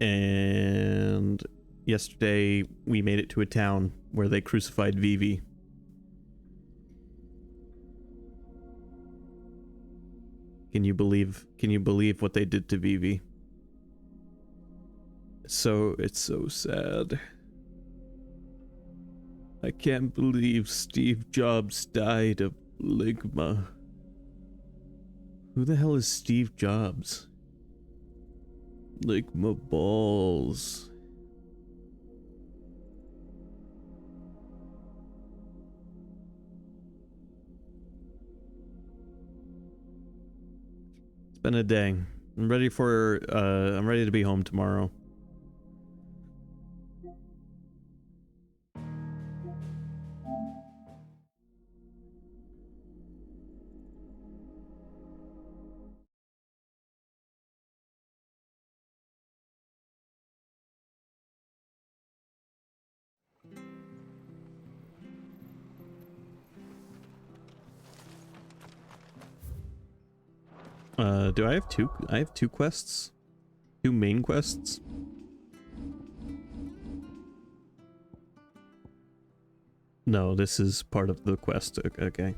And yesterday we made it to a town where they crucified Vivi. Can you believe what they did to Vivi? It's so sad. I can't believe Steve Jobs died of Ligma. Who the hell is Steve Jobs? Ligma balls. It's been a day. I'm ready to be home tomorrow. Do I have two? I have two quests? Two main quests? No, this is part of the quest. Okay.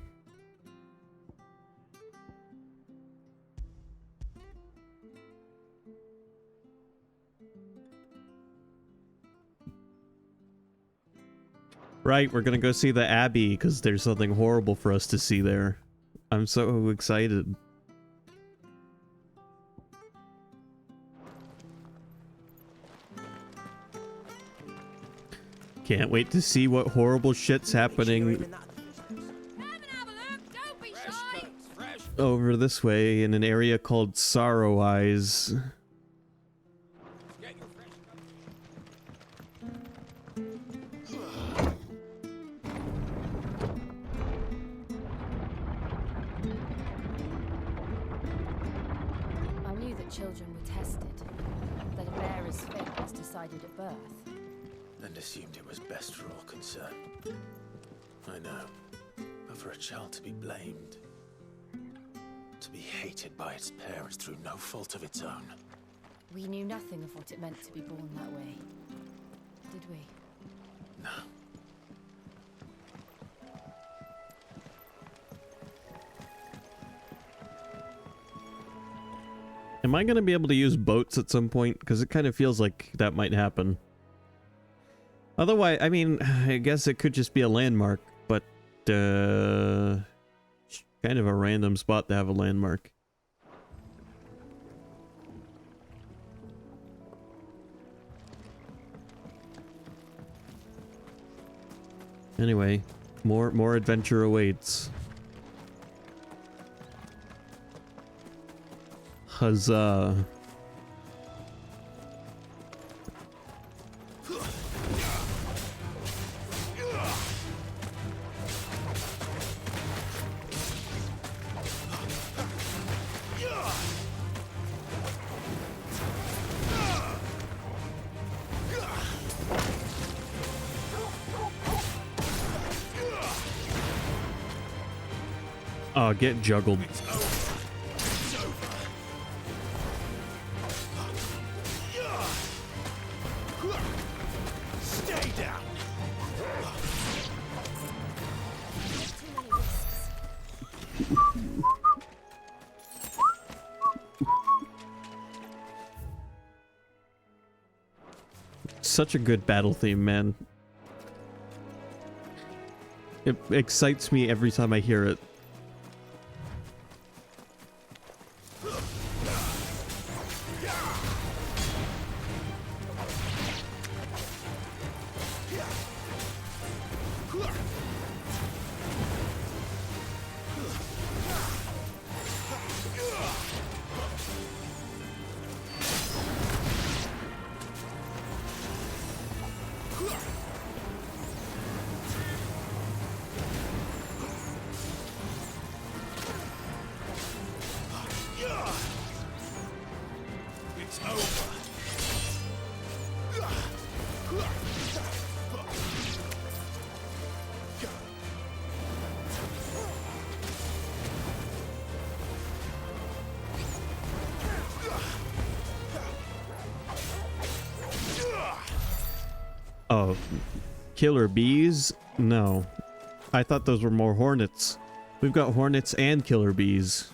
Right, we're gonna go see the Abbey because there's something horrible for us to see there. I'm so excited. Can't wait to see what horrible shit's happening over this way in an area called Sorrow Eyes. I knew that children were tested, that a bearer's fate was decided at birth. And assumed it was best for all concerned. I know. But for a child to be blamed, to be hated by its parents through no fault of its own. We knew nothing of what it meant to be born that way, did we? No. Am I gonna be able to use boats at some point? Because it kind of feels like that might happen. Otherwise, I mean, I guess it could just be a landmark, but kind of a random spot to have a landmark. Anyway, more adventure awaits. Huzzah. Oh, get juggled. Stay down. Such a good battle theme, man. It excites me every time I hear it. Oh, killer bees? No. I thought those were more hornets. We've got hornets and killer bees.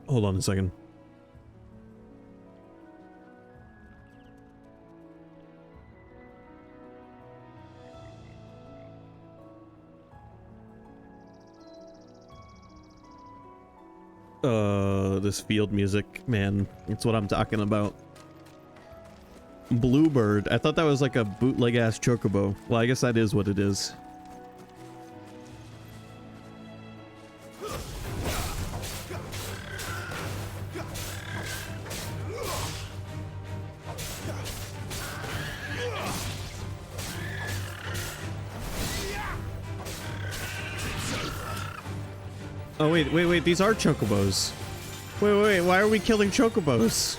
Hold on a second. This field music, man, it's what I'm talking about. Bluebird. I thought that was like a bootleg ass chocobo. Well, I guess that is what it is. Oh, wait, these are chocobos. Wait, why are we killing chocobos?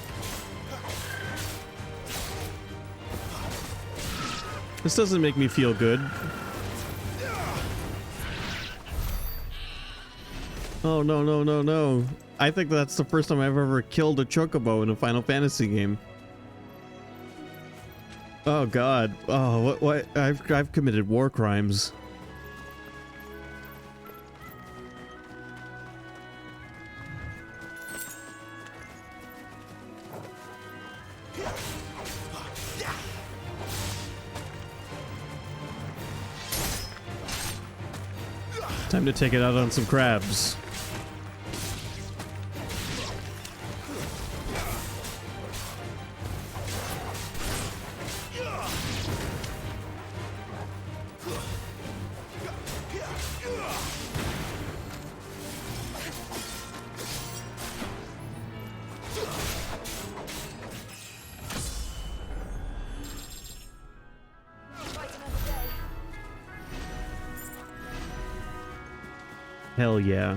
This doesn't make me feel good. Oh, no. I think that's the first time I've ever killed a chocobo in a Final Fantasy game. Oh, God. Oh, what? I've committed war crimes. Time to take it out on some crabs. Hell yeah.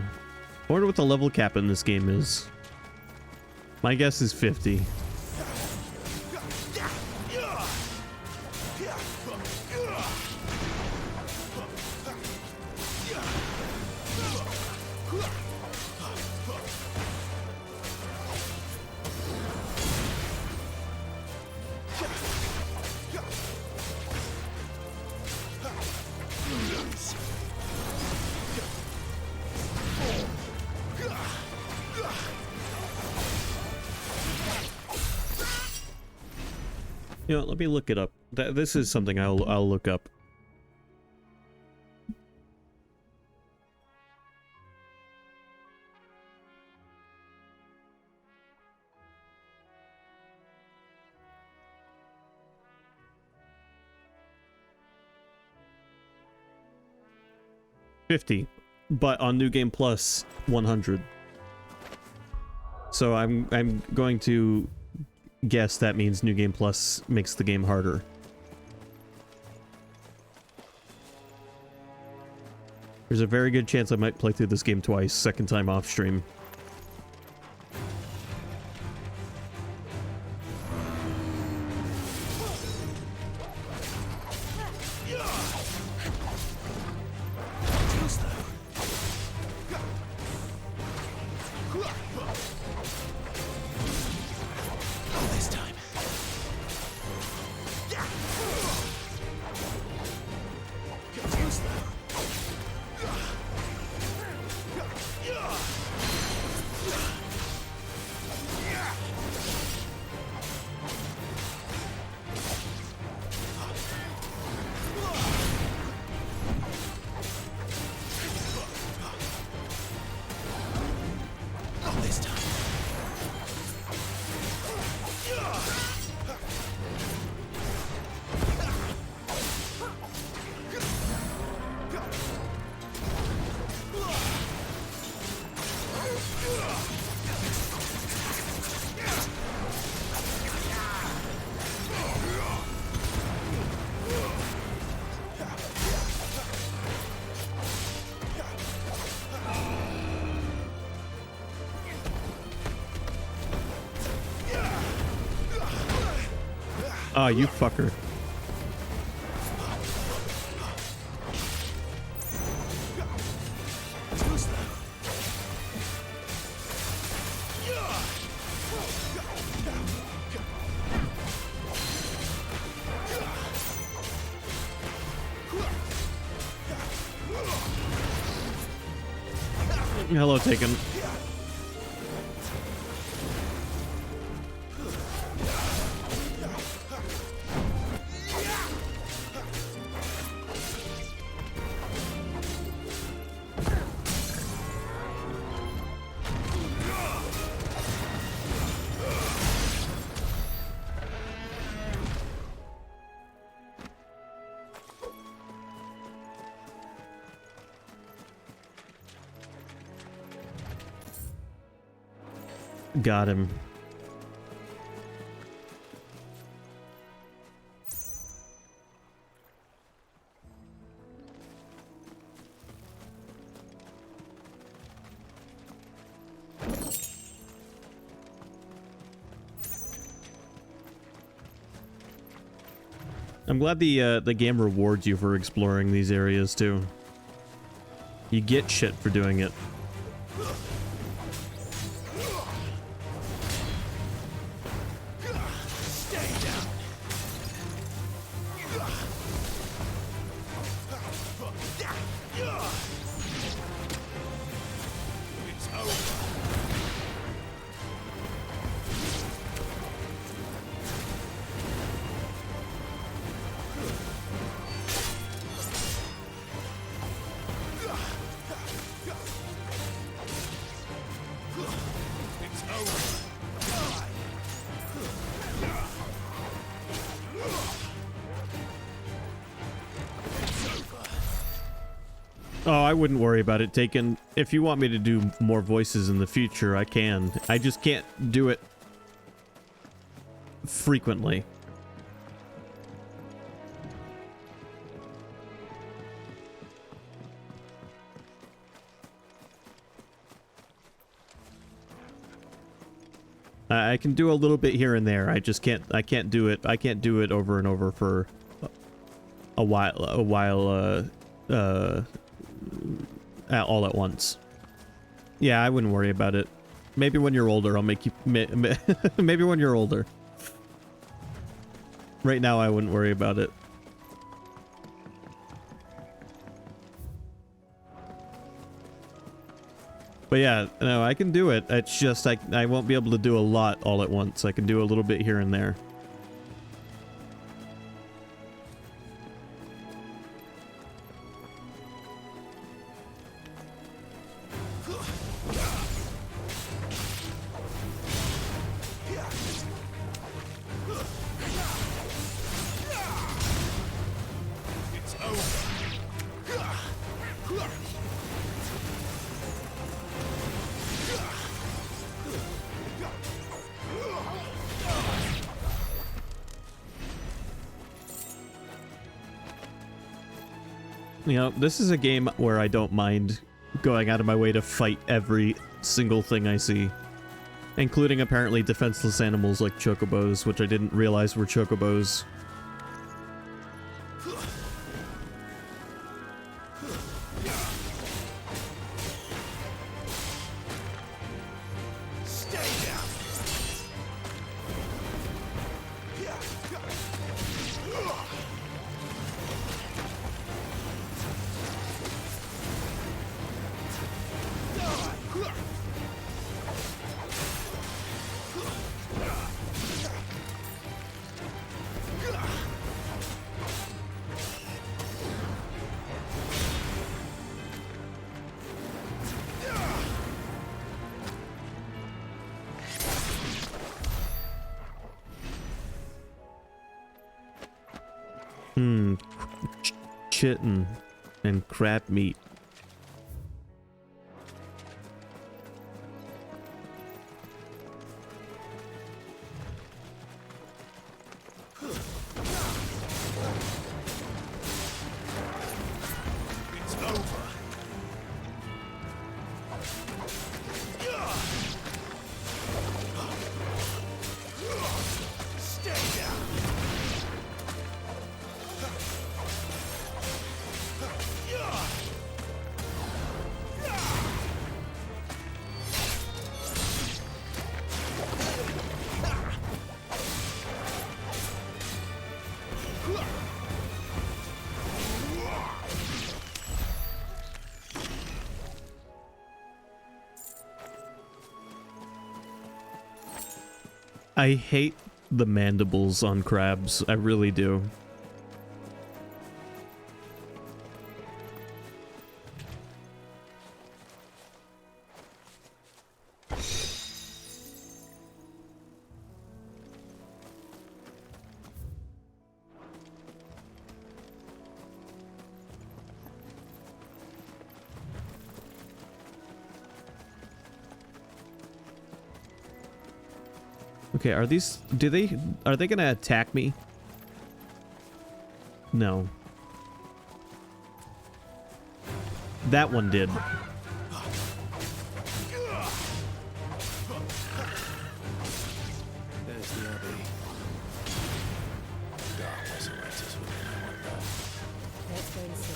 I wonder what the level cap in this game is. My guess is 50. You know, let me look it up. This is something I'll look up. $50, but on New Game Plus, 100. So I'm going to guess that means New Game Plus makes the game harder. There's a very good chance I might play through this game twice, second time off stream. Oh, you fucker. Hello, Taken. Got him. I'm glad the game rewards you for exploring these areas too. You get shit for doing it. Oh, I wouldn't worry about it, Taken. If you want me to do more voices in the future, I can. I just can't do it frequently. I can do a little bit here and there. I just can't. I can't do it. I can't do it over and over for a while. All at once. Yeah, I wouldn't worry about it. Maybe when you're older, I'll make you. Maybe when you're older. Right now, I wouldn't worry about it. But yeah, no, I can do it. It's just I won't be able to do a lot all at once. I can do a little bit here and there. You know, this is a game where I don't mind going out of my way to fight every single thing I see. Including apparently defenseless animals like chocobos, which I didn't realize were chocobos. Chitin and crab meat. I hate the mandibles on crabs. I really do. Okay, are they gonna attack me? No. That one did. There's the Abbey. Darkness awaits us within, I wonder. Let's go and see.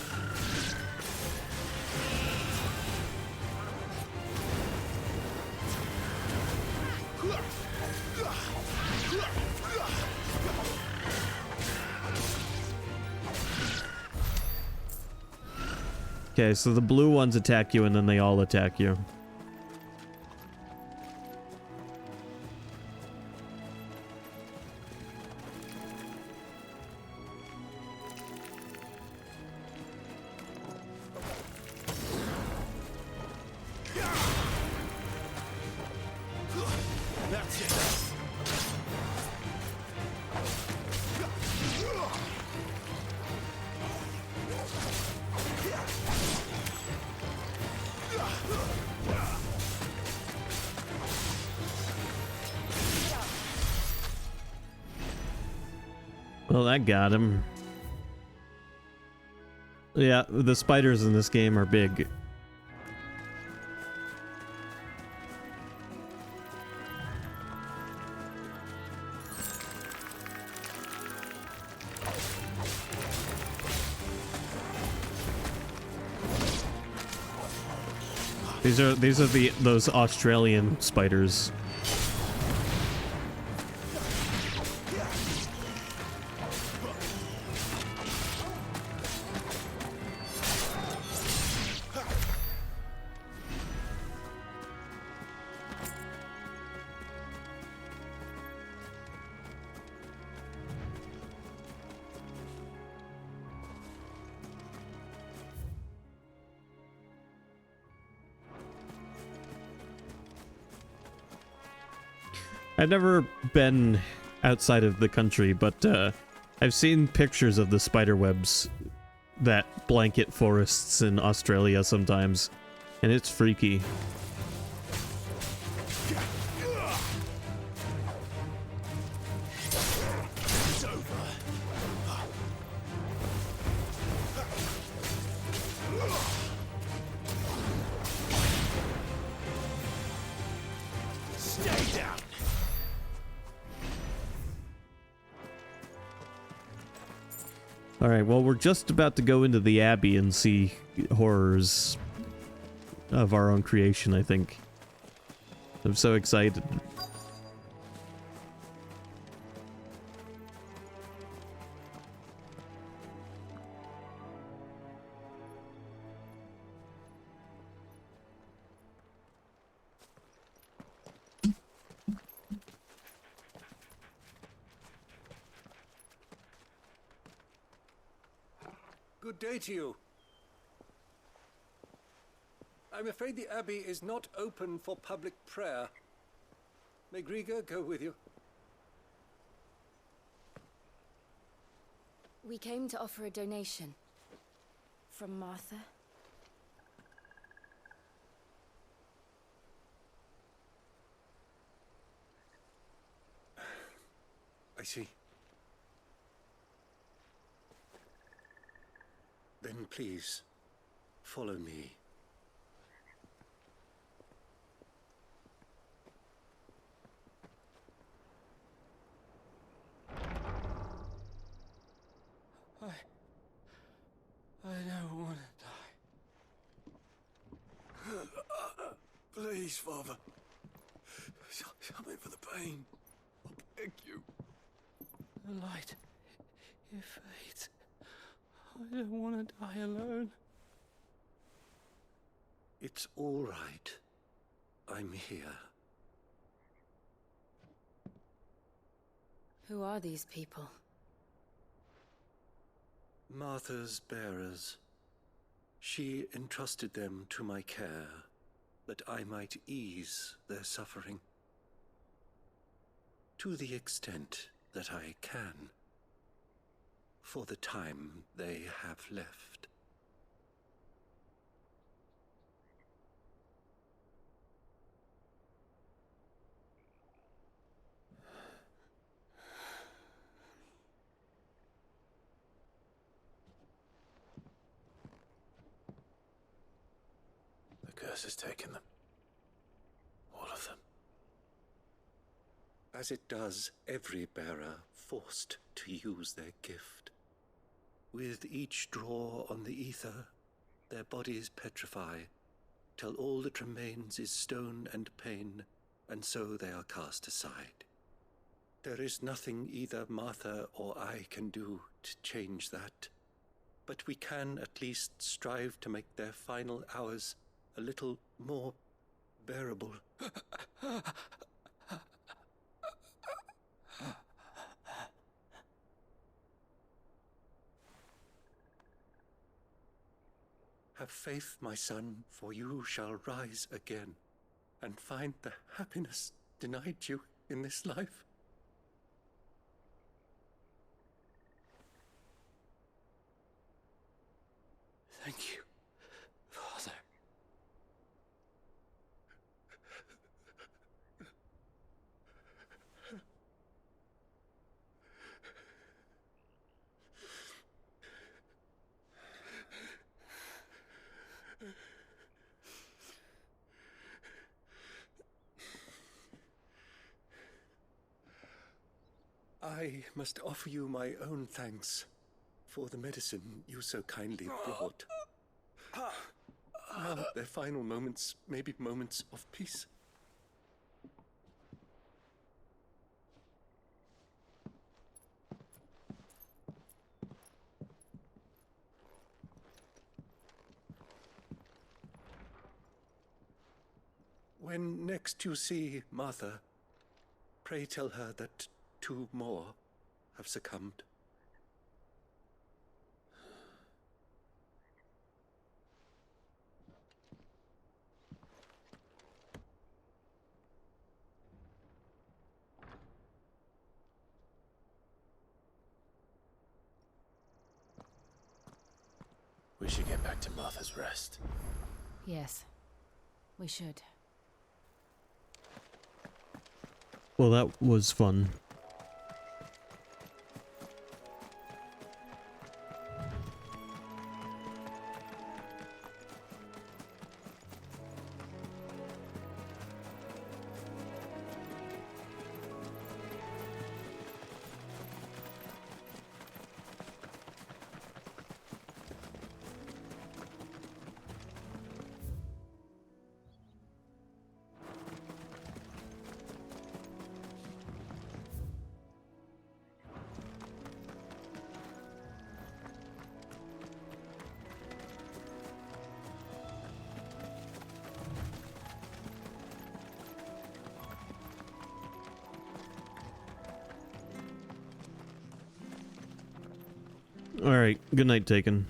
Okay, so the blue ones attack you and then they all attack you. That's it. Well, that got him. Yeah, the spiders in this game are big. These are those Australian spiders. I've never been outside of the country, but I've seen pictures of the spider webs that blanket forests in Australia sometimes, and it's freaky. Alright, well, we're just about to go into the Abbey and see horrors of our own creation, I think. I'm so excited. Good day to you. I'm afraid the Abbey is not open for public prayer. May Grieger go with you? We came to offer a donation. From Martha. I see. Then please, follow me. I don't want to die. Please, Father. Something for the pain. I beg you. The light, it fades. I don't want to die alone. It's all right. I'm here. Who are these people? Martha's bearers. She entrusted them to my care, that I might ease their suffering. To the extent that I can, for the time they have left. The curse has taken them. All of them. As it does every bearer forced to use their gift. With each draw on the ether, their bodies petrify, till all that remains is stone and pain, and so they are cast aside. There is nothing either Martha or I can do to change that, but we can at least strive to make their final hours a little more bearable. Have faith, my son, for you shall rise again, and find the happiness denied you in this life. Thank you, Father. I must offer you my own thanks for the medicine you so kindly brought. Now their final moments may be moments of peace. When next you see Martha, pray tell her that 2 more have succumbed. We should get back to Martha's Rest. Yes, we should. Well, that was fun. Alright, good night, Taken.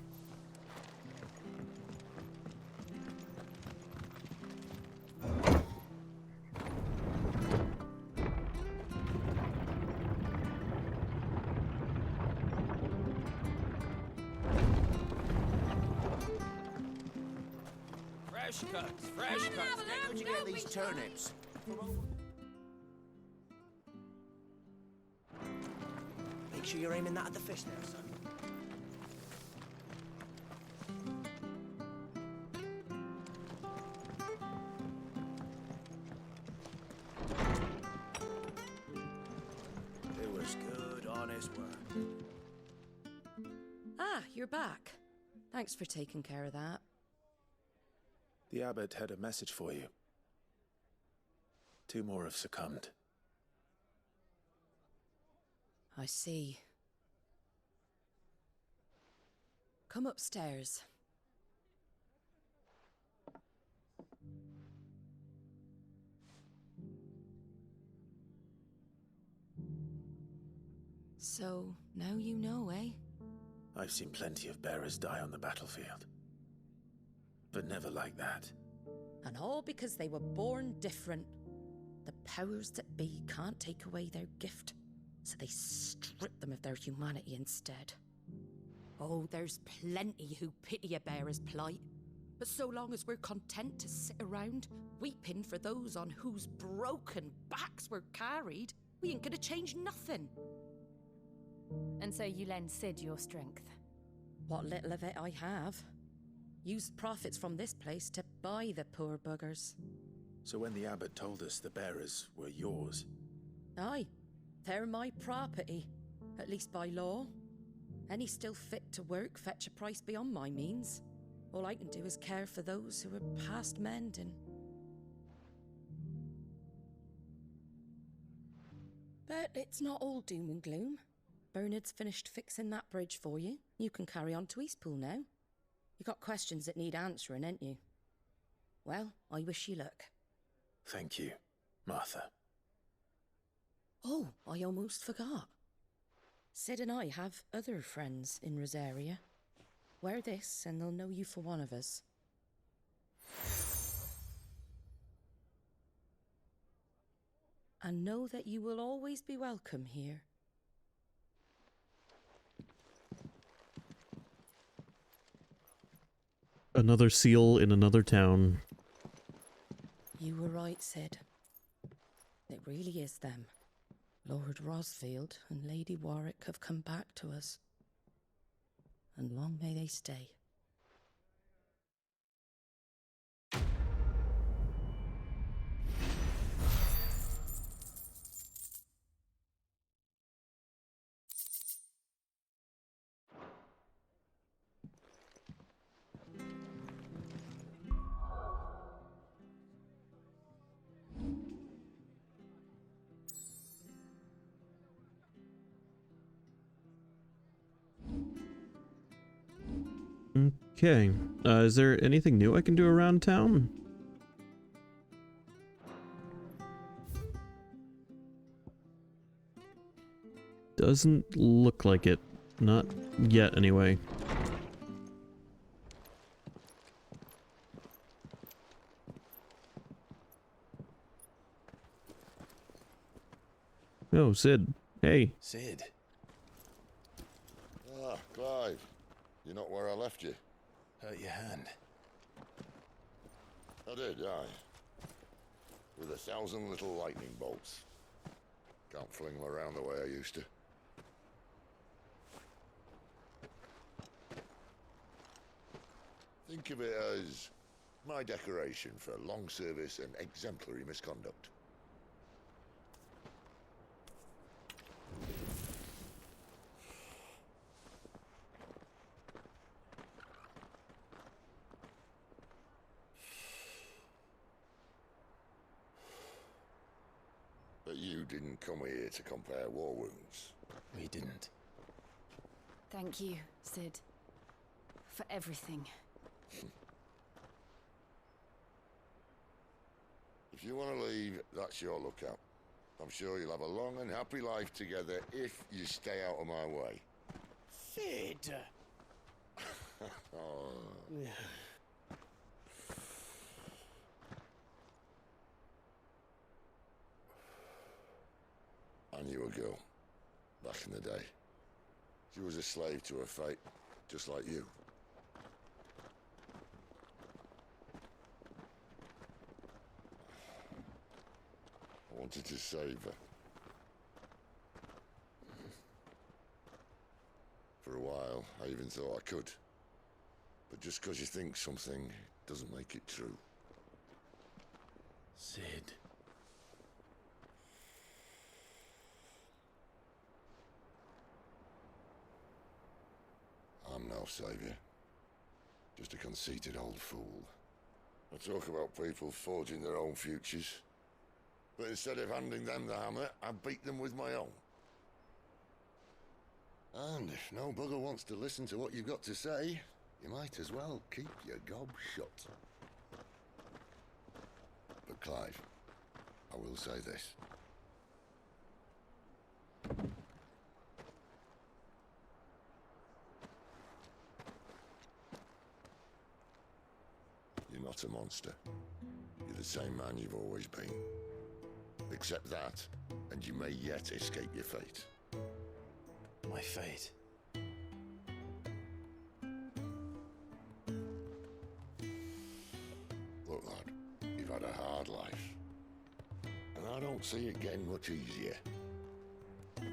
Fresh cuts, fresh cuts. Where'd you get these turnips? Make sure you're aiming that at the fish there, son. It was good, honest work. Ah, you're back. Thanks for taking care of that. The abbot had a message for you. 2 more have succumbed. I see. Come upstairs. So, now you know, eh? I've seen plenty of bearers die on the battlefield. But never like that. And all because they were born different. The powers that be can't take away their gift, so they strip them of their humanity instead. Oh, there's plenty who pity a bearer's plight. But so long as we're content to sit around, weeping for those on whose broken backs we're carried, we ain't gonna change nothing. And so you lend Sid your strength. What little of it I have. Used profits from this place to buy the poor buggers. So when the abbot told us the bearers were yours... Aye, they're my property, at least by law. Any still fit to work fetch a price beyond my means. All I can do is care for those who are past mending. But it's not all doom and gloom. Bernard's finished fixing that bridge for you. You can carry on to Eastpool now. You got questions that need answering, ain't you? Well, I wish you luck. Thank you, Martha. Oh, I almost forgot. Sid and I have other friends in Rosaria. Wear this and they'll know you for one of us. And know that you will always be welcome here. Another seal in another town. You were right, Sid. It really is them. Lord Rosfield and Lady Warwick have come back to us. And long may they stay. Okay. Is there anything new I can do around town? Doesn't look like it. Not yet, anyway. Oh, Sid. Hey. Sid. Ah, Clive. You're not where I left you. Hurt your hand. I did, aye. With 1,000 little lightning bolts. Can't fling them around the way I used to. Think of it as my decoration for long service and exemplary misconduct. But you didn't come here to compare war wounds. We didn't. Thank you, Sid. For everything. If you want to leave, that's your lookout. I'm sure you'll have a long and happy life together if you stay out of my way. Sid! Oh. I knew a girl, back in the day. She was a slave to her fate, just like you. I wanted to save her. For a while, I even thought I could. But just because you think something doesn't make it true. Sid. I'm no savior. Just a conceited old fool. I talk about people forging their own futures. But instead of handing them the hammer, I beat them with my own. And if no bugger wants to listen to what you've got to say, you might as well keep your gob shut. But Clive, I will say this. not a monster. You're the same man you've always been. Accept that, and you may yet escape your fate. My fate. Look, lad, you've had a hard life. And I don't see it getting much easier. You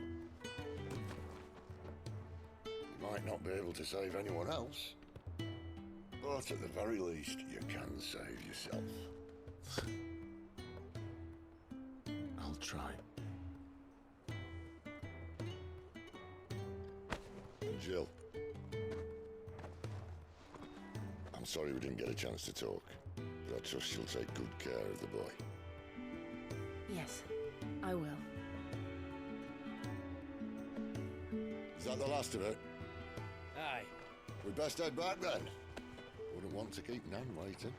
might not be able to save anyone else, but at the very least, you can save yourself. I'll try. Jill. I'm sorry we didn't get a chance to talk, but I trust she'll take good care of the boy. Yes, I will. Is that the last of it? Aye. We'd best head back then. Wouldn't want to keep Nan waiting.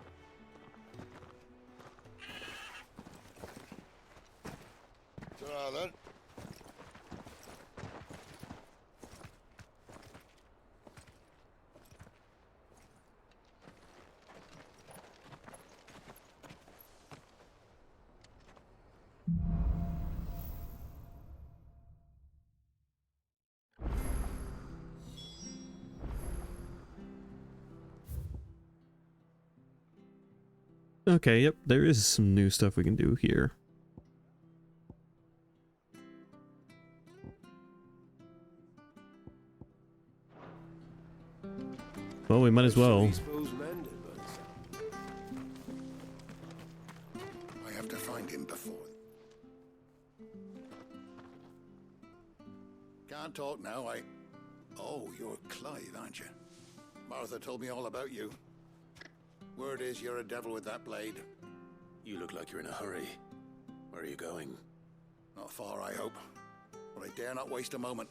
Ta-ra then. Okay, yep, there is some new stuff we can do here. Well, we might as well. I have to find him before. Can't talk now, Oh, you're Clive, aren't you? Martha told me all about you. Word is you're a devil with that blade. You look like you're in a hurry. Where are you going? Not far, I hope. But I dare not waste a moment.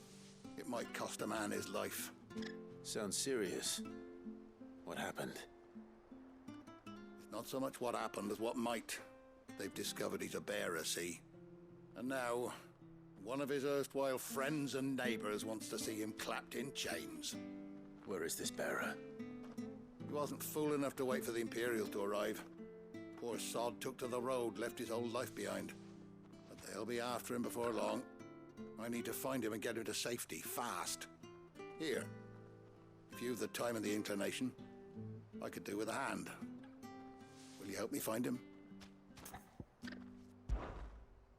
It might cost a man his life. Sounds serious. What happened? It's not so much what happened as what might. They've discovered he's a bearer, see? And now, one of his erstwhile friends and neighbors wants to see him clapped in chains. Where is this bearer? He wasn't fool enough to wait for the Imperials to arrive. Poor sod took to the road, left his whole life behind. But they'll be after him before long. I need to find him and get him to safety, fast. Here, if you've the time and the inclination, I could do with a hand. Will you help me find him?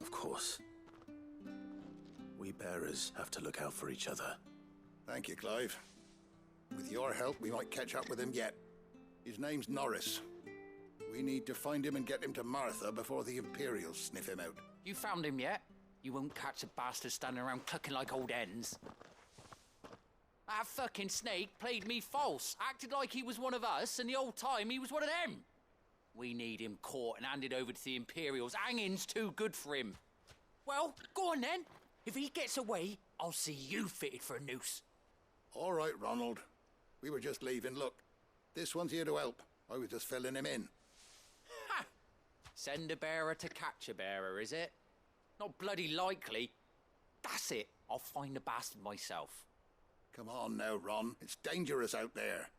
Of course. We bearers have to look out for each other. Thank you, Clive. With your help, we might catch up with him yet. His name's Norris. We need to find him and get him to Martha before the Imperials sniff him out. You found him yet? You won't catch a bastard standing around clucking like old hens. That fucking snake played me false, acted like he was one of us, and the whole time he was one of them. We need him caught and handed over to the Imperials. Hanging's too good for him. Well, go on then. If he gets away, I'll see you fitted for a noose. All right, Ronald. We were just leaving. Look, this one's here to help. I was just filling him in. Ha! Send a bearer to catch a bearer, is it? Not bloody likely. That's it. I'll find the bastard myself. Come on now, Ron. It's dangerous out there.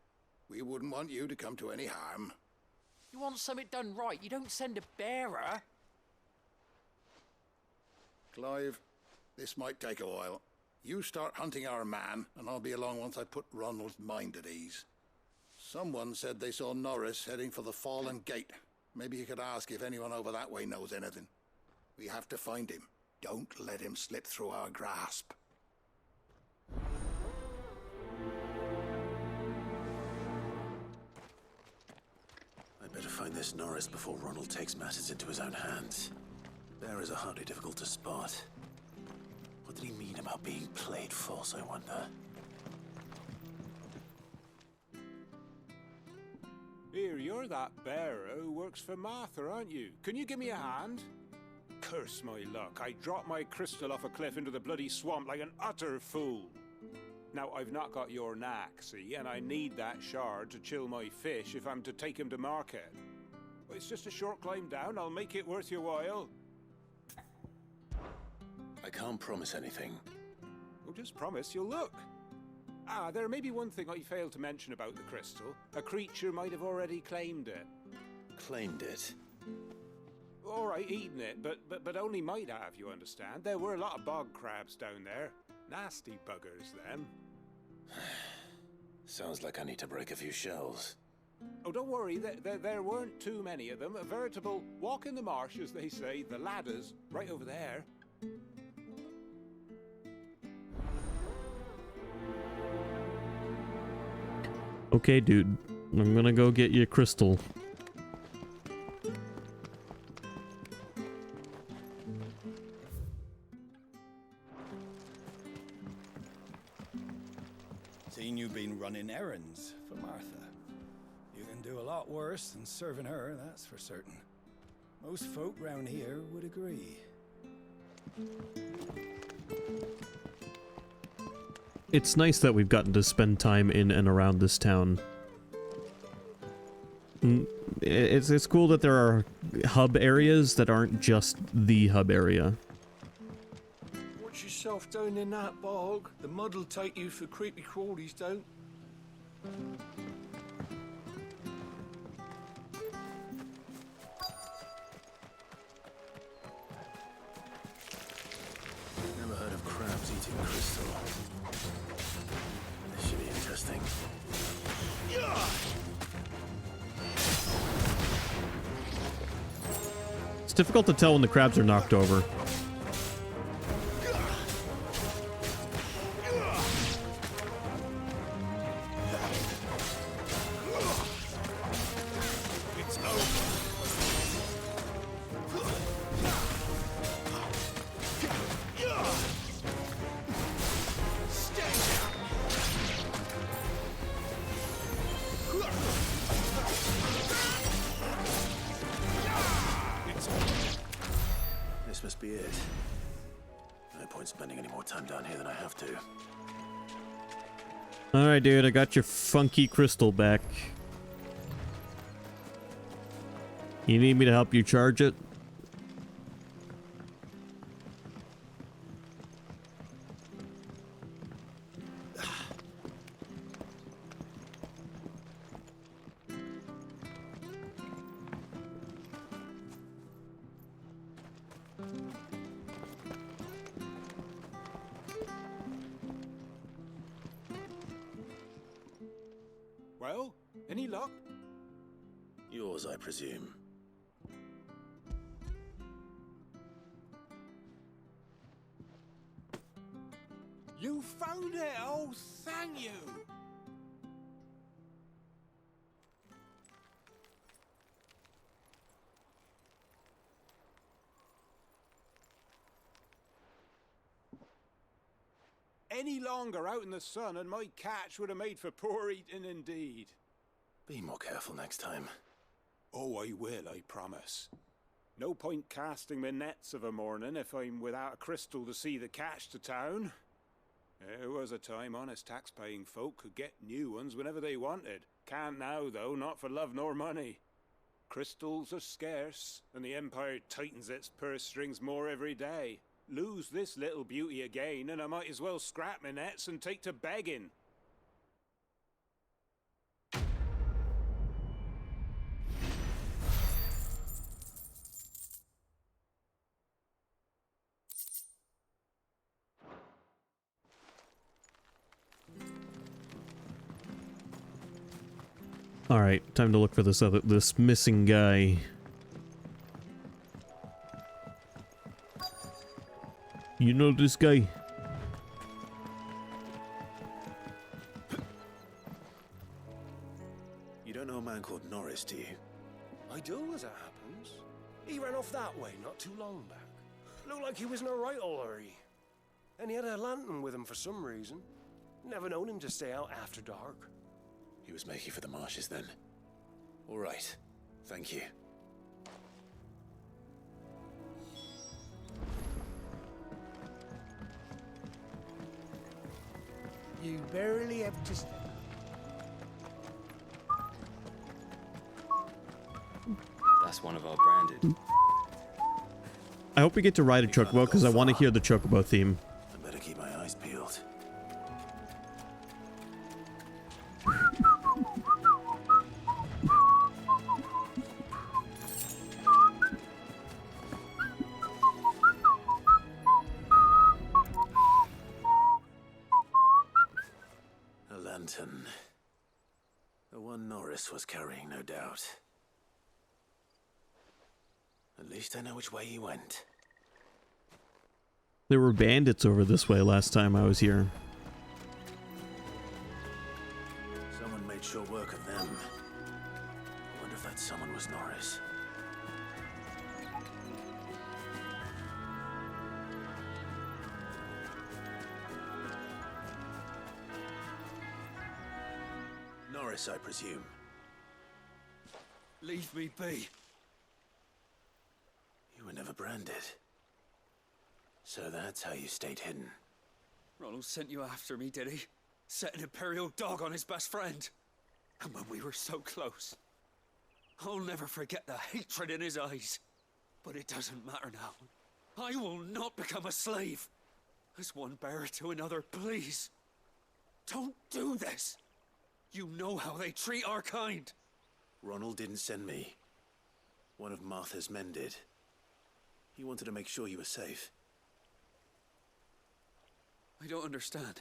We wouldn't want you to come to any harm. You want something done right, you don't send a bearer. Clive, this might take a while. You start hunting our man, and I'll be along once I put Ronald's mind at ease. Someone said they saw Norris heading for the Fallen Gate. Maybe you could ask if anyone over that way knows anything. We have to find him. Don't let him slip through our grasp. I'd better find this Norris before Ronald takes matters into his own hands. Bearers are hardly difficult to spot. What did he mean about being played false, I wonder? Here, you're that bearer who works for Martha, aren't you? Can you give me a hand? Curse my luck, I dropped my crystal off a cliff into the bloody swamp like an utter fool. Now, I've not got your knack, see, and I need that shard to chill my fish if I'm to take him to market. Well, it's just a short climb down, I'll make it worth your while. I can't promise anything. Well, just promise you'll look. Ah, there may be one thing I failed to mention about the crystal. A creature might have already claimed it. claimed it. All right, eating it, but only might have, you understand. There were a lot of bog crabs down there. Nasty buggers, them. Sounds like I need to break a few shells. Oh, don't worry, there weren't too many of them. A veritable walk in the marsh, as they say, the ladders, right over there. Okay, dude. I'm gonna go get you a crystal. Seen you've been running errands for Martha. You can do a lot worse than serving her, that's for certain. Most folk round here would agree. It's nice that we've gotten to spend time in and around this town. It's cool that there are hub areas that aren't just the hub area. Watch yourself down in that bog. The mud'll take you for creepy crawlies, don't. Never heard of crabs eating crystal. This should be interesting. It's difficult to tell when the crabs are knocked over. This must be it. No point spending any more time down here than I have to. Alright, dude, I got your funky crystal back. You need me to help you charge it? Well, any luck? Yours, I presume. You found it! Oh, thank you! Any longer out in the sun and my catch would have made for poor eating indeed. Be more careful next time. Oh, I will, I promise. No point casting my nets of a morning if I'm without a crystal to see the catch to town. There was a time honest tax-paying folk could get new ones whenever they wanted. Can't now, though, not for love nor money. Crystals are scarce, and the Empire tightens its purse strings more every day. Lose this little beauty again, and I might as well scrap my nets and take to begging. Alright, time to look for this missing guy. You know this guy? You don't know a man called Norris, do you? I do, as it happens. He ran off that way not too long back. Looked like he was in a right old hurry. And he had a lantern with him for some reason. Never known him to stay out after dark. He was making for the marshes then. All right. Thank you. You barely have to stay. That's one of our branded. I hope we get to ride a chocobo because I want to hear the chocobo theme. I better keep my eyes peeled. was carrying, no doubt. At least I know which way he went. There were bandits over this way last time I was here. Someone made short work of them. I wonder if that someone was Norris. Norris, I presume. Leave me be. You were never branded. So that's how you stayed hidden. Ronald sent you after me, did he? Set an Imperial dog on his best friend. And when we were so close. I'll never forget the hatred in his eyes. But it doesn't matter now. I will not become a slave. As one bearer to another, please. Don't do this. You know how they treat our kind. Ronald didn't send me. One of Martha's men did. He wanted to make sure you were safe. I don't understand.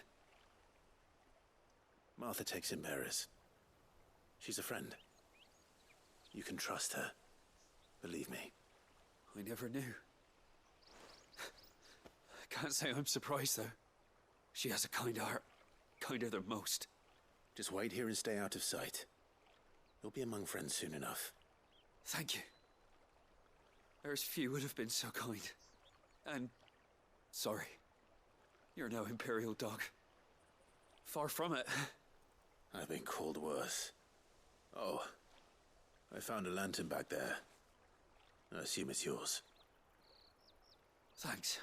Martha takes in bearers. She's a friend. You can trust her. Believe me. I never knew. I can't say I'm surprised, though. She has a kind heart. Kinder than most. Just wait here and stay out of sight. You'll be among friends soon enough. Thank you. There's few would have been so kind. And sorry. You're no Imperial dog. Far from it. I've been called worse. Oh, I found a lantern back there. I assume it's yours. Thanks.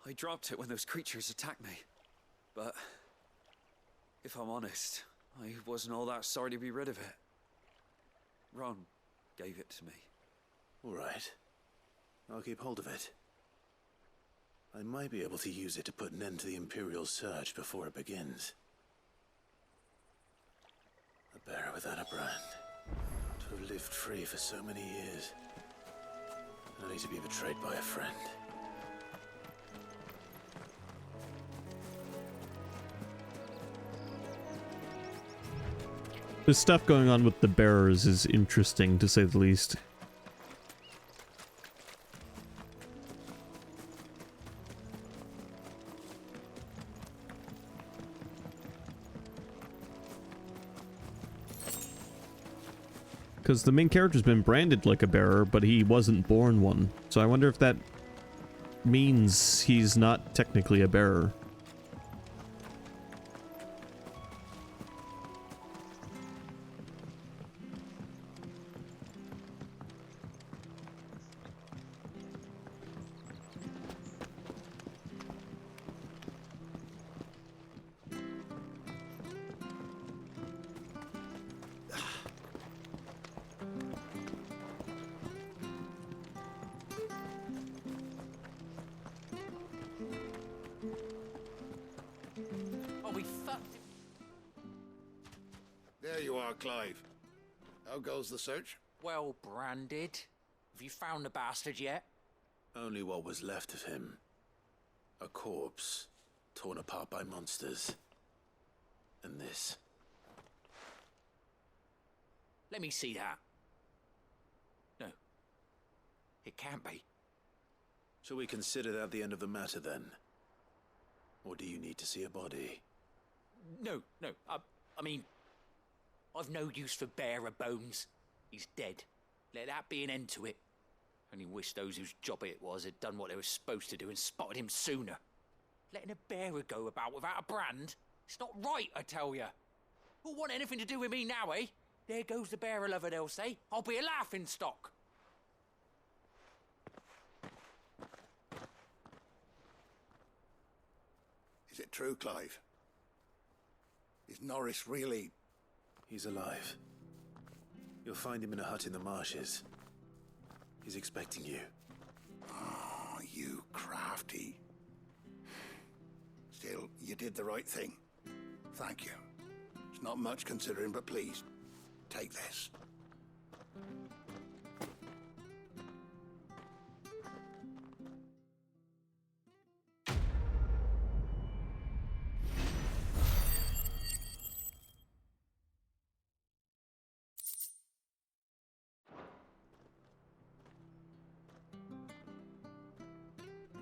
I dropped it when those creatures attacked me. But if I'm honest, I wasn't all that sorry to be rid of it. Ron gave it to me. All right. I'll keep hold of it. I might be able to use it to put an end to the Imperial surge before it begins. A bearer without a brand. To have lived free for so many years. Only to be betrayed by a friend. The stuff going on with the bearers is interesting, to say the least. Because the main character's been branded like a bearer, but he wasn't born one. So I wonder if that means he's not technically a bearer. There you are, Clive. How goes the search? Well branded. Have you found the bastard yet? Only what was left of him. A corpse, torn apart by monsters. And this. Let me see that. No. It can't be. Shall we consider that the end of the matter, then? Or do you need to see a body? No. I mean, I've no use for bearer bones. He's dead. Let that be an end to it. Only wish those whose job it was had done what they were supposed to do and spotted him sooner. Letting a bearer go about without a brand? It's not right, I tell you. Who'll want anything to do with me now, eh? There goes the bearer lover, they'll say. I'll be a laughing stock. Is it true, Clive? Is Norris really... He's alive. You'll find him in a hut in the marshes. He's expecting you. Oh, you crafty. Still, you did the right thing. Thank you. It's not much considering, but please, take this.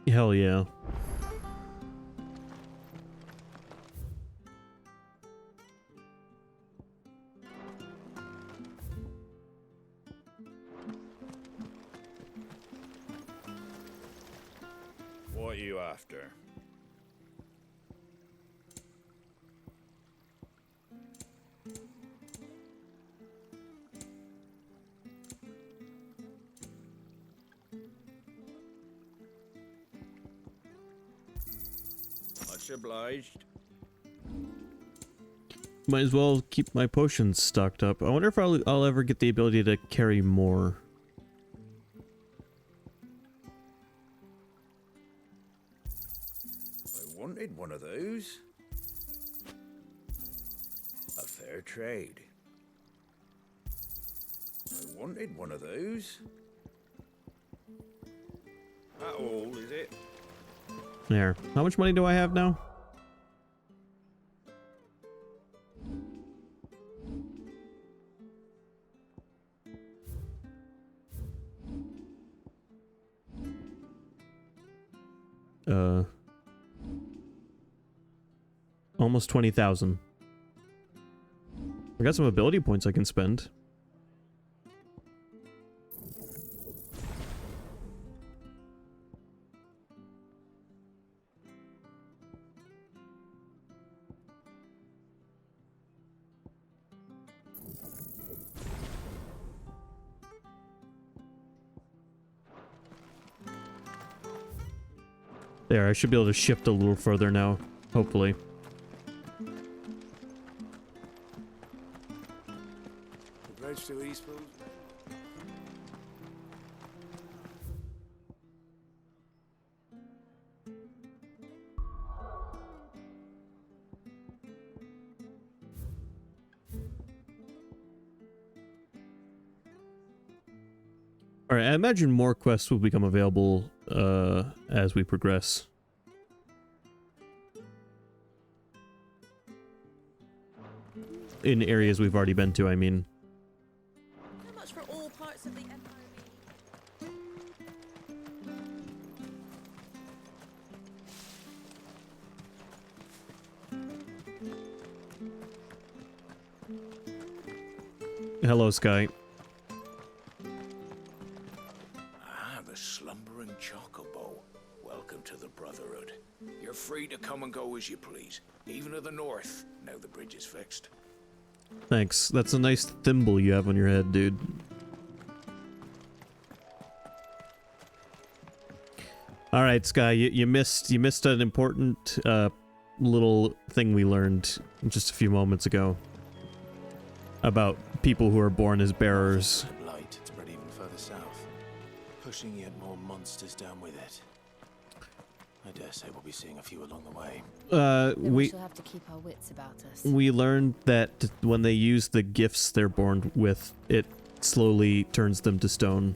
Hell yeah. What are you after? Much obliged. Might as well keep my potions stocked up. I wonder if I'll ever get the ability to carry more. I wanted one of those. A fair trade. I wanted one of those. That all, is it? There. How much money do I have now? Almost 20,000. I got some ability points I can spend. There, I should be able to shift a little further now, hopefully. The bridge to Eastbourne. Alright, I imagine more quests will become available as we progress. In areas we've already been to, I mean. How much for all parts of the Empire? Hello, Sky. The slumbering chocobo. Welcome to the Brotherhood. You're free to come and go as you please, even to the north, now the bridge is fixed. Thanks. That's a nice thimble you have on your head, dude. All right, Sky, you missed an important little thing we learned just a few moments ago about people who are born as bearers. Light spread even further south, pushing yet more monsters down with it. I dare say we'll be seeing a few along the way. We shall have to keep our wits about us. We learned that when they use the gifts they're born with, it slowly turns them to stone.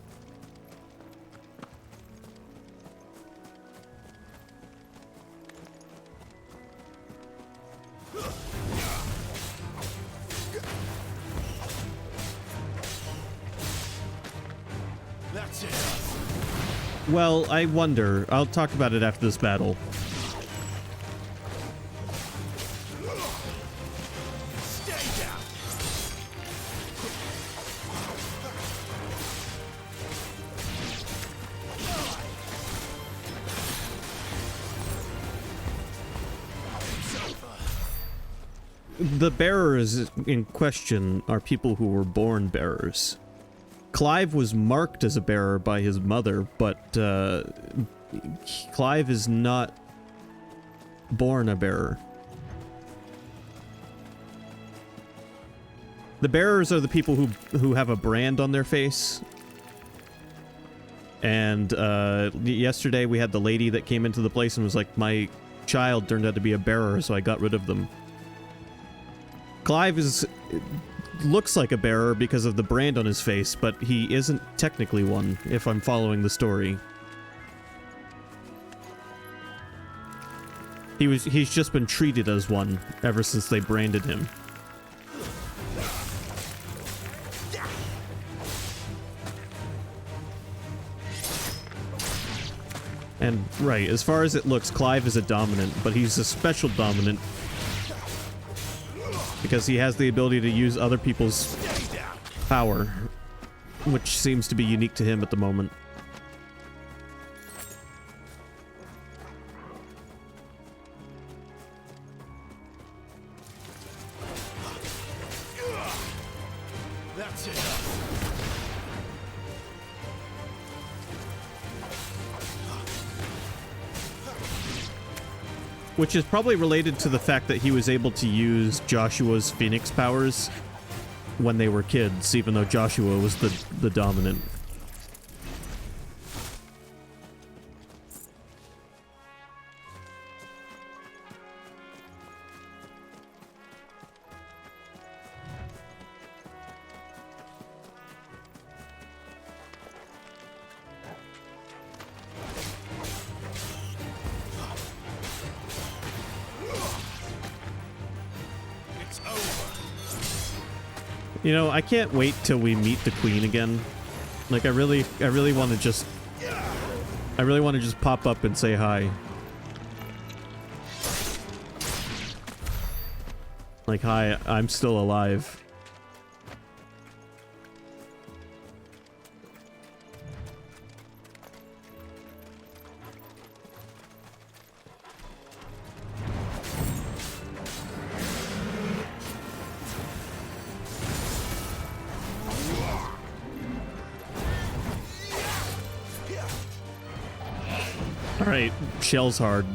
That's it. Well, I wonder. I'll talk about it after this battle. Stay down. The bearers in question are people who were born bearers. Clive was marked as a bearer by his mother, but Clive is not born a bearer. The bearers are the people who have a brand on their face. And yesterday we had the lady that came into the place and was like, my child turned out to be a bearer, so I got rid of them. Clive looks like a bearer because of the brand on his face, but he isn't technically one, if I'm following the story. He's just been treated as one ever since they branded him. And, right, as far as it looks, Clive is a dominant, but he's a special dominant. Because he has the ability to use other people's power, which seems to be unique to him at the moment. That's it. Which is probably related to the fact that he was able to use Joshua's Phoenix powers when they were kids, even though Joshua was the dominant. You know, I can't wait till we meet the Queen again. Like, I really want to just pop up and say hi. Like, hi, I'm still alive. Alright, shell's hard.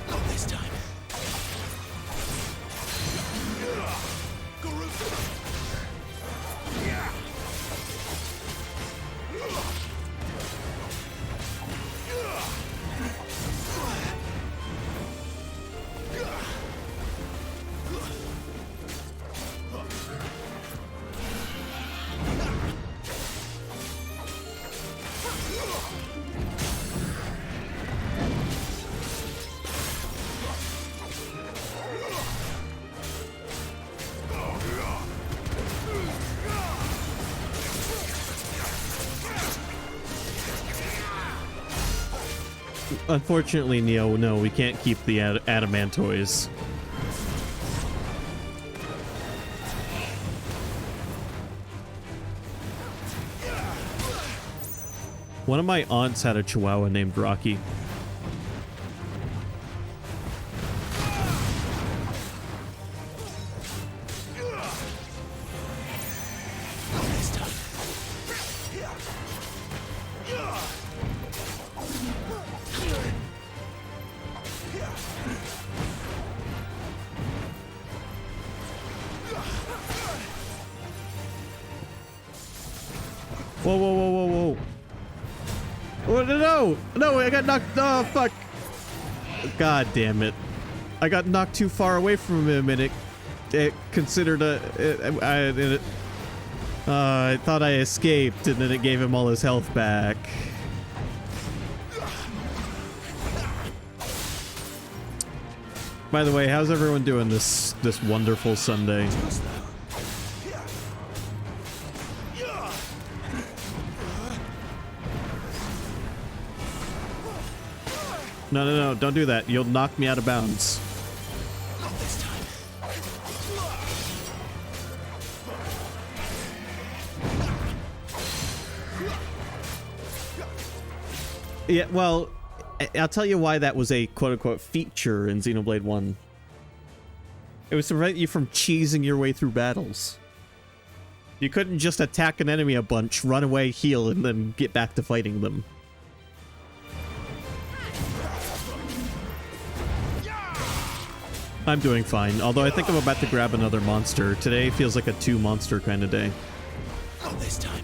Not this time. Unfortunately, Neo, no, we can't keep the adamantoys. One of my aunts had a chihuahua named Rocky. Whoa, whoa, whoa, whoa, whoa. Oh, no! No, I got knocked. Oh, fuck. God damn it. I got knocked too far away from him and it considered I thought I escaped and then it gave him all his health back. By the way, how's everyone doing this wonderful Sunday? No, no, no, don't do that. You'll knock me out of bounds. Not this time. Yeah, well, I'll tell you why that was a quote-unquote feature in Xenoblade 1. It was to prevent you from cheesing your way through battles. You couldn't just attack an enemy a bunch, run away, heal, and then get back to fighting them. I'm doing fine, although I think I'm about to grab another monster. Today feels like a 2-monster kind of day. Not this time.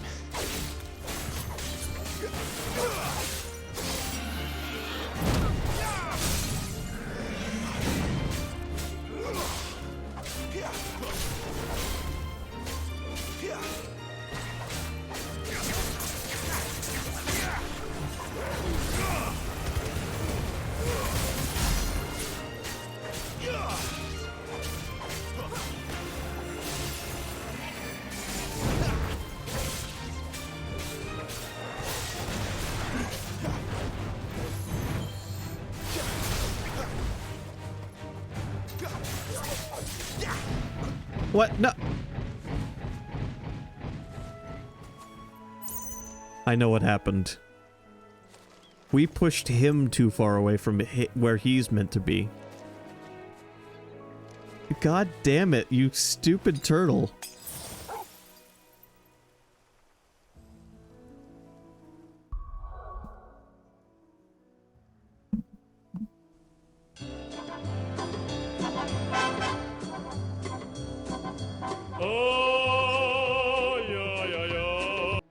What? No. I know what happened. We pushed him too far away from where he's meant to be. God damn it, you stupid turtle.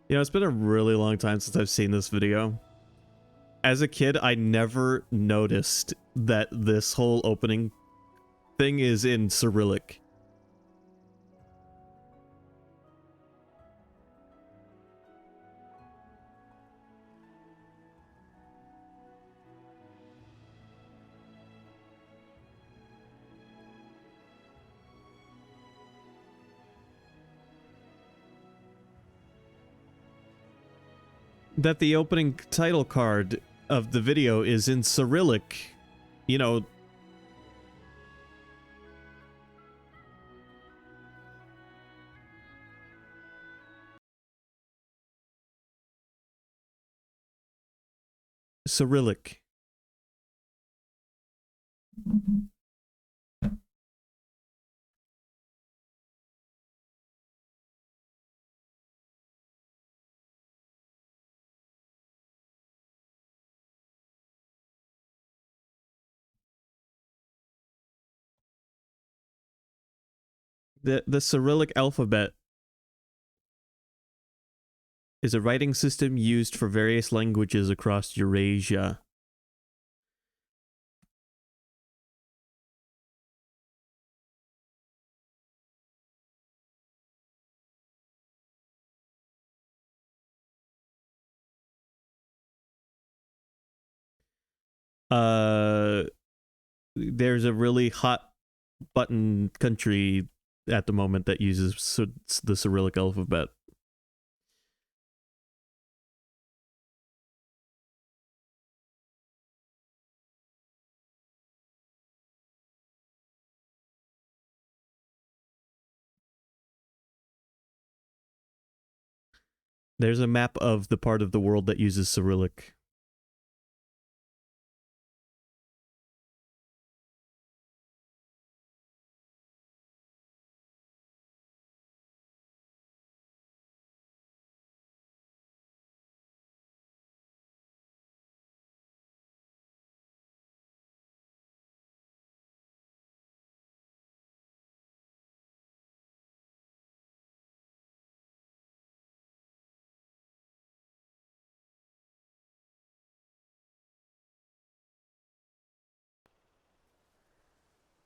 You know, it's been a really long time since I've seen this video. As a kid, I never noticed that this whole opening thing is in Cyrillic. That the opening title card of the video is in Cyrillic, you know. Cyrillic. The Cyrillic alphabet is a writing system used for various languages across Eurasia. There's a really hot button country at the moment that uses the Cyrillic alphabet. There's a map of the part of the world that uses Cyrillic.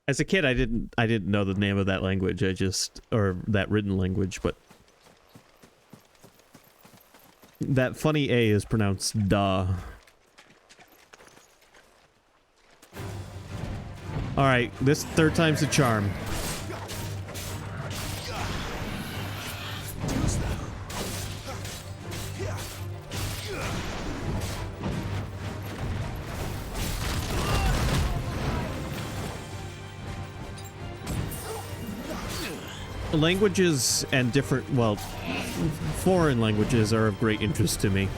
As a kid, I didn't know the name of that language. Or that written language, but that funny A is pronounced da. All right, this third time's a charm. Languages and different, well, foreign languages are of great interest to me.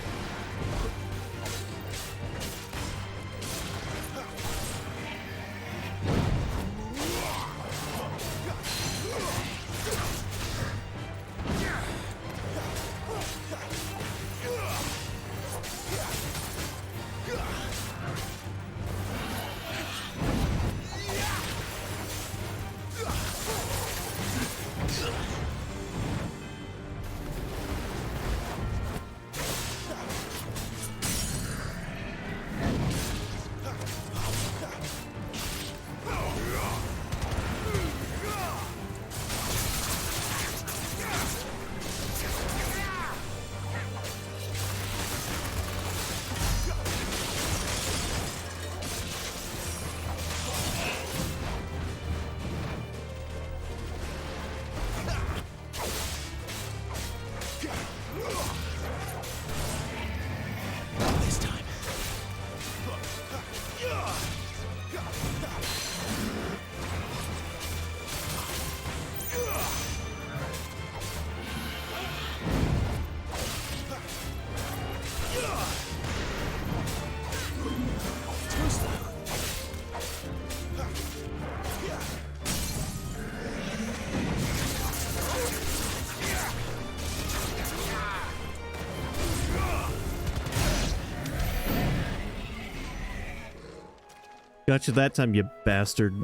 Got you that time, you bastard.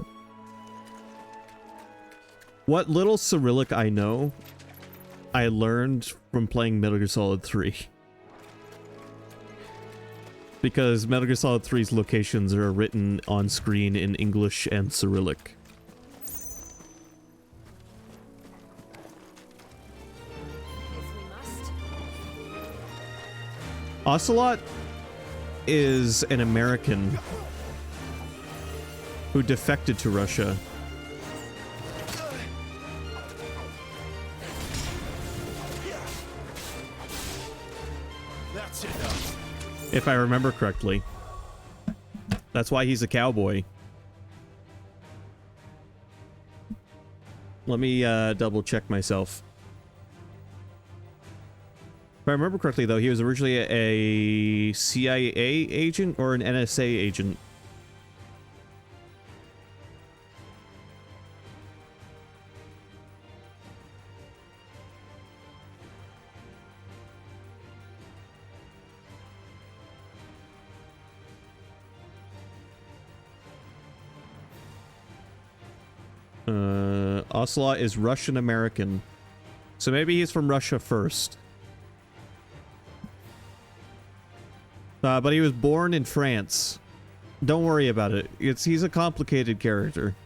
What little Cyrillic I know, I learned from playing Metal Gear Solid 3. Because Metal Gear Solid 3's locations are written on screen in English and Cyrillic. Ocelot is an American who defected to Russia. That's enough. If I remember correctly. That's why he's a cowboy. Let me double check myself. If I remember correctly, though, he was originally a CIA agent or an NSA agent. Ocelot is Russian-American. So maybe he's from Russia first. But he was born in France. Don't worry about it. He's a complicated character.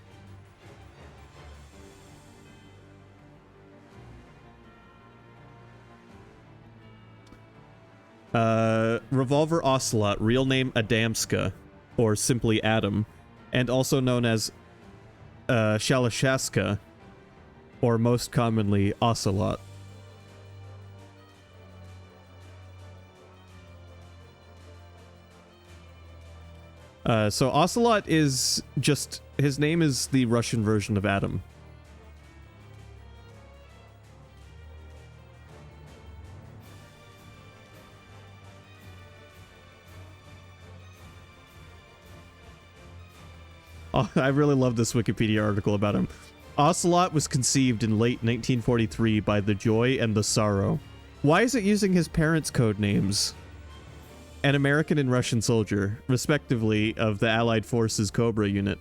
Revolver Ocelot, real name Adamska, or simply Adam, and also known as Shalashaska, or most commonly Ocelot. So Ocelot is just, his name is the Russian version of Adam. Oh, I really love this Wikipedia article about him. Ocelot was conceived in late 1943 by the Joy and the Sorrow. Why is it using his parents' code names? An American and Russian soldier, respectively, of the Allied Forces Cobra unit.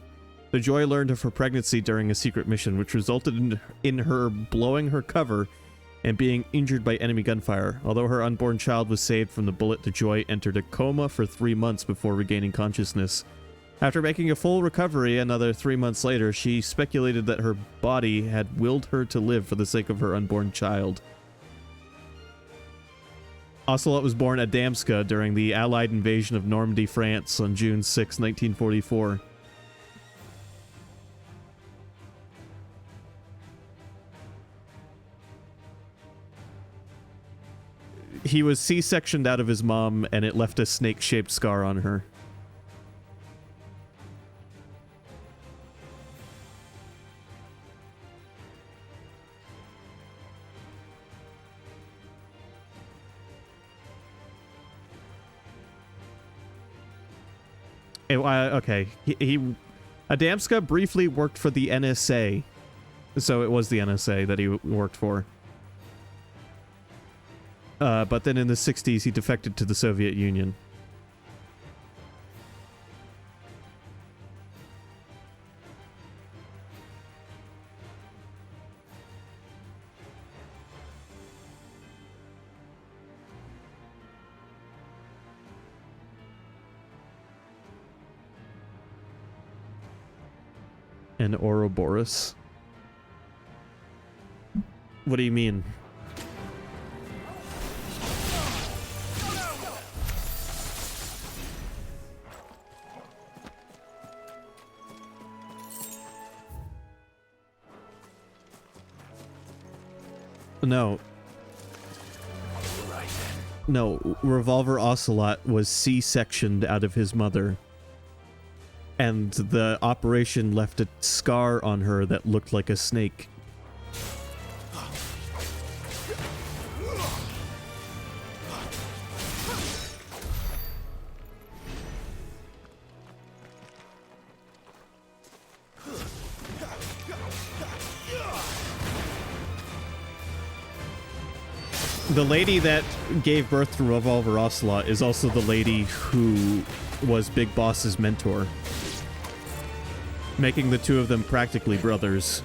The Joy learned of her pregnancy during a secret mission, which resulted in her blowing her cover and being injured by enemy gunfire. Although her unborn child was saved from the bullet, the Joy entered a coma for 3 months before regaining consciousness. After making a full recovery another 3 months later, she speculated that her body had willed her to live for the sake of her unborn child. Ocelot was born at Damska during the Allied invasion of Normandy, France on June 6, 1944. He was C-sectioned out of his mom, and it left a snake-shaped scar on her. Okay, Adamska briefly worked for the NSA, so it was the NSA that he worked for. But then in the 60s, he defected to the Soviet Union. And Ouroboros? What do you mean? No. No, Revolver Ocelot was C-sectioned out of his mother. And the operation left a scar on her that looked like a snake. The lady that gave birth to Revolver Ocelot is also the lady who was Big Boss's mentor. making the two of them practically brothers.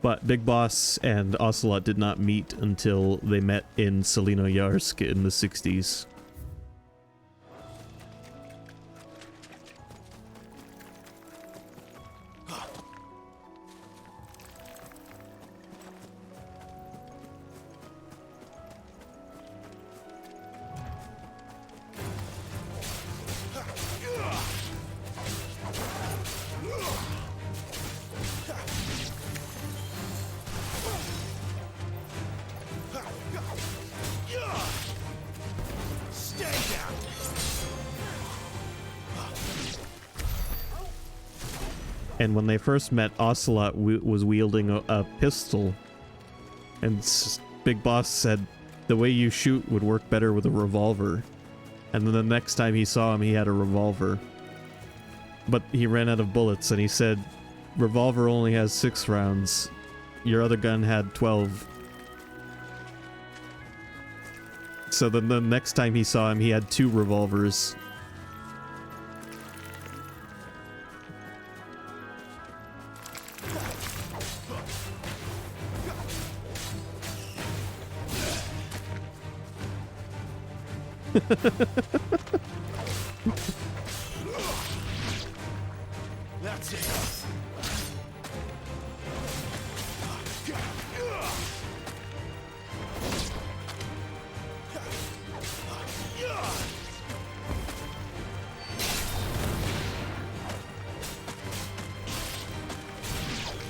But Big Boss and Ocelot did not meet until they met in Selinoyarsk in the 60s. And when they first met, Ocelot was wielding a pistol. And Big Boss said the way you shoot would work better with a revolver. And then the next time he saw him, he had a revolver. But he ran out of bullets, and he said, revolver only has 6 rounds. Your other gun had 12. So then the next time he saw him, he had 2 revolvers. That's it.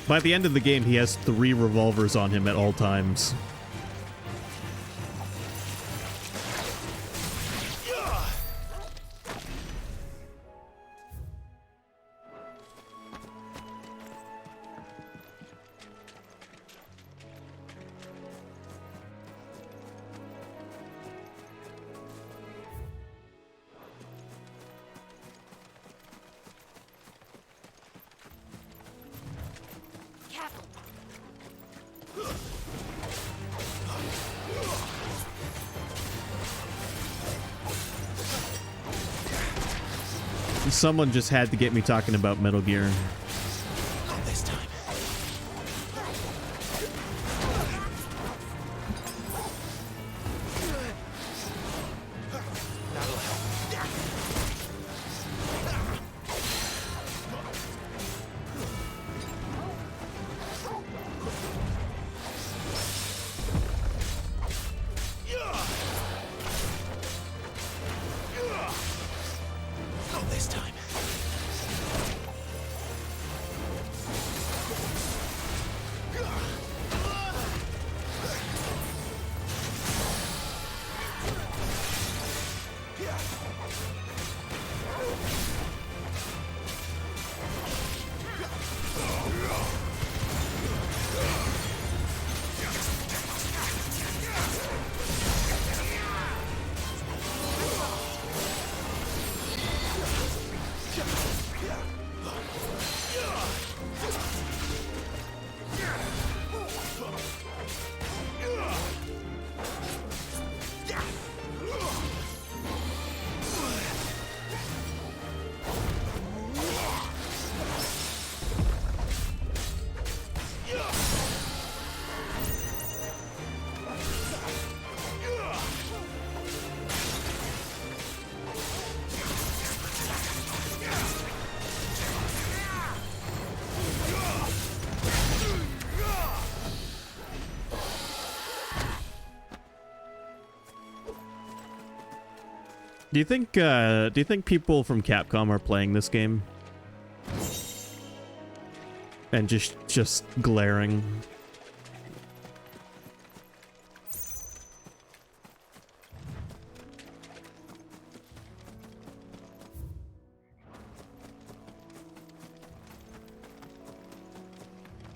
By the end of the game, he has 3 revolvers on him at all times. Someone just had to get me talking about Metal Gear. Not this time. That'll help. Not this time. Do you think people from Capcom are playing this game? And just glaring?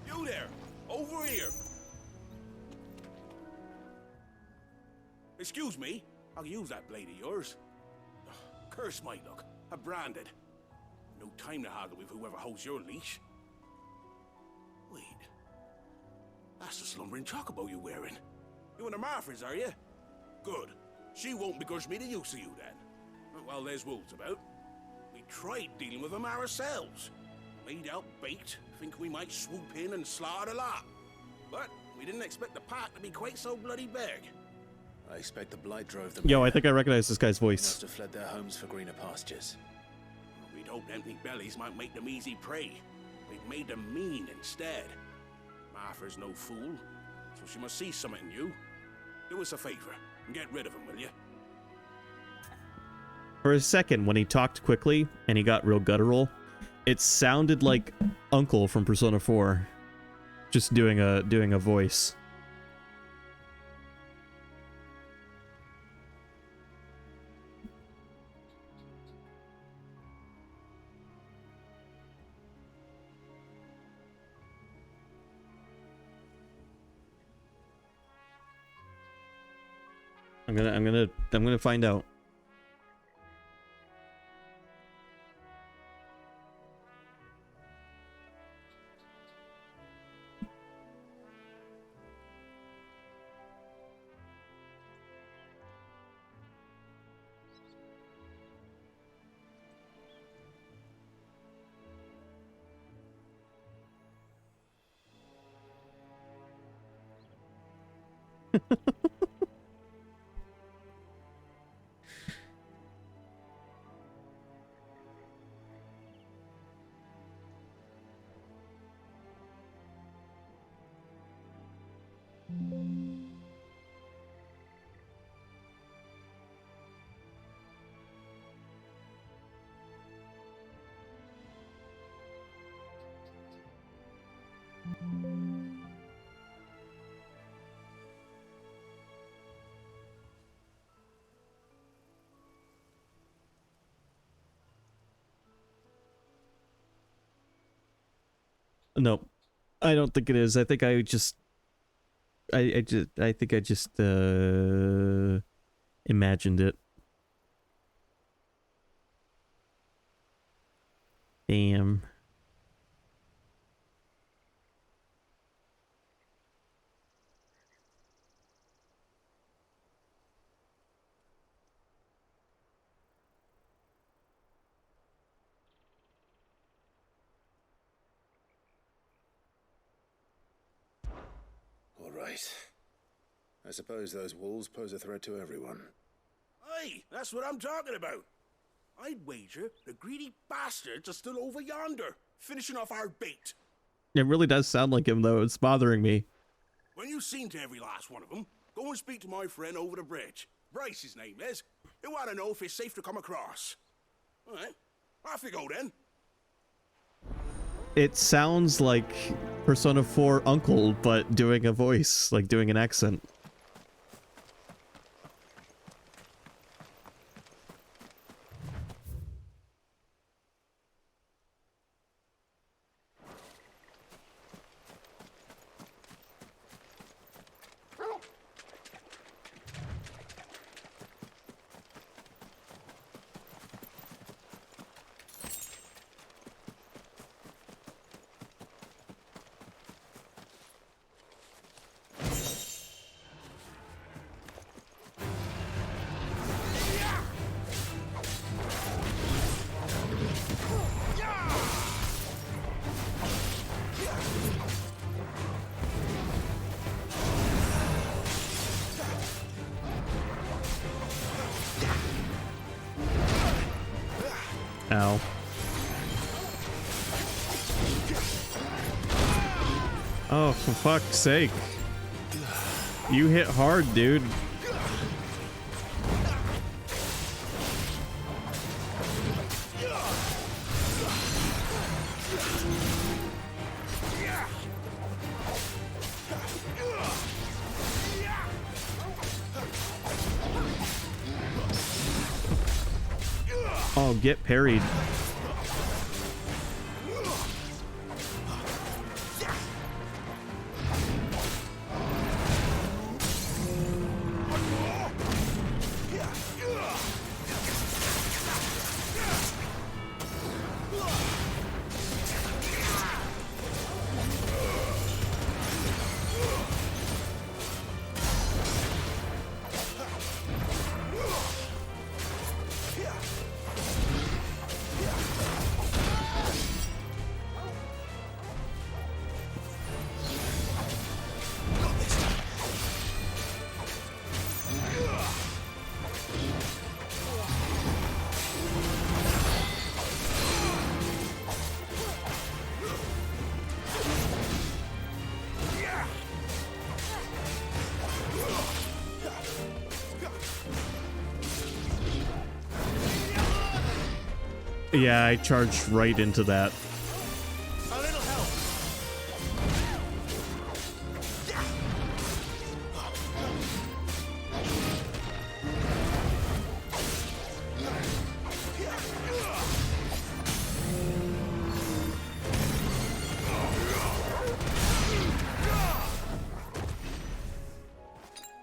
You there! Over here! Excuse me? I'll use that blade of yours. Curse my luck. I'm branded. No time to haggle with whoever holds your leash. Wait. That's the slumbering chocobo you're wearing. You and the Marthas, are you? Good. She won't begrudge me the use of you, then. Well, there's wolves about. We tried dealing with them ourselves. Made out bait, think we might swoop in and slaughter the lot. But we didn't expect the pack to be quite so bloody big. I expect the blight drove them. Yo, I here. think I recognize this guy's They voice. must have fled their homes for greener pastures. We'd hoped empty bellies might make them easy prey. We've made them mean instead. Martha's no fool, so she must see something in you. Do us a favor and get rid of him, will you? For a second, when he talked quickly and he got real guttural, it sounded like Uncle from Persona 4, just doing a voice. I'm gonna find out. No, I don't think it is. I think I just imagined it. Damn. All right. I suppose those wolves pose a threat to everyone. Aye, that's what I'm talking about. I'd wager the greedy bastards are still over yonder, finishing off our bait. It really does sound like him, though. It's bothering me. When you've seen to every last one of them, go and speak to my friend over the bridge. Bryce, his name is. He'll want to know if it's safe to come across. All right, off you go then. It sounds like Persona 4 Uncle, but doing a voice, like doing an accent. Ow. Oh, for fuck's sake. You hit hard, dude. Oh, get parried. Yeah, I charged right into that. A little help.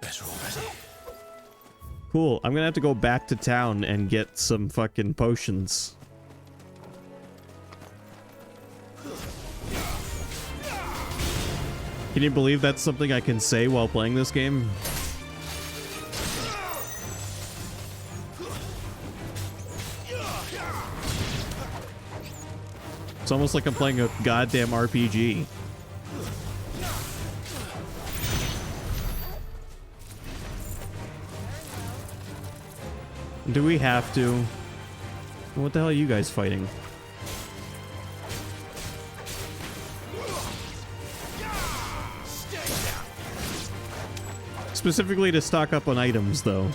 Better already. Cool. I'm gonna have to go back to town and get some fucking potions. Can you believe that's something I can say while playing this game? It's almost like I'm playing a goddamn RPG. Do we have to? What the hell are you guys fighting? Specifically to stock up on items, though.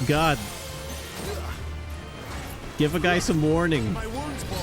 God. Give a guy some warning. My wounds, boy.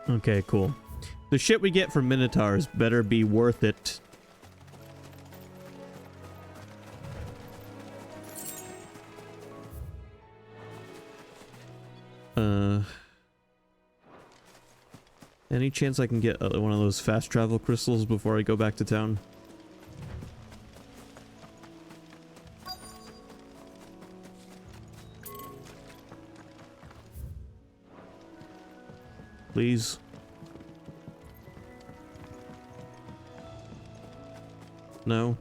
Okay, cool. The shit we get from Minotaurs better be worth it. Any chance I can get one of those fast travel crystals before I go back to town? Please. No.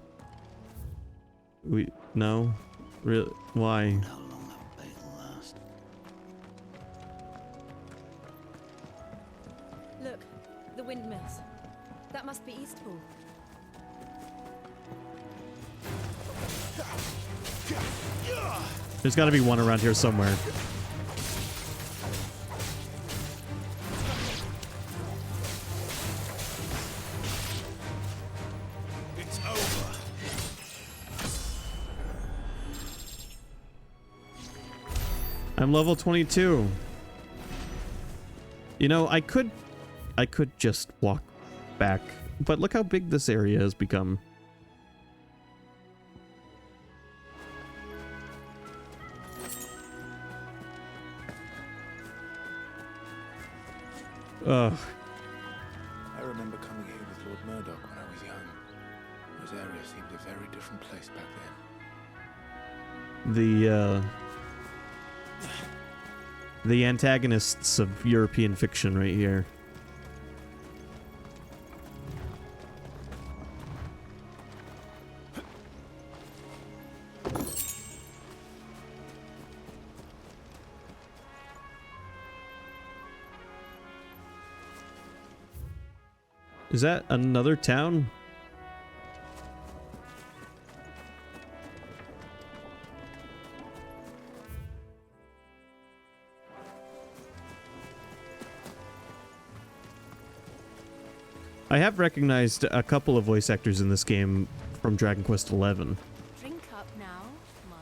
No. Really? Why? How long that bait'll last? Look, the windmills. That must Must be Eastpool. There's got to be one around here somewhere. It's over. I'm level 22. You know, I could just walk back, but look how big this area has become. Ugh. I remember coming here with Lord Murdoch when I was young. This area seemed a very different place back then. The antagonists of European fiction right here. Is that another town? I have recognized a couple of voice actors in this game from Dragon Quest XI. Drink up now, my...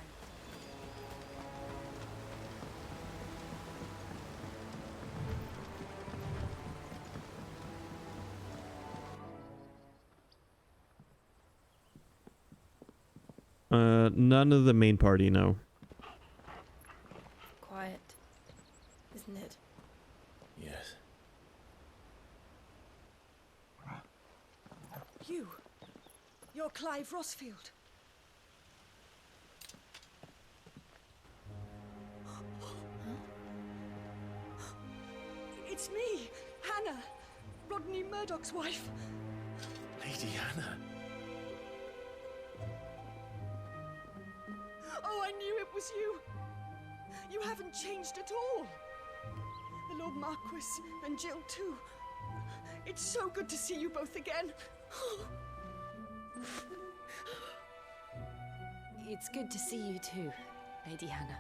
None of the main party, no. Quiet, isn't it? Yes. You're Clive Rossfield. It's me, Hannah, Rodney Murdoch's wife. Lady Hannah. Oh, I knew it was you. You haven't changed at all. The Lord Marquis and Jill too. It's so good to see you both again. It's good to see you too, Lady Hannah.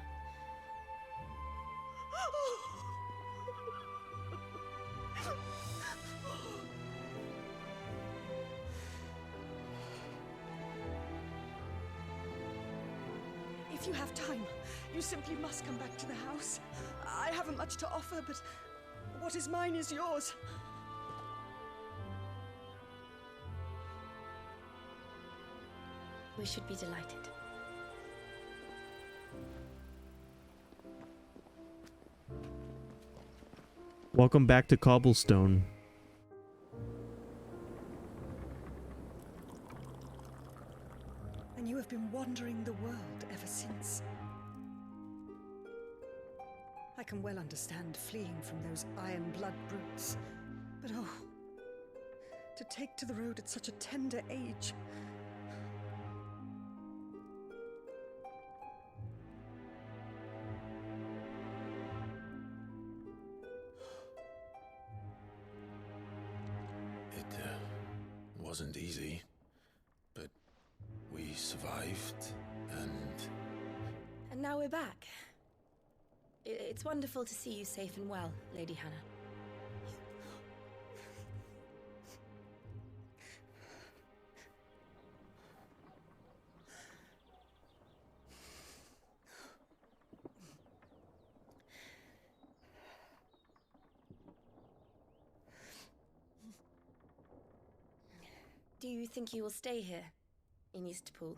If you have time, you simply must come back to the house. I haven't much to offer, but what is mine is yours. We should be delighted. Welcome back to Cobblestone. And you have been wandering the world ever since. I can well understand fleeing from those iron blood brutes, but oh, to take to the road at such a tender age. Wasn't easy, but we survived, And now we're back. It's wonderful to see you safe and well, Lady Hannah. Do you think you will stay here, in Eastpool?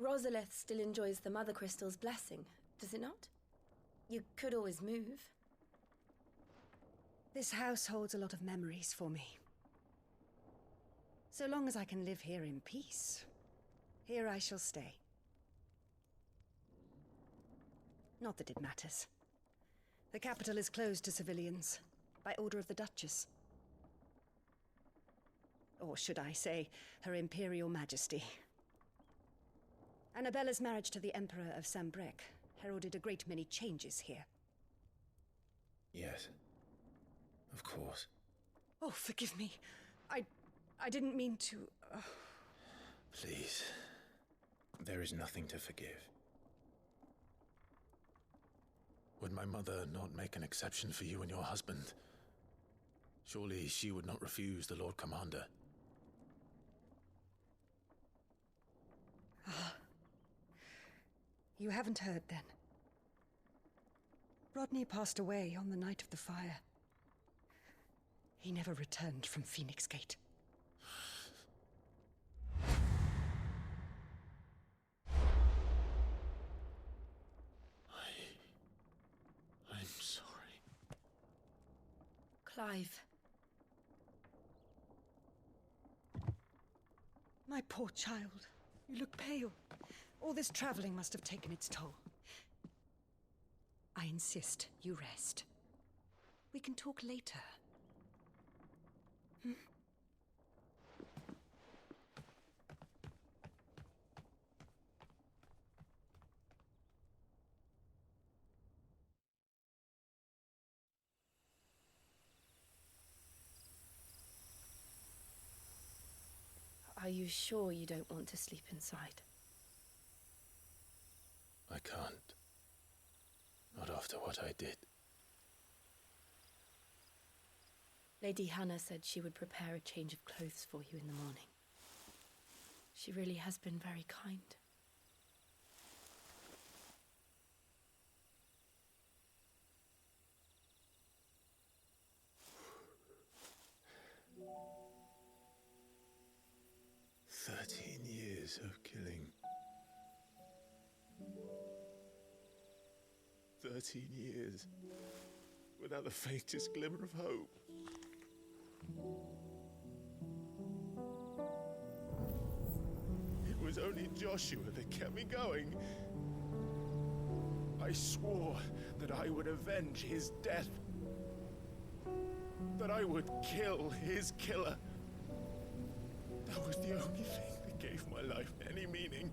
Rosalith still enjoys the Mother Crystal's blessing, does it not? You could always move. This house holds a lot of memories for me. So long as I can live here in peace, here I shall stay. Not that it matters. The capital is closed to civilians, by order of the Duchess. Or should I say, Her Imperial Majesty. Annabella's marriage to the Emperor of Sambrec heralded a great many changes here. yes, of course. Oh, forgive me. I didn't mean to... Please. There is nothing to forgive. Would my mother not make an exception for you and your husband? Surely she would not refuse the Lord Commander. You haven't heard, then. Rodney passed away on the night of the fire. He never returned from Phoenix Gate. I'm sorry. Clive. My poor child. You look pale. All this traveling must have taken its toll. I insist you rest. We can talk later. Hmm? Are you sure you don't want to sleep inside? I can't. Not after what I did. Lady Hannah said she would prepare a change of clothes for you in the morning. She really has been very kind. Years of killing. 13 years without the faintest glimmer of hope. It was only Joshua that kept me going. I swore that I would avenge his death. That I would kill his killer. That was the only thing that gave my life any meaning.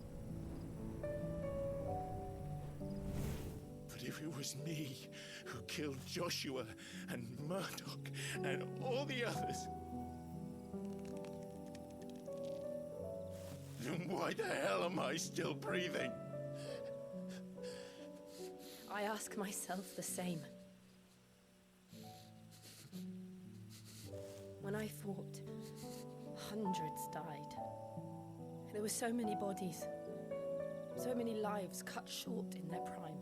But if it was me who killed Joshua and Murdoch and all the others, then why the hell am I still breathing? I ask myself the same. When I fought, hundreds died. There were so many bodies, so many lives cut short in their prime.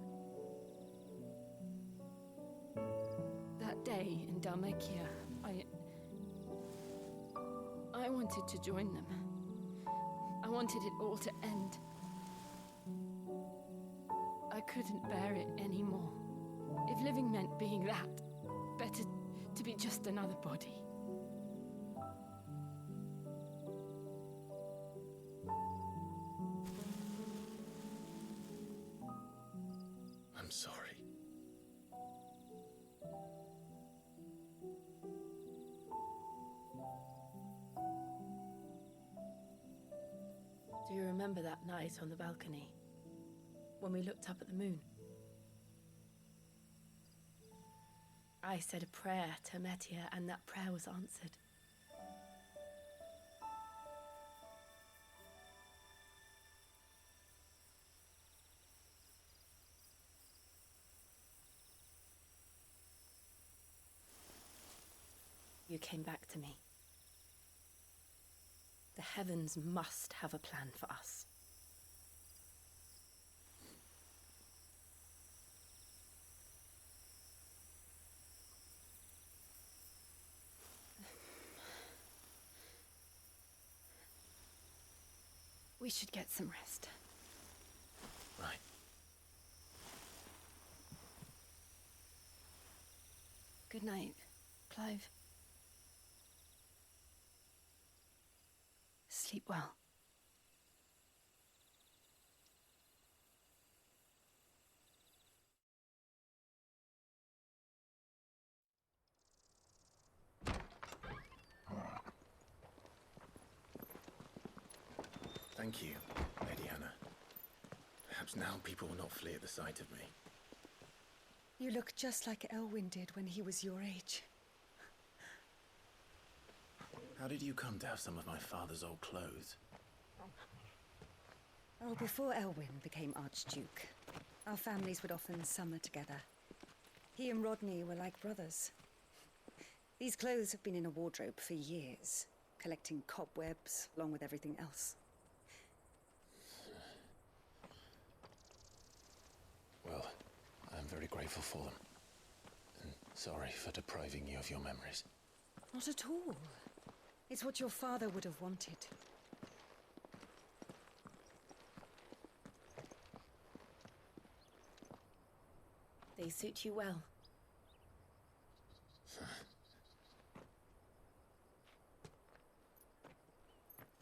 That day in Dalmekia, I wanted to join them. I wanted it all to end. I couldn't bear it anymore. If living meant being that, better to be just another body. I'm sorry. Do you remember that night on the balcony, when we looked up at the moon? I said a prayer to Metia, and that prayer was answered. You came back to me. The heavens must have a plan for us. We should get some rest. Right. Good night, Clive. Sleep well. Thank you, Lady Hannah. Perhaps now people will not flee at the sight of me. You look just like Elwyn did when he was your age. How did you come to have some of my father's old clothes? Oh, before Elwyn became Archduke, our families would often summer together. He and Rodney were like brothers. These clothes have been in a wardrobe for years, collecting cobwebs along with everything else. Well, I'm very grateful for them. And sorry for depriving you of your memories. Not at all. It's what your father would have wanted. They suit you well.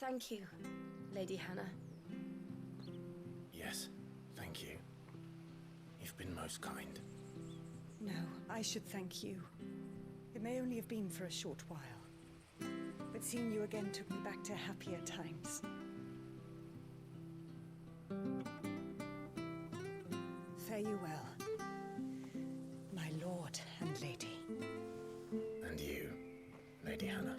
Thank you, Lady Hannah. Yes, thank you. You've been most kind. No, I should thank you. It may only have been for a short while, but seeing you again took me back to happier times. Fare you well, my lord and lady. And you, Lady Hannah.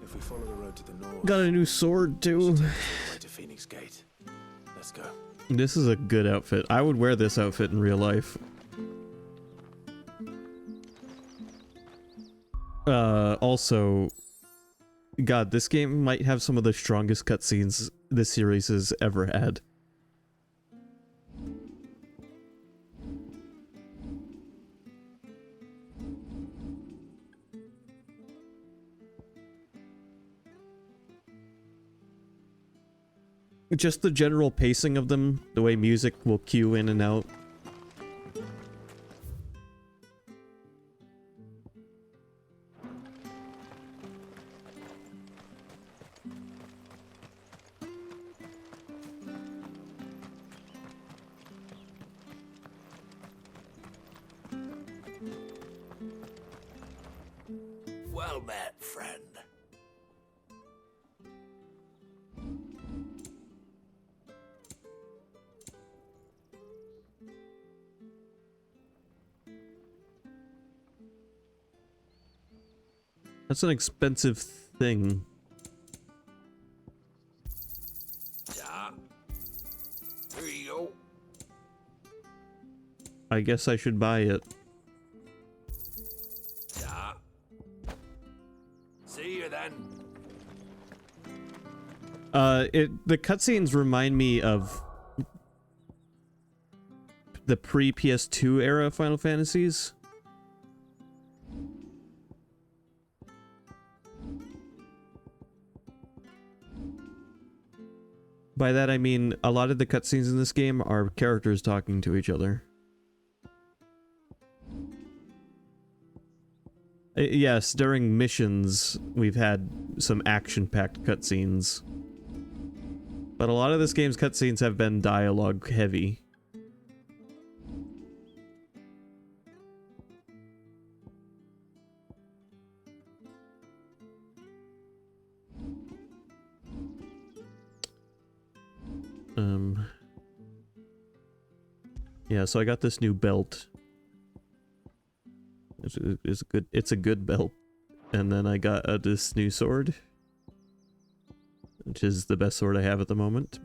If we follow the road to the north... Got a new sword too. To Phoenix Gate. Let's go. This is a good outfit. I would wear this outfit in real life. Also, God, this game might have some of the strongest cutscenes this series has ever had. Just the general pacing of them, the way music will cue in and out. Well met, friend. That's an expensive thing. Yeah. Here you go. I guess I should buy it. Yeah. See you then. The cutscenes remind me of the pre-PS2 era Final Fantasies. By that I mean a lot of the cutscenes in this game are characters talking to each other. Yes, during missions we've had some action-packed cutscenes. But a lot of this game's cutscenes have been dialogue heavy. Yeah, so I got this new belt. It's a good belt. And then I got this new sword, which is the best sword I have at the moment.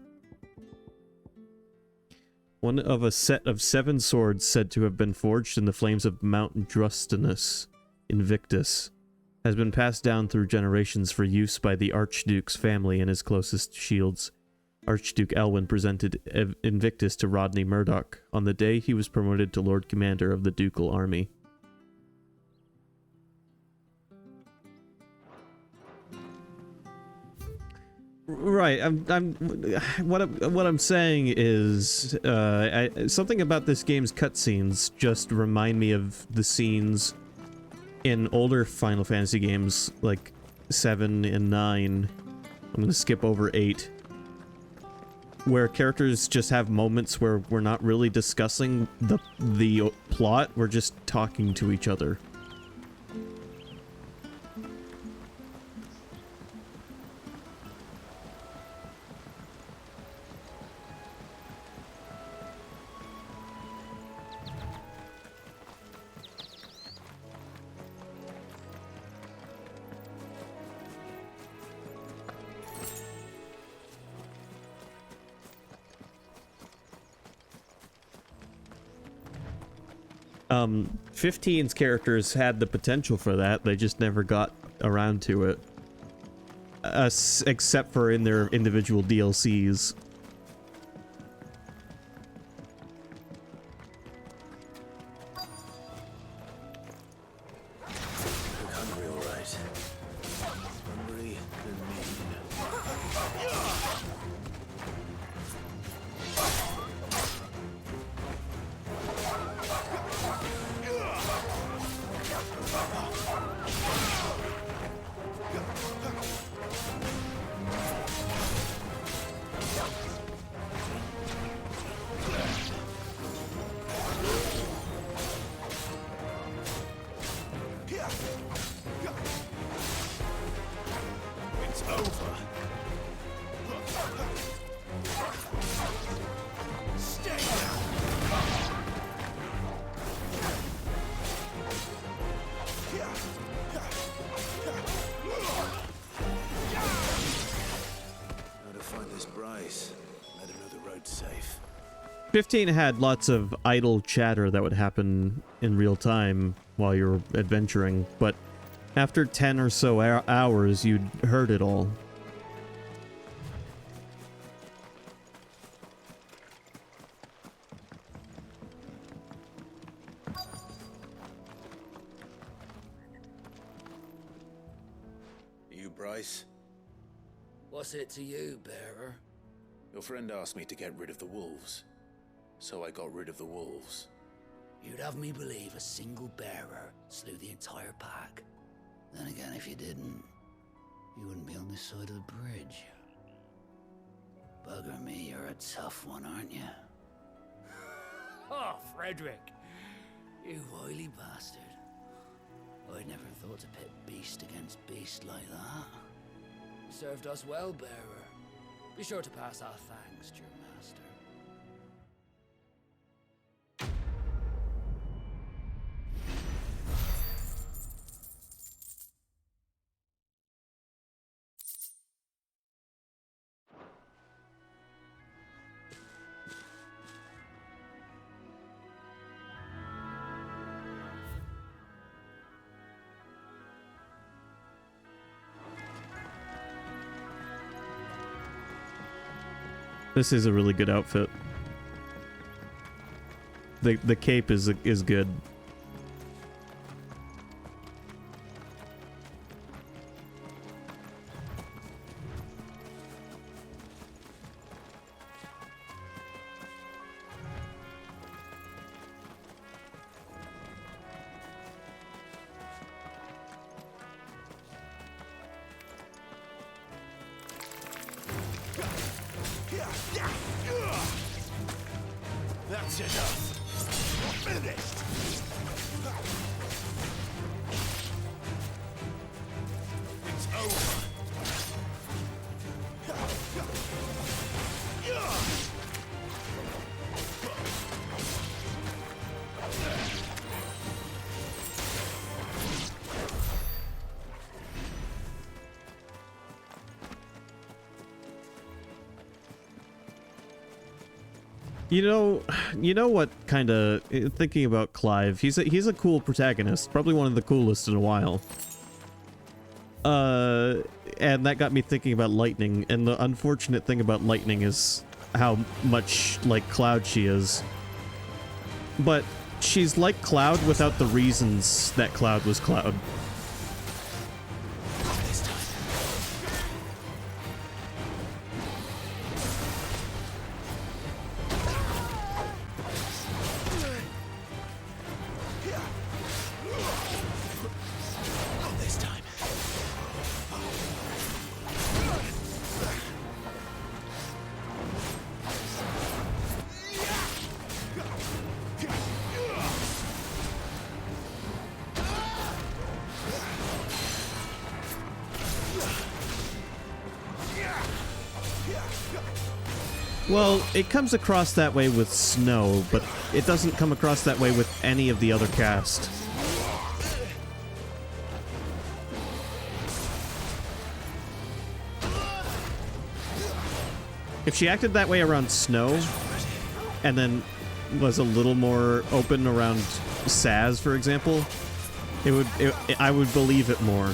One of a set of 7 swords said to have been forged in the flames of Mount Drustinus, Invictus, has been passed down through generations for use by the Archduke's family and his closest shields. Archduke Elwyn presented Invictus to Rodney Murdoch on the day he was promoted to Lord Commander of the Ducal Army. Right, what I'm saying is something about this game's cutscenes just remind me of the scenes in older Final Fantasy games like 7 and 9. I'm gonna skip over 8. Where characters just have moments where we're not really discussing the plot, we're just talking to each other. 15's characters had the potential for that. They just never got around to it. Except for in their individual DLCs. Look hungry, all right. Hungry and mean. It's over. Stay down. How to find this Bryce? Let him know the road's safe. 15 had lots of idle chatter that would happen in real time while you're adventuring, but after 10 or so hours, you'd heard it all. You, Bryce? What's it to you, bearer? Your friend asked me to get rid of the wolves, so I got rid of the wolves. You'd have me believe a single bearer slew the entire pack. Then again, if you didn't, you wouldn't be on this side of the bridge. Bugger me, you're a tough one, aren't you? Oh, Frederick! You wily bastard. I'd never thought to pit beast against beast like that. Served us well, bearer. Be sure to pass our thanks to your master. This is a really good outfit. The cape is good. That's enough. You're finished. It's over. You know what kind of thinking about Clive, he's a cool protagonist, probably one of the coolest in a while. And that got me thinking about Lightning, and the unfortunate thing about Lightning is how much like Cloud she is. But she's like Cloud without the reasons that Cloud was Cloud. Well, it comes across that way with Snow, but it doesn't come across that way with any of the other cast. If she acted that way around Snow, and then was a little more open around Saz, for example, I would believe it more.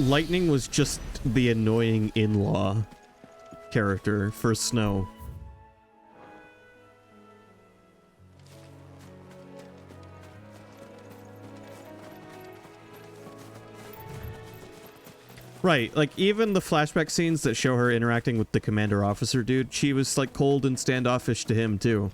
Lightning was just the annoying in-law character for Snow. Right, like even the flashback scenes that show her interacting with the commander officer dude, she was like cold and standoffish to him too.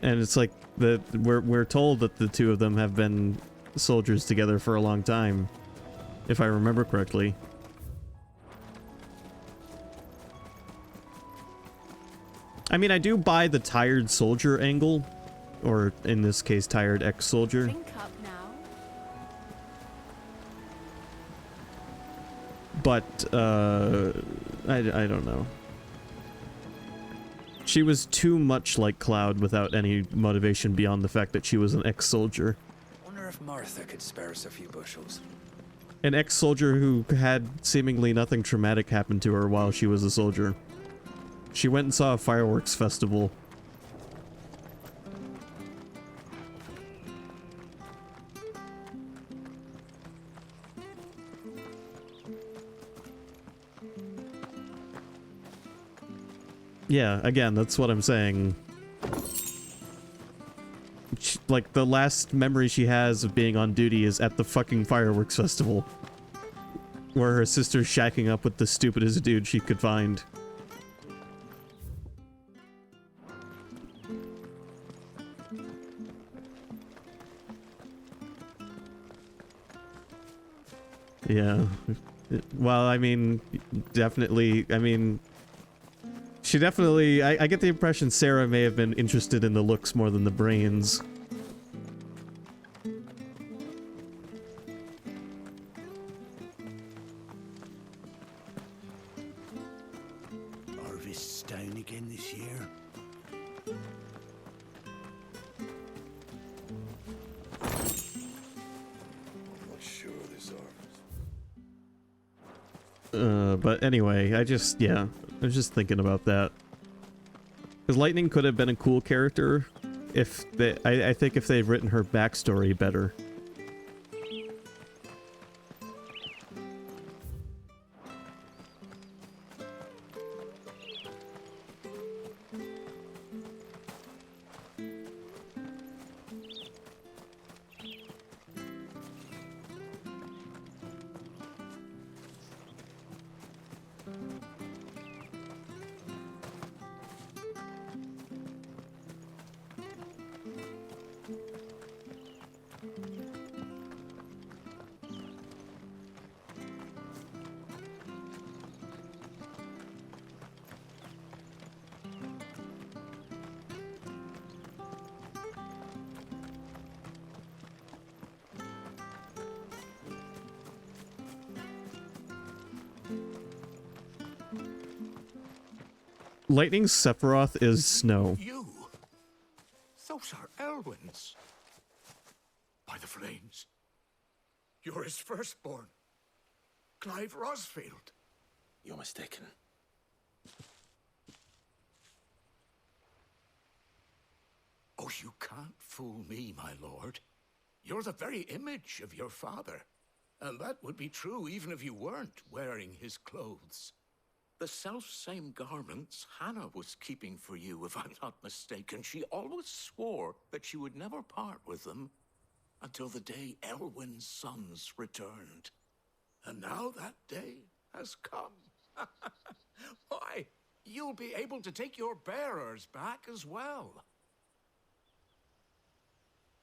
And it's like we're told that the two of them have been soldiers together for a long time, if I remember correctly. I mean, I do buy the tired soldier angle, or in this case, tired ex-soldier. But I don't know. She was too much like Cloud without any motivation beyond the fact that she was an ex-soldier. Wonder if Martha could spare us a few bushels. An ex-soldier who had seemingly nothing traumatic happen to her while she was a soldier. She went and saw a fireworks festival. Yeah, again, that's what I'm saying. Like, the last memory she has of being on duty is at the fucking fireworks festival, where her sister's shacking up with the stupidest dude she could find. Yeah. Well, I mean, definitely, I mean... She definitely... I get the impression Sarah may have been interested in the looks more than the brains. Harvest's down again this year. I'm not sure of this harvest. But anyway, I was just thinking about that. Because Lightning could have been a cool character if they, I think if they'd written her backstory better. Lightning's Sephiroth is Snow. You? Those are Elwyn's. By the flames. You're his firstborn. Clive Rosfield. You're mistaken. Oh, you can't fool me, my lord. You're the very image of your father. And that would be true even if you weren't wearing his clothes. The self-same garments Hannah was keeping for you, if I'm not mistaken. She always swore that she would never part with them until the day Elwyn's sons returned. And now that day has come. Why, you'll be able to take your bearers back as well.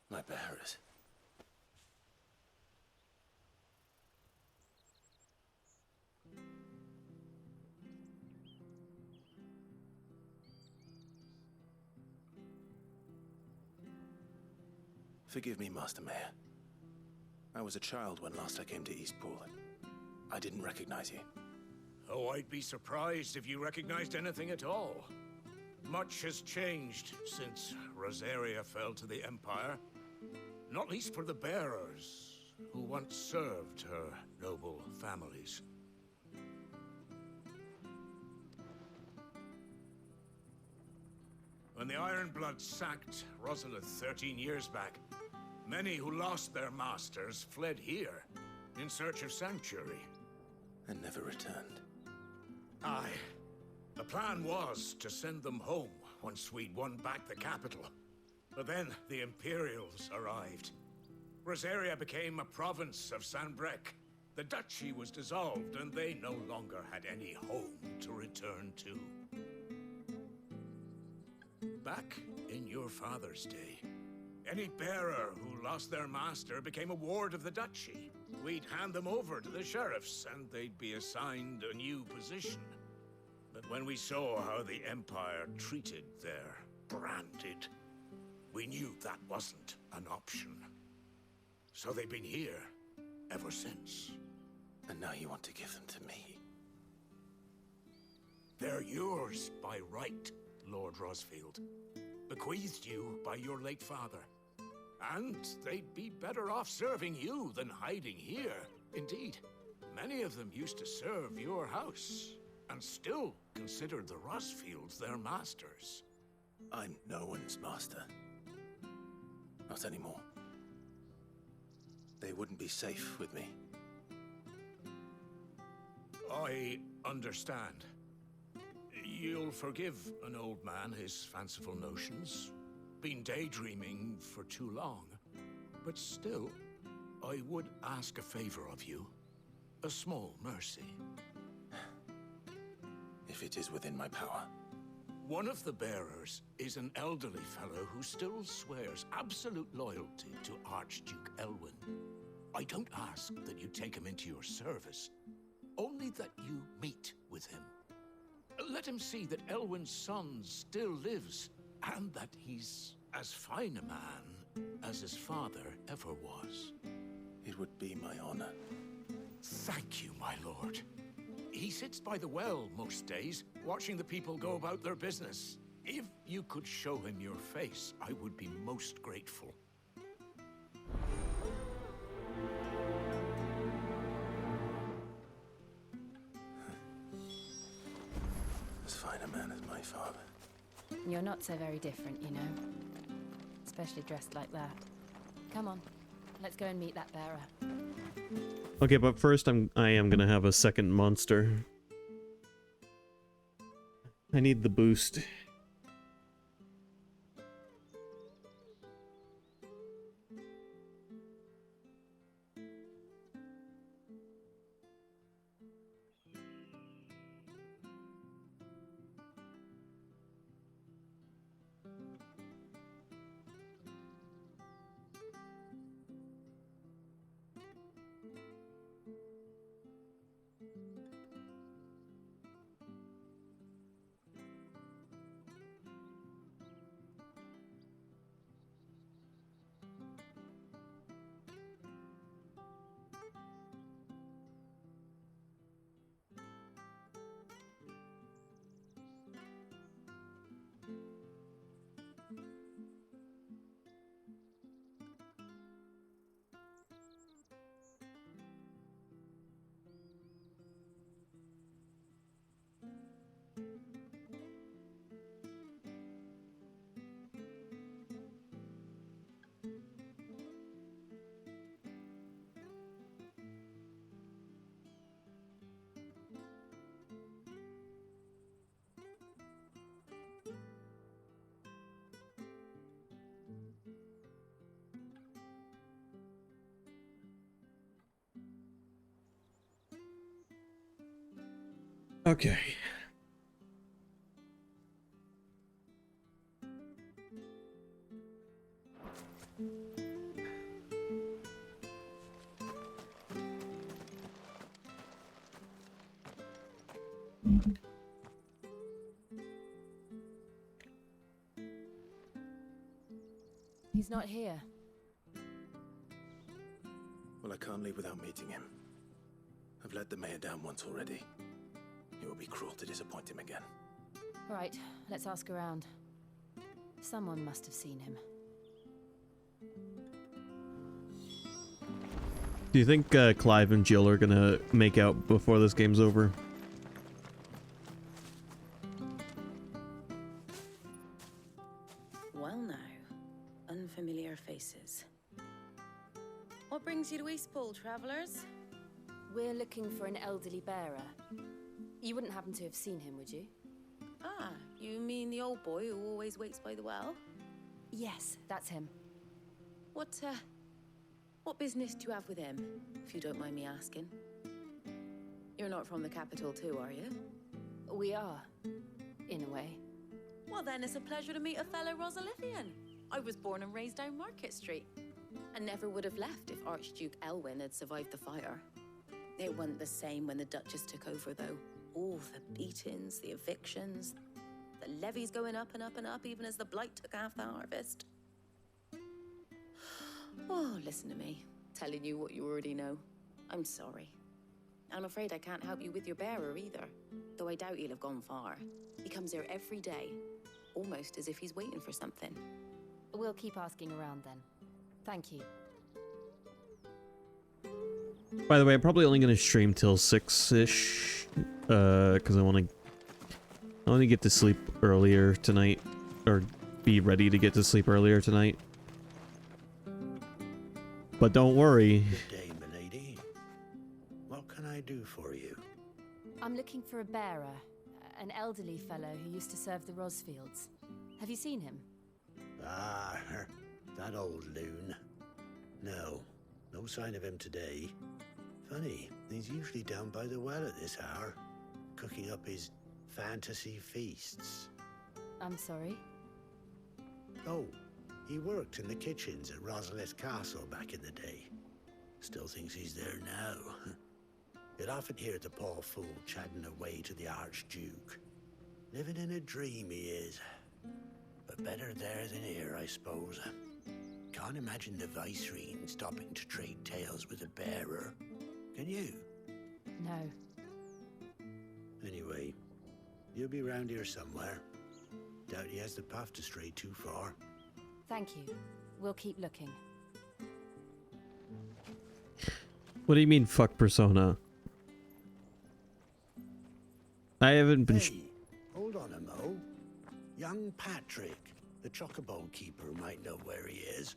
My bearers? Forgive me, Master Mayor. I was a child when last I came to Eastpool. I didn't recognize you. Oh, I'd be surprised if you recognized anything at all. Much has changed since Rosaria fell to the Empire. Not least for the bearers, who once served her noble families. When the Ironbloods sacked Rosalith 13 years back, many who lost their masters fled here, in search of sanctuary. And never returned. Aye. The plan was to send them home once we'd won back the capital. But then the Imperials arrived. Rosaria became a province of Sanbreque. The duchy was dissolved, and they no longer had any home to return to. Back in your father's day, any bearer who lost their master became a ward of the duchy. We'd hand them over to the sheriffs, and they'd be assigned a new position. But when we saw how the Empire treated their branded, we knew that wasn't an option. So they've been here ever since. And now you want to give them to me? They're yours by right, Lord Rosfield. Bequeathed you by your late father. And they'd be better off serving you than hiding here. Indeed, many of them used to serve your house, and still considered the Rosfields their masters. I'm no one's master. Not anymore. They wouldn't be safe with me. I understand. You'll forgive an old man his fanciful notions. Been daydreaming for too long. But still, I would ask a favor of you. A small mercy. If it is within my power. One of the bearers is an elderly fellow who still swears absolute loyalty to Archduke Elwyn. I don't ask that you take him into your service, only that you meet with him. Let him see that Elwyn's son still lives, and that he's as fine a man as his father ever was. It would be my honor. Thank you, my lord. He sits by the well most days, watching the people go about their business. If you could show him your face, I would be most grateful. As fine a man as my father. You're not so very different, you know. Especially dressed like that. Come on, let's go and meet that bearer. Okay, but first I am gonna have a second monster. I need the boost. Okay. He's not here. Well, I can't leave without meeting him. I've let the mayor down once already. It would be cruel to disappoint him again. All right, let's ask around. Someone must have seen him. Do you think Clive and Jill are gonna make out before this game's over? Well now, unfamiliar faces. What brings you to Eastpool, travellers? We're looking for an elderly bearer. You wouldn't happen to have seen him, would you? Ah, you mean the old boy who always waits by the well? Yes, that's him. What business do you have with him, if you don't mind me asking? You're not from the capital too, are you? We are, in a way. Well then, it's a pleasure to meet a fellow Rosalithian. I was born and raised down Market Street, and never would have left if Archduke Elwyn had survived the fire. It wasn't the same when the Duchess took over, though. All the beatings, the evictions, the levies going up and up and up, even as the blight took half the harvest. Oh, listen to me, telling you what you already know. I'm sorry. I'm afraid I can't help you with your bearer either, though I doubt he'll have gone far. He comes here every day, almost as if he's waiting for something. We'll keep asking around then. Thank you. By the way, I'm probably only gonna stream till 6-ish, because I want to get to sleep earlier tonight, or be ready to get to sleep earlier tonight. But don't worry. Good day, milady. What can I do for you? I'm looking for a bearer, an elderly fellow who used to serve the Rosfields. Have you seen him? Ah, that old loon. No sign of him today. Funny, he's usually down by the well at this hour, cooking up his fantasy feasts. I'm sorry? Oh, he worked in the kitchens at Rosalith Castle back in the day. Still thinks he's there now. You'd often hear the poor fool chatting away to the Archduke. Living in a dream he is. But better there than here, I suppose. Can't imagine the Viceroy stopping to trade tales with a bearer. Can you? No. Anyway, you'll be round here somewhere. Doubt he has the path to stray too far. Thank you. We'll keep looking. What do you mean, fuck Persona? I haven't been. Hey, hold on a mo. Young Patrick, the chocobo keeper, might know where he is.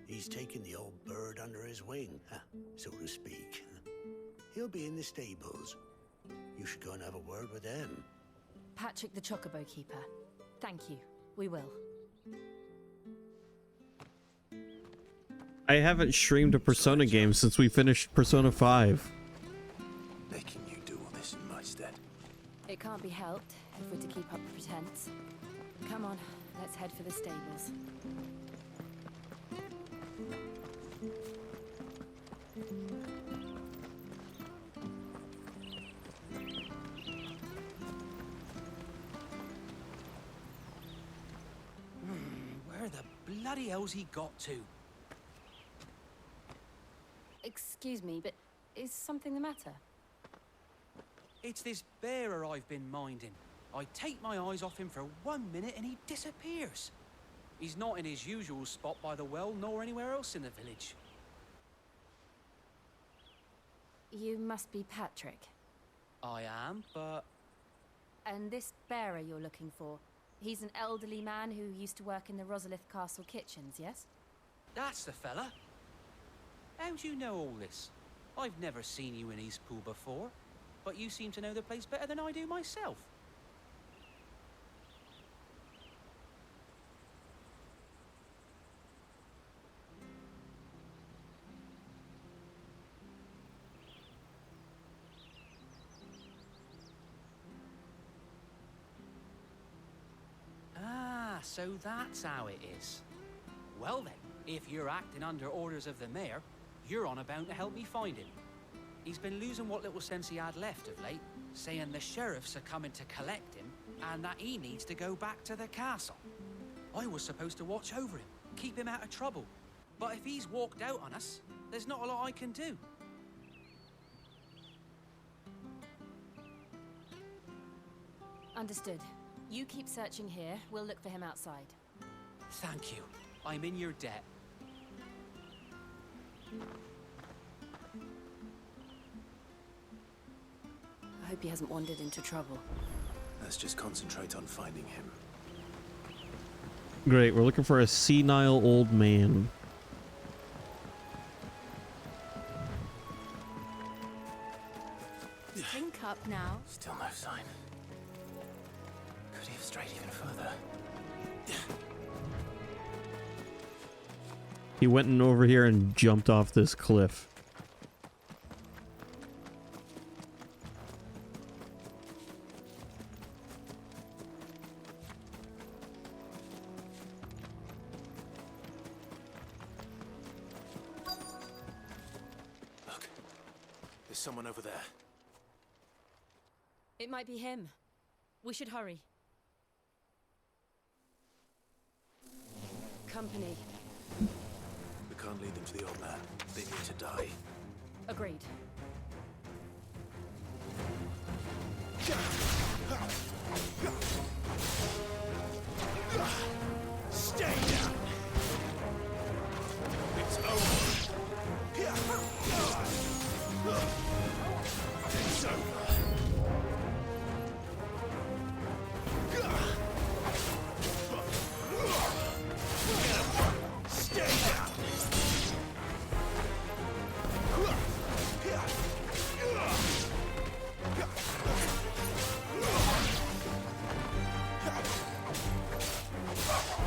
He's taken the old bird under his wing, so to speak. He'll be in the stables. You should go and have a word with him. Patrick the Chocobo Keeper. Thank you. We will. I haven't streamed a Persona game since we finished Persona 5. Making you do all this in my stead. It can't be helped if we're to keep up the pretense. Come on, let's head for the stables. Where the bloody hell's he got to? Excuse me, but is something the matter? It's this bearer I've been minding. I take my eyes off him for 1 minute and he disappears. He's not in his usual spot by the well, nor anywhere else in the village. You must be Patrick. I am, but... And this bearer you're looking for, he's an elderly man who used to work in the Rosalith Castle kitchens, yes? That's the fella. How do you know all this? I've never seen you in Eastpool before, but you seem to know the place better than I do myself. So that's how it is. Well then, if you're acting under orders of the mayor, you're on about to help me find him. He's been losing what little sense he had left of late, saying the sheriffs are coming to collect him and that he needs to go back to the castle. I was supposed to watch over him, keep him out of trouble. But if he's walked out on us, there's not a lot I can do. Understood. You keep searching here. We'll look for him outside. Thank you. I'm in your debt. I hope he hasn't wandered into trouble. Let's just concentrate on finding him. Great, we're looking for a senile old man. Think up now. Still no sign. Could he have strayed even further? He went in over here and jumped off this cliff. Look, there's someone over there. It might be him. We should hurry. Company. We can't lead them to the old man. They need to die. Agreed. Stay down! It's over! It's over! Stay down!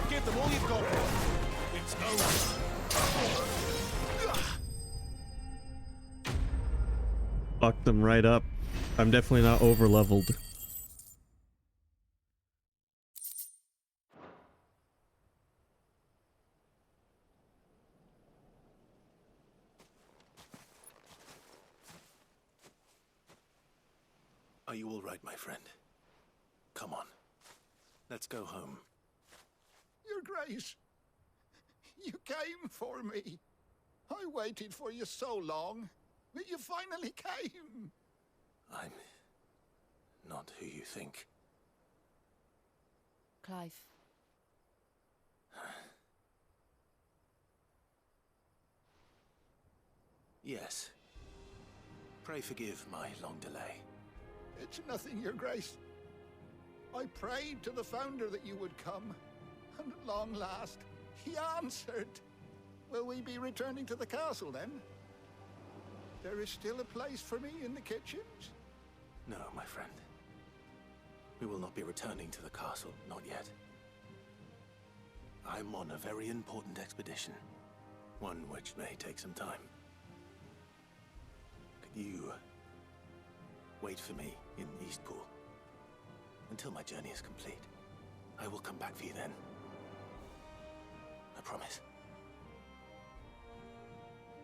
Give them all you've got. It's over. Fucked them right up. I'm definitely not over leveled. Are you all right, my friend? Come on. Let's go home. Your Grace, you came for me. I waited for you so long, but you finally came. I'm not who you think. Clive. Yes. Pray forgive my long delay. It's nothing, Your Grace. I prayed to the Founder that you would come, and at long last, he answered. Will we be returning to the castle, then? There is still a place for me in the kitchens? No, my friend. We will not be returning to the castle, not yet. I'm on a very important expedition, one which may take some time. Could you wait for me in Eastpool until my journey is complete? I will come back for you then. I promise.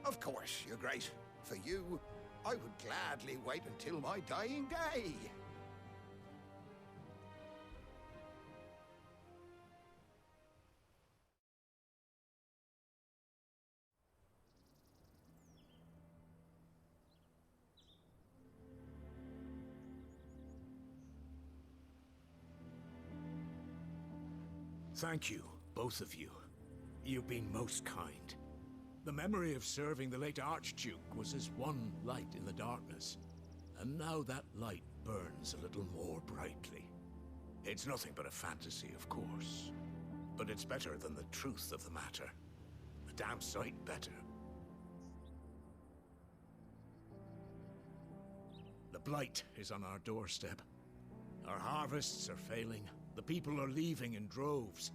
Of course, Your Grace. For you, I would gladly wait until my dying day. Thank you, both of you. You've been most kind. The memory of serving the late Archduke was as one light in the darkness, and now that light burns a little more brightly. It's nothing but a fantasy, of course, but it's better than the truth of the matter. A damn sight better. The blight is on our doorstep. Our harvests are failing. The people are leaving in droves.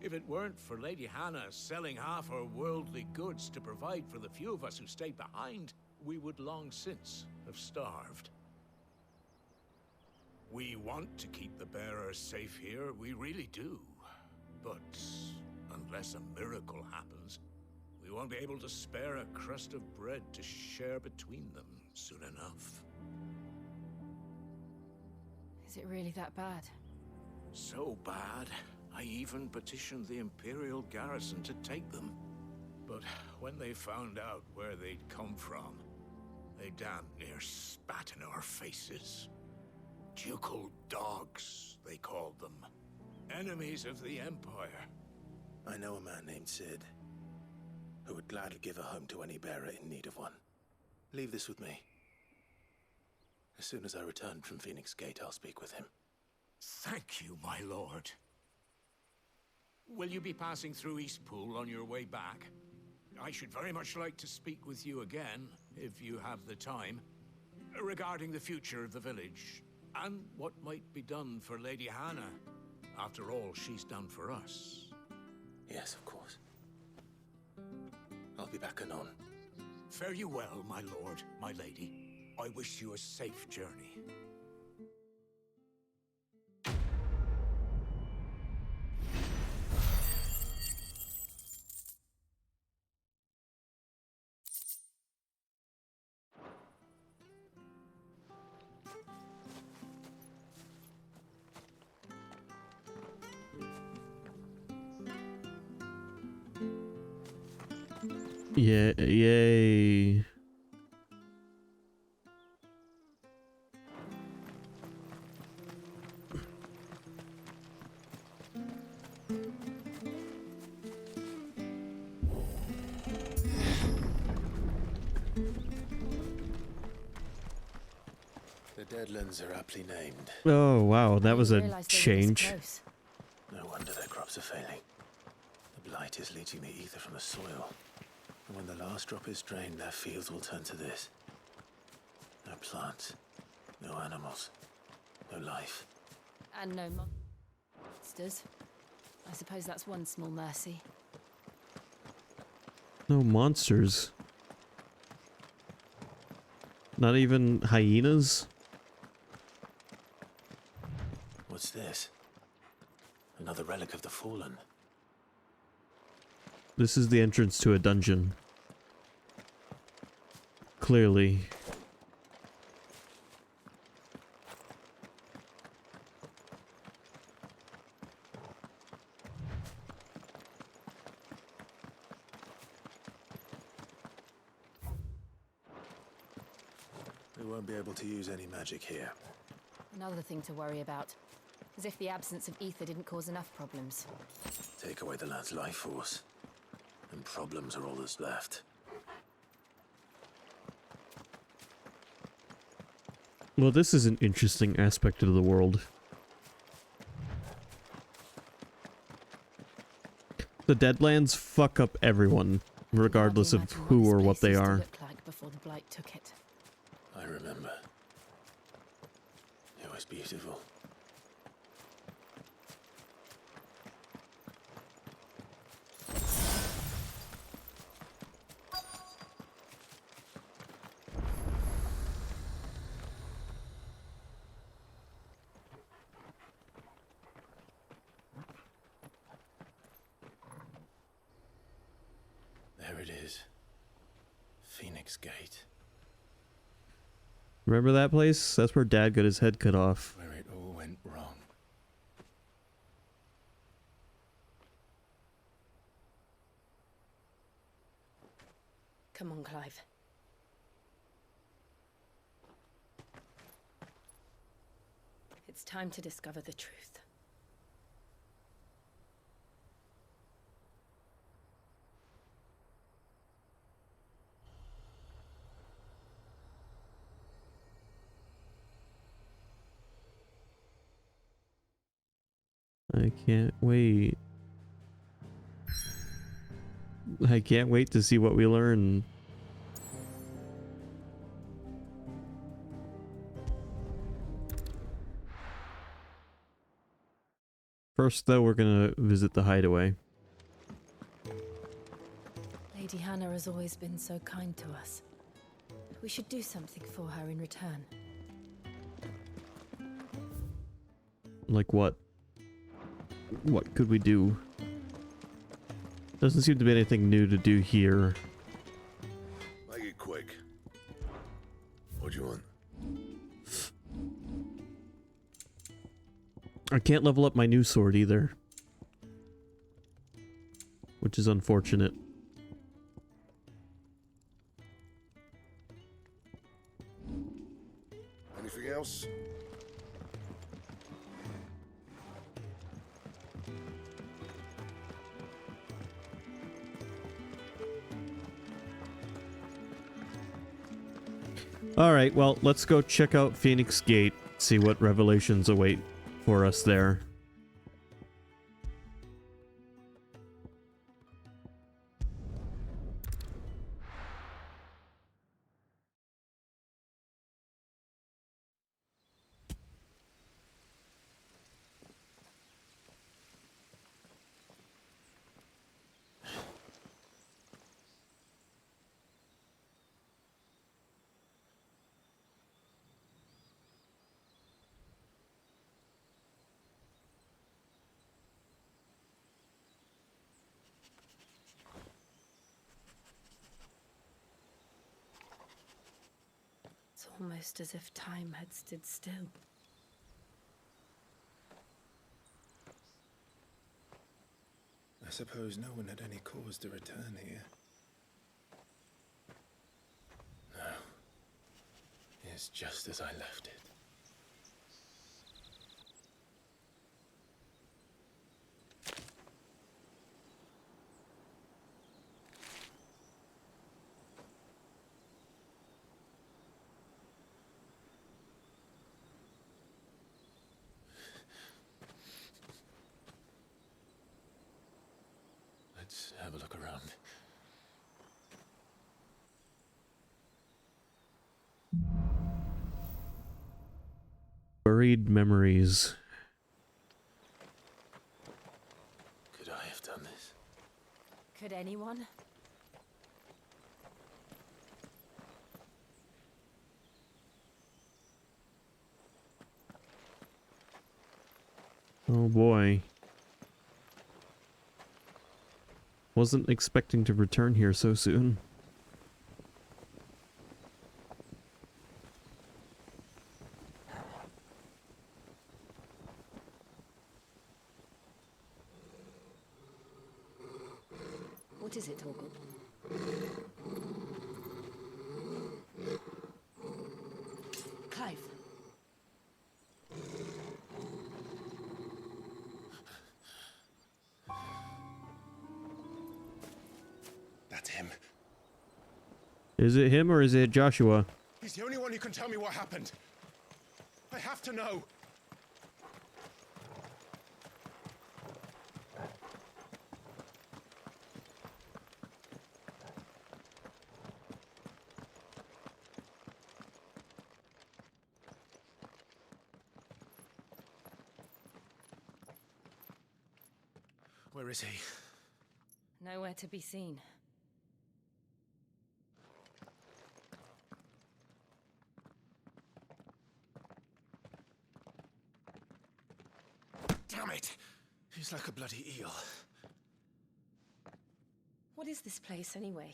If it weren't for Lady Hannah selling half her worldly goods to provide for the few of us who stayed behind, we would long since have starved. We want to keep the bearers safe here, we really do. But unless a miracle happens, we won't be able to spare a crust of bread to share between them soon enough. Is it really that bad? So bad, I even petitioned the Imperial garrison to take them. But when they found out where they'd come from, they damn near spat in our faces. Ducal dogs, they called them. Enemies of the Empire. I know a man named Sid, who would gladly give a home to any bearer in need of one. Leave this with me. As soon as I return from Phoenix Gate, I'll speak with him. Thank you, my lord. Will you be passing through Eastpool on your way back? I should very much like to speak with you again, if you have the time, regarding the future of the village, and what might be done for Lady Hannah. After all she's done for us. Yes, of course. I'll be back anon. Fare you well, my lord, my lady. I wish you a safe journey. Yeah, yay. The Deadlands are aptly named. Oh, wow, that was a change. No wonder their crops are failing. The blight is leaching the ether from the soil. And when the last drop is drained, their fields will turn to this. No plants, no animals, no life. And no monsters. I suppose that's one small mercy. No monsters. Not even hyenas? What's this? Another relic of the Fallen. This is the entrance to a dungeon. Clearly. We won't be able to use any magic here. Another thing to worry about. As if the absence of ether didn't cause enough problems. Take away the lad's life force, and problems are all that's left. Well, this is an interesting aspect of the world. The Deadlands fuck up everyone, regardless of who or what they are. Look like before the blight took it. I remember. It was beautiful. There it is. Phoenix Gate. Remember that place? That's where Dad got his head cut off. Where it all went wrong. Come on, Clive. It's time to discover the truth. I can't wait. I can't wait to see what we learn. First, though, we're gonna visit the hideaway. Lady Hannah has always been so kind to us. We should do something for her in return. Like what? What could we do? Doesn't seem to be anything new to do here. Make it quick. What do you want? I can't level up my new sword either. Which is unfortunate. Anything else? Alright, well, let's go check out Phoenix Gate, see what revelations await for us there. It's almost as if time had stood still. I suppose no one had any cause to return here. No. It's just as I left it. Let's have a look around. Buried memories. Could I have done this? Could anyone? Oh boy. Wasn't expecting to return here so soon. What is it, Torgal? Clive. That's him. Is it him or is it Joshua? He's the only one who can tell me what happened. I have to know. Where is he? Nowhere to be seen. Damn it! He's like a bloody eel. What is this place, anyway?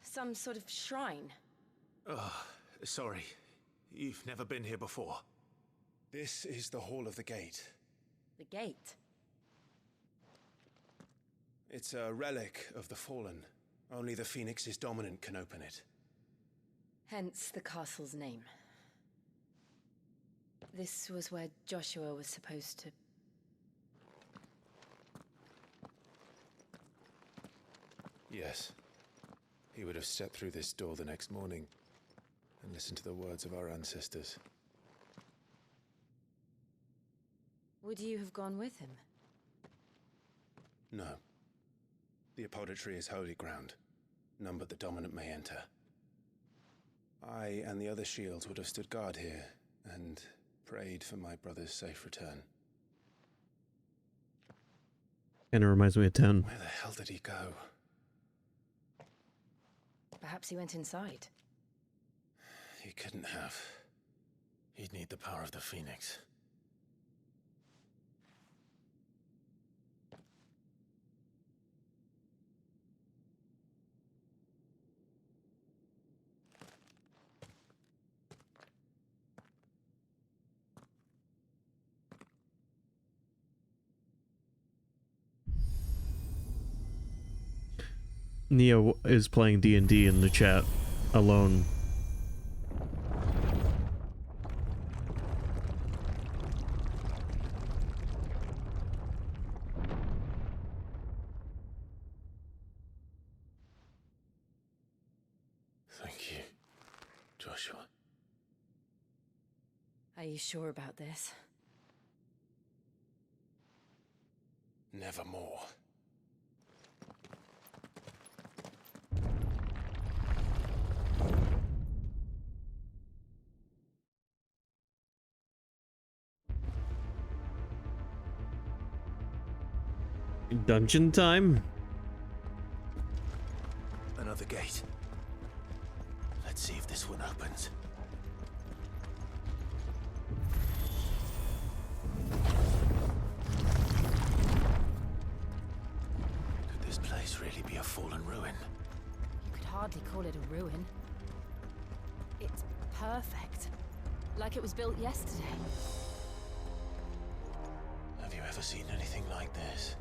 Some sort of shrine? Oh, sorry. You've never been here before. This is the Hall of the Gate. The gate? It's a relic of the Fallen. Only the Phoenix's dominant can open it. Hence the castle's name. This was where Joshua was supposed to... Yes. He would have stepped through this door the next morning and listened to the words of our ancestors. Would you have gone with him? No. The apodatory is holy ground. None but the dominant may enter. I and the other shields would have stood guard here and prayed for my brother's safe return. Kinda reminds me of 10. Where the hell did he go? Perhaps he went inside. He couldn't have. He'd need the power of the Phoenix. Neo is playing D&D in the chat alone. Thank you, Joshua. Are you sure about this? Nevermore. Dungeon time? Another gate. Let's see if this one opens. Could this place really be a fallen ruin? You could hardly call it a ruin. It's perfect. Like it was built yesterday. Have you ever seen anything like this?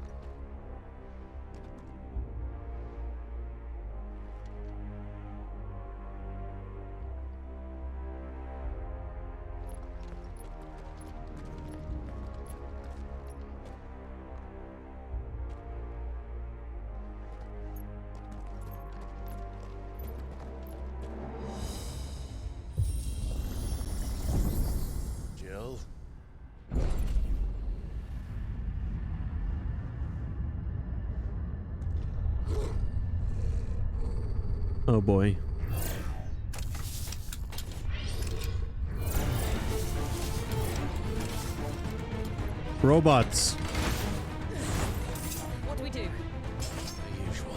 Jill? Oh boy. Robots. What do we do? The usual.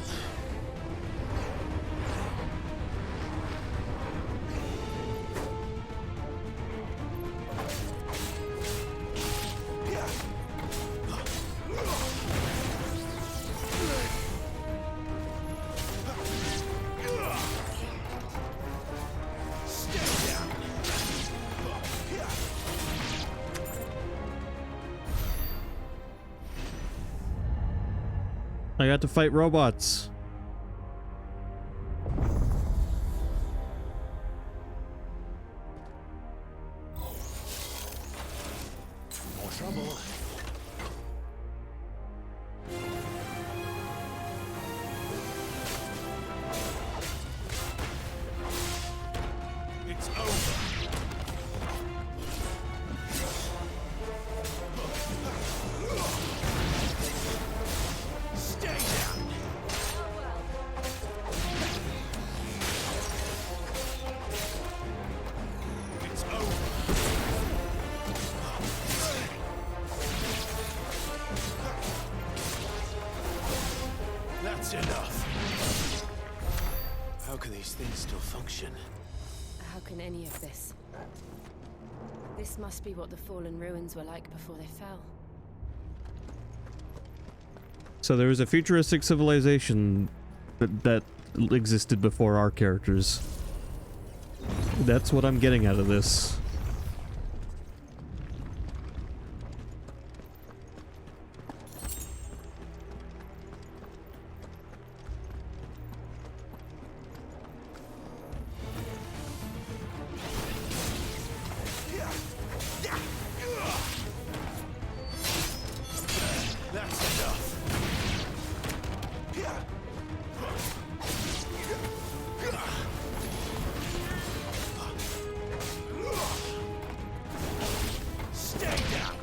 I got to fight robots. More trouble. It's over. Stay down. It's over. That's enough. How can these things still function? How can any of this? This must be what the fallen ruins were like before they fell. So there was a futuristic civilization that existed before our characters. That's what I'm getting out of this. That's enough. Stay down.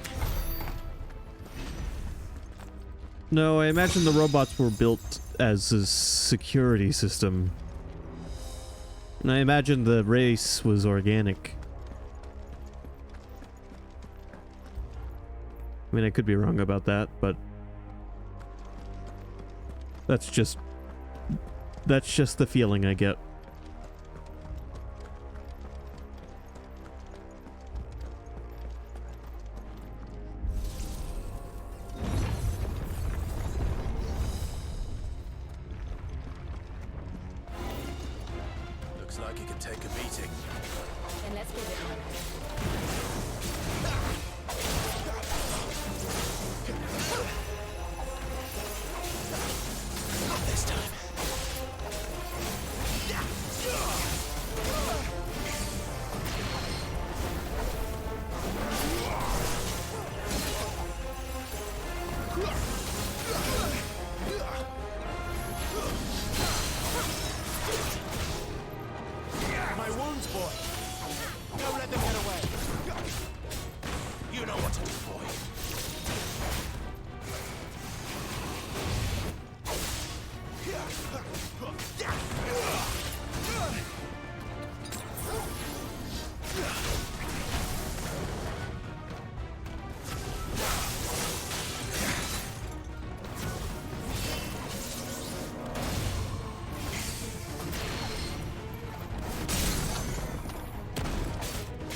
No, I imagine the robots were built as a security system. And I imagine the race was organic. I mean, I could be wrong about that, but that's just the feeling I get. Looks like it could take a beating. Then let's give it one. Not this time.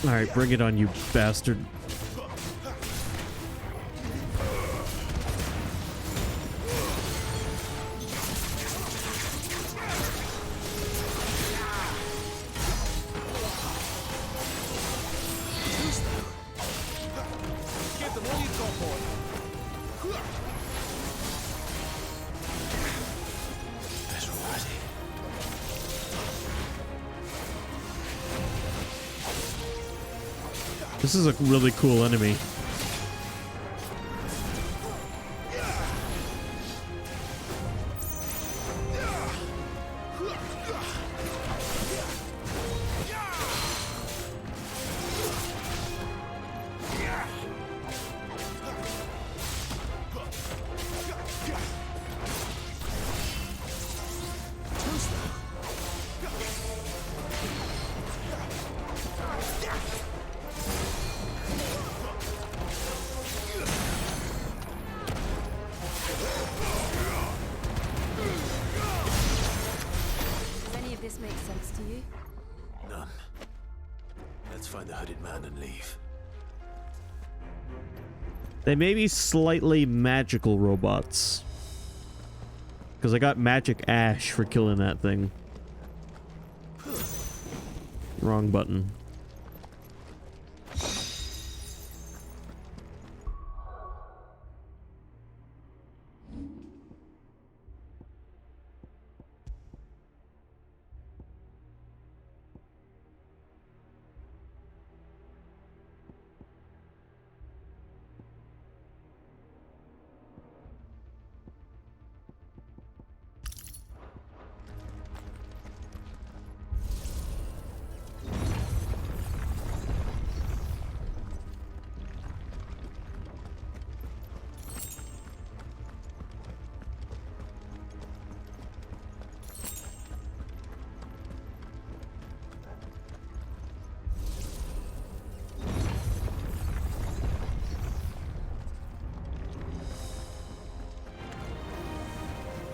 Alright, bring it on, you bastard. Give them all you've got, boy. Better already. This is a really cool enemy. Does any of this make sense to you? None. Let's find the hooded man and leave. They may be slightly magical robots. Because I got magic ash for killing that thing. Wrong button.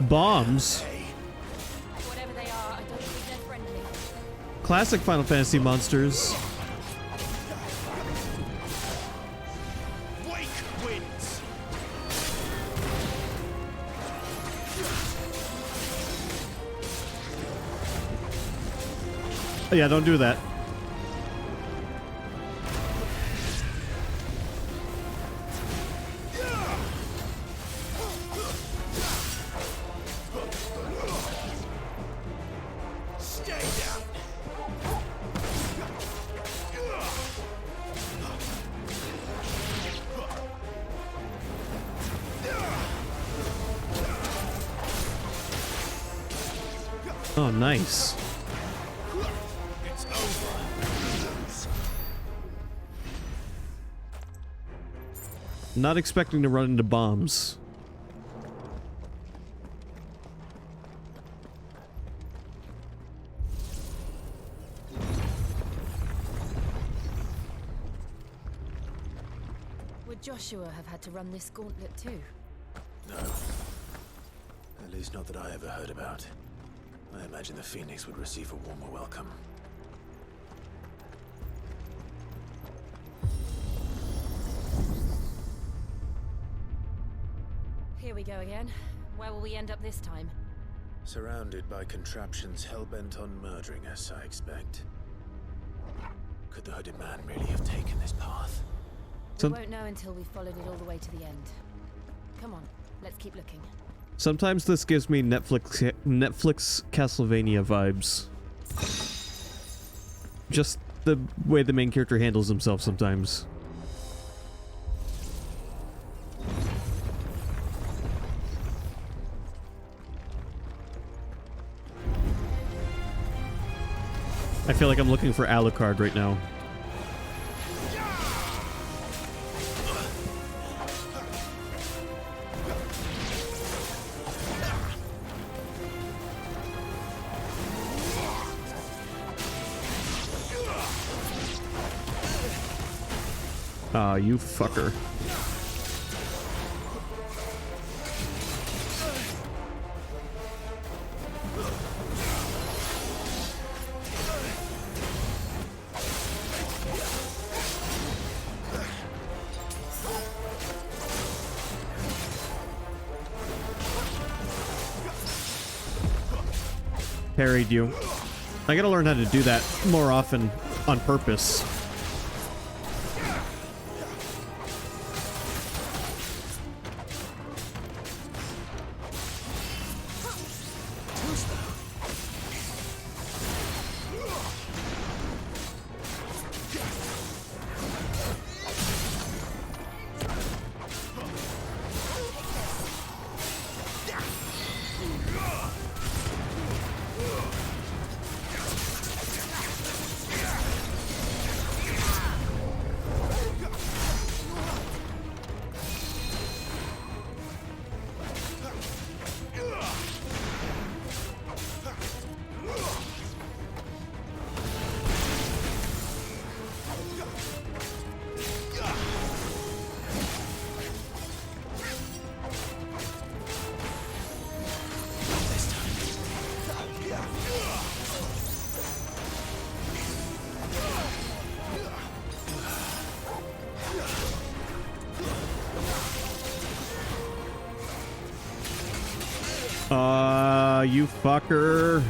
Bombs? Whatever they are, I don't think they're friendly. Classic Final Fantasy monsters. Wake winds. Oh, yeah, don't do that. Stay down. Oh, nice. It's over. Not expecting to run into bombs. Would Joshua have had to run this gauntlet too? No. At least not that I ever heard about. I imagine the Phoenix would receive a warmer welcome. Here we go again. Where will we end up this time? Surrounded by contraptions hell-bent on murdering us, I expect. Could the hooded man really have taken this path? We won't know until we've followed it all the way to the end. Come on, let's keep looking. Sometimes this gives me Netflix Castlevania vibes. Just the way the main character handles himself sometimes. I feel like I'm looking for Alucard right now. Ah, you fucker. parried you. I gotta learn how to do that more often on purpose. You fucker.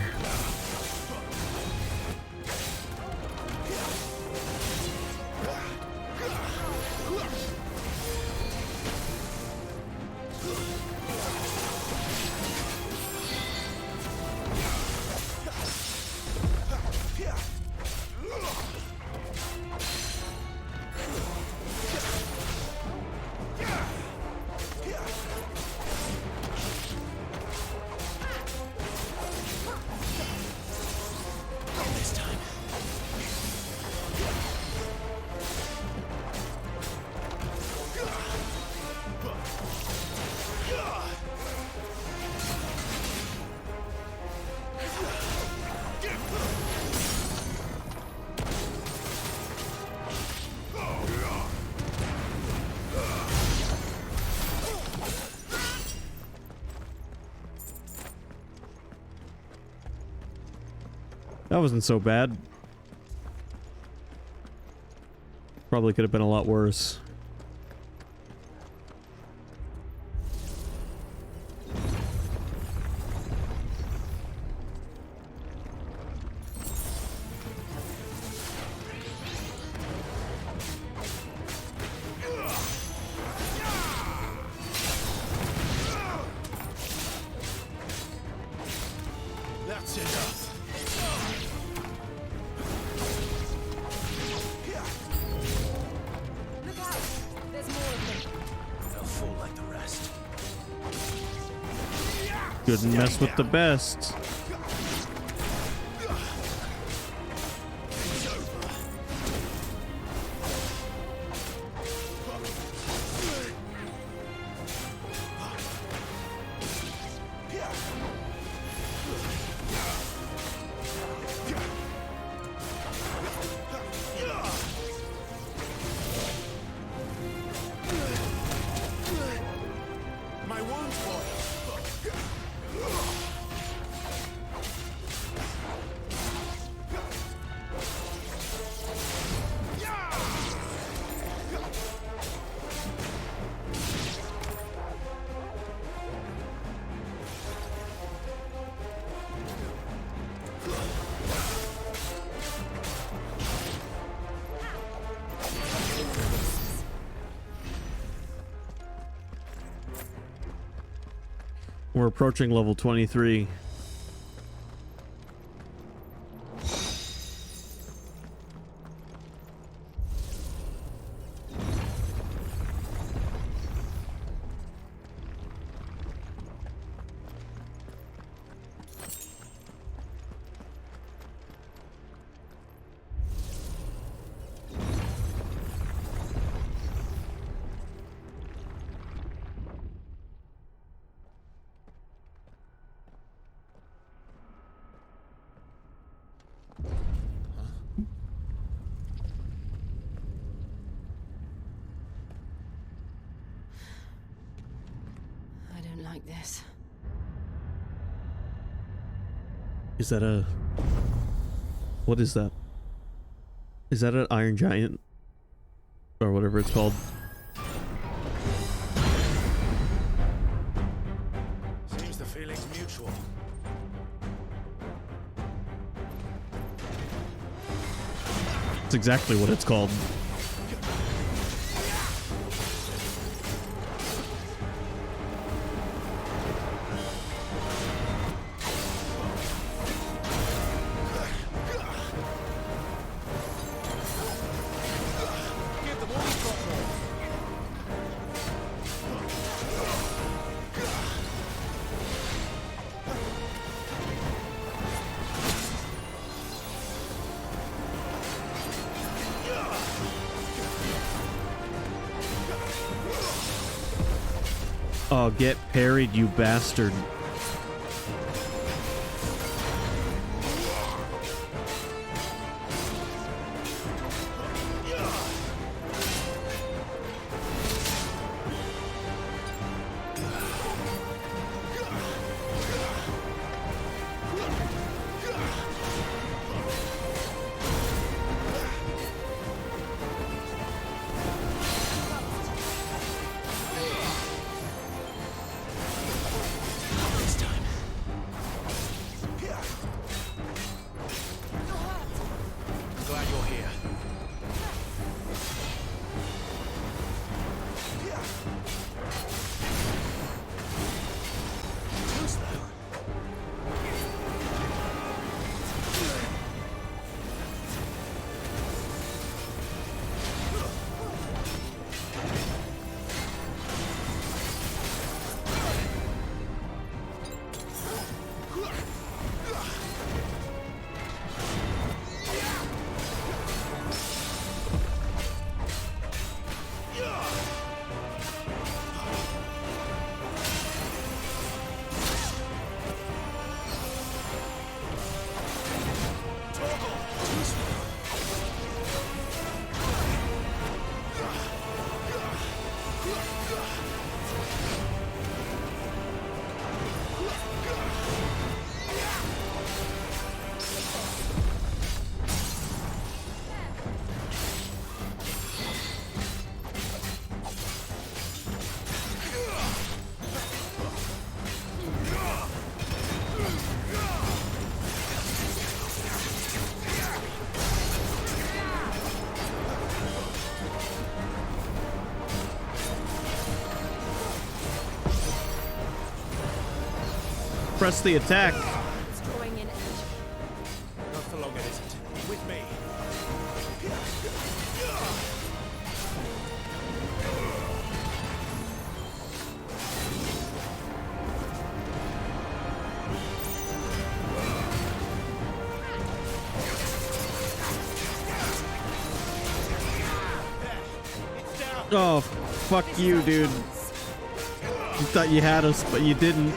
That wasn't so bad. Probably could have been a lot worse. That's enough. Look out! There's more of them. They'll fall like the rest. Couldn't mess with the best. My wounds, boy. We're approaching level 23. I don't like this. Is that a... What is that? Is that an Iron Giant? Or whatever it's called. Seems the feeling's mutual. exactly what it's called. Oh, get parried, you bastard. Press the attack. Not for long, it isn't. With me. Oh, fuck you, dude. You thought you had us, but you didn't.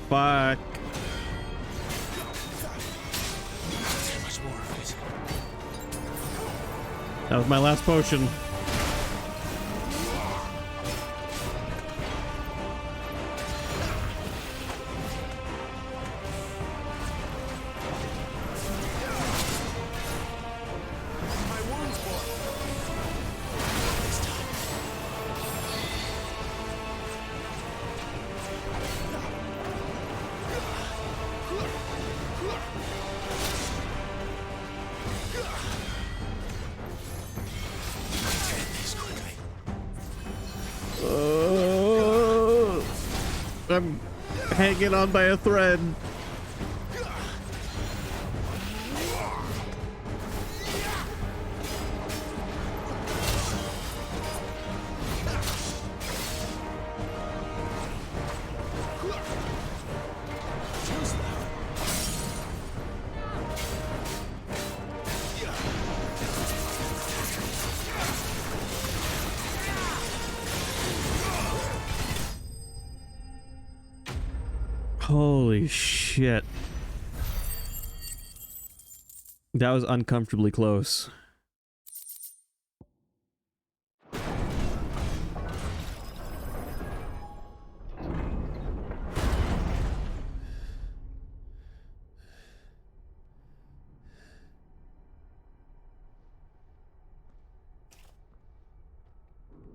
Fuck. That was my last potion. I'm hanging on by a thread. Holy shit. That was uncomfortably close.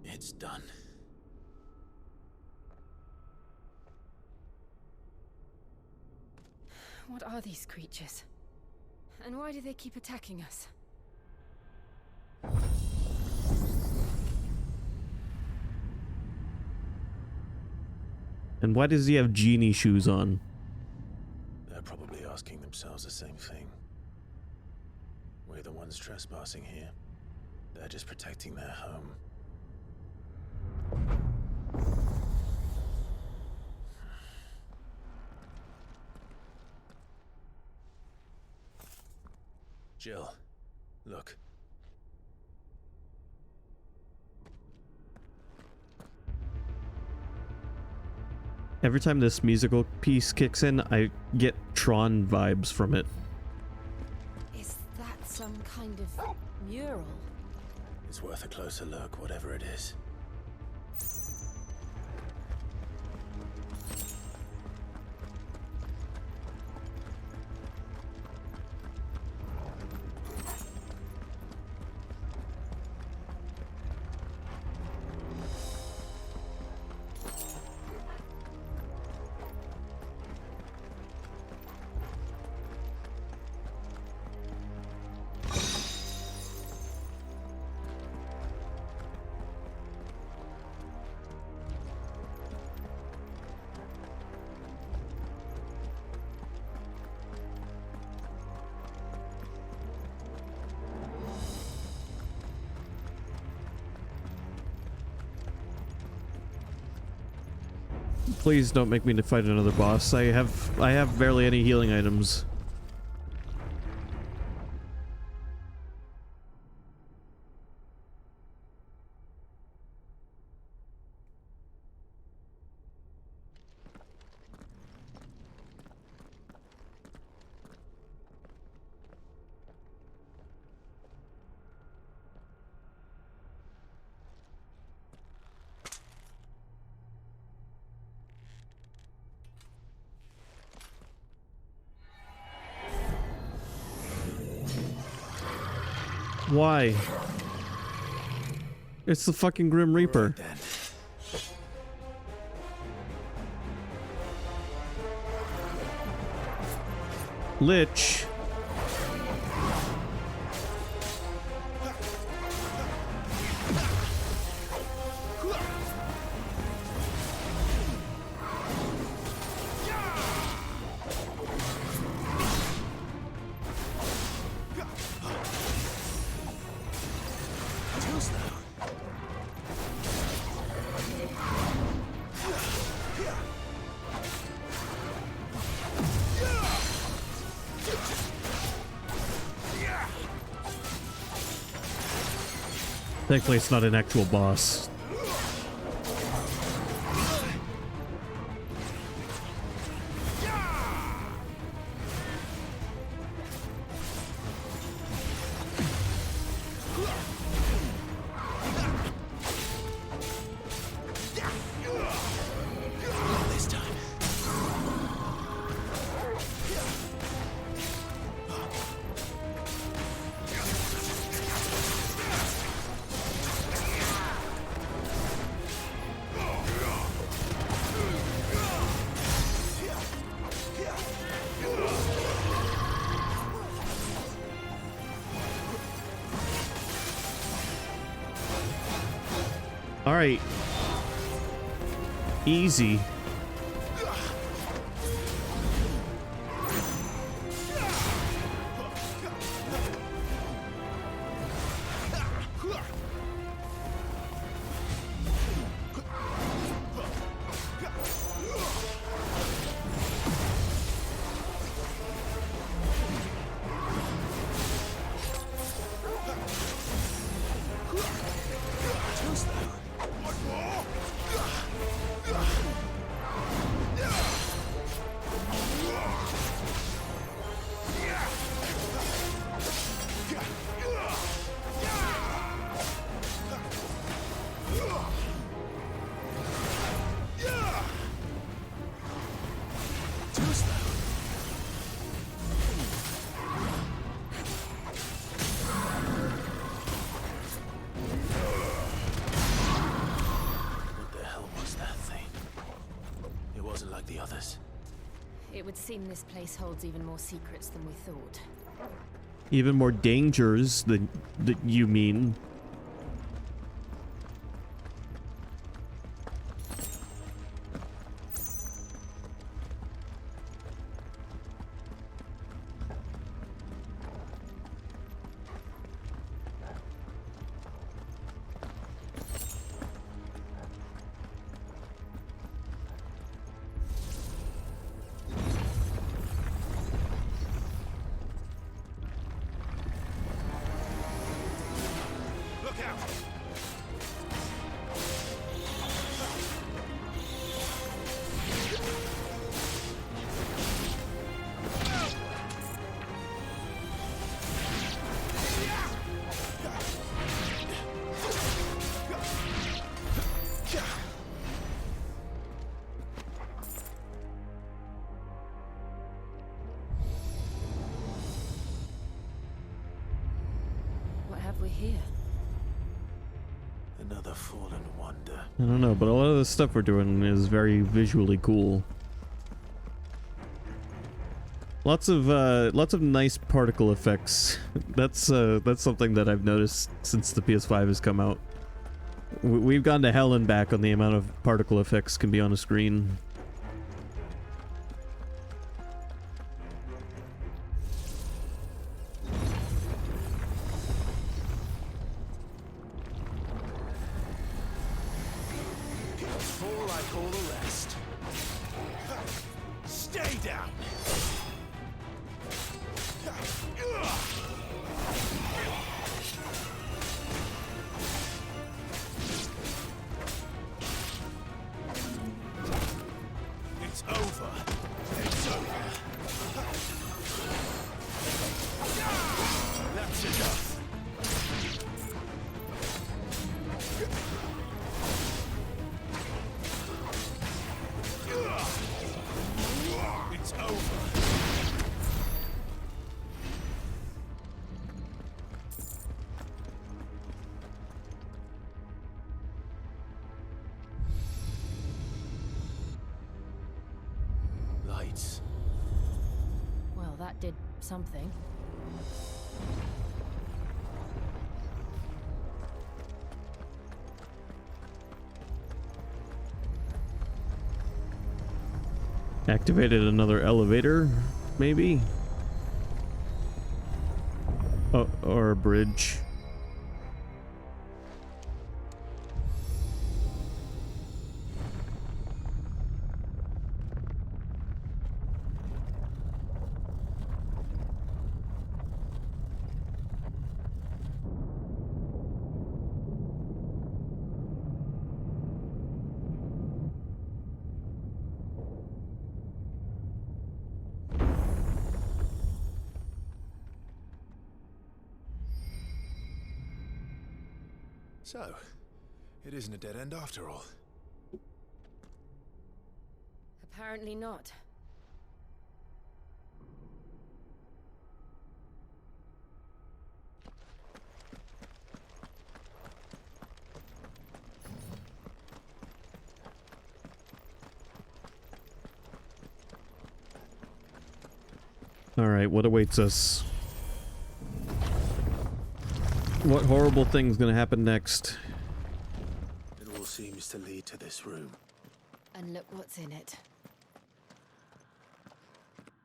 It's done. What are these creatures? And why do they keep attacking us? And why does he have genie shoes on? They're probably asking themselves the same thing. We're the ones trespassing here. They're just protecting their home. Jill, look. Every time this musical piece kicks in, I get Tron vibes from it. Is that some kind of mural? It's worth a closer look, whatever it is. Please don't make me to fight another boss. I have barely any healing items. Why? It's the fucking Grim Reaper. Lich. Thankfully, it's not an actual boss. This time. All right. Easy. us? It would seem this place holds even more secrets than we thought. Even more dangers than you mean. What have we here? Another fallen wonder. I don't know, but a lot of the stuff we're doing is very visually cool. Lots of nice particle effects. That's something that I've noticed since the PS5 has come out. We've gone to hell and back on the amount of particle effects can be on a screen. Fall like all the rest. Stay down. It's over. It's over. That's enough. It's over. Lights. Well, that did something. Activated another elevator, maybe? Oh, or a bridge. So, it isn't a dead end after all. Apparently not. All right, what awaits us? What horrible thing's gonna happen next? It all seems to lead to this room. And look what's in it.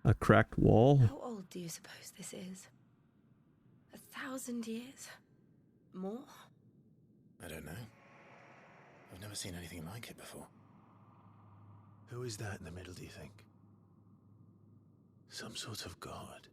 A cracked wall? How old do you suppose this is? 1,000 years? More? I don't know. I've never seen anything like it before. Who is that in the middle, do you think? Some sort of god?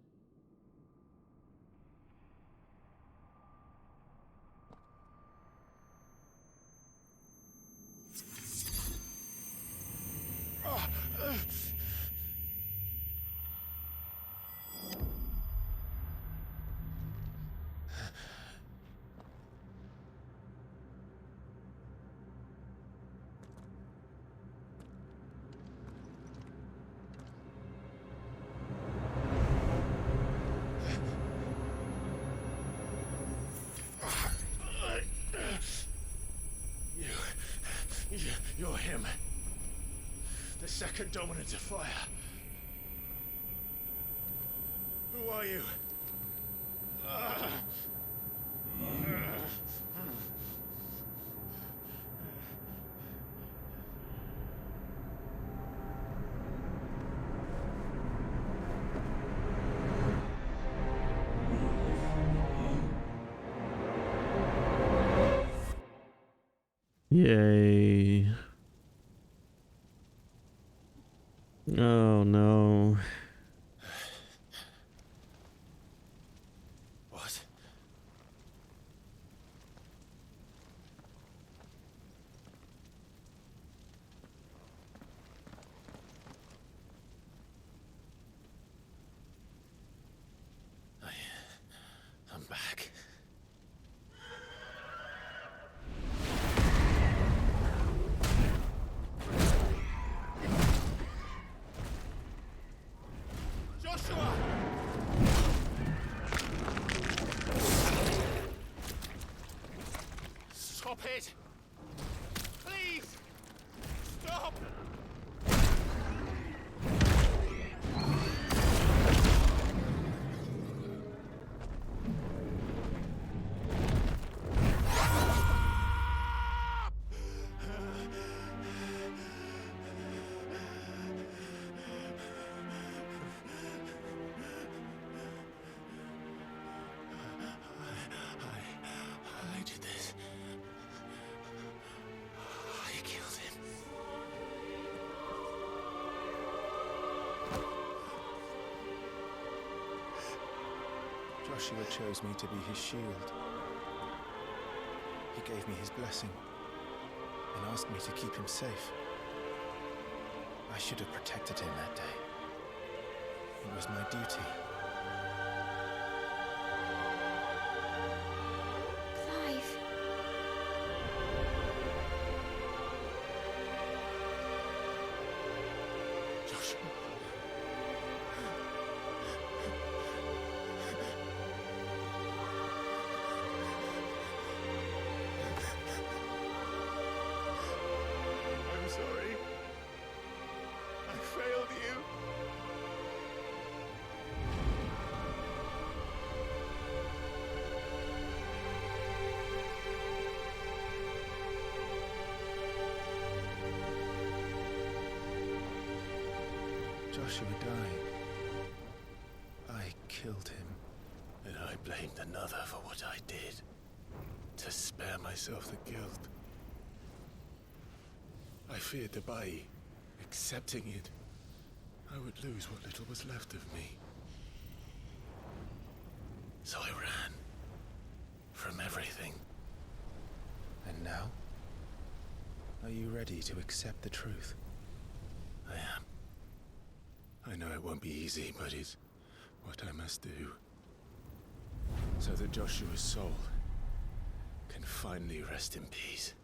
second dominant of fire. Who are you? Yay. Oh no. What? I'm back. Joshua! Stop it! Please! Stop! I did this. I killed him. Joshua chose me to be his shield. He gave me his blessing and asked me to keep him safe. I should have protected him that day. It was my duty. Clive. Joshua. I'm sorry. I failed you. Joshua died. I killed him. And I blamed another for what I did. To spare myself the guilt. I feared that by accepting it, I would lose what little was left of me. So I ran. From everything. And now? Are you ready to accept the truth? I am. I know it won't be easy, but it's what I must do. So that Joshua's soul can finally rest in peace.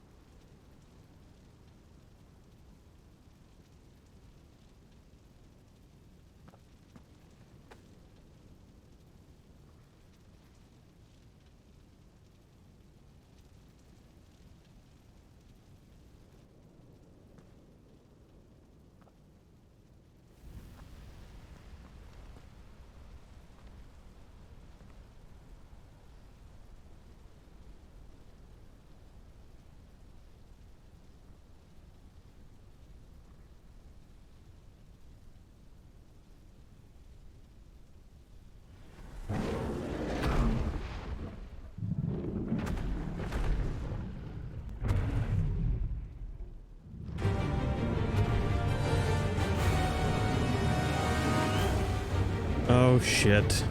Oh shit.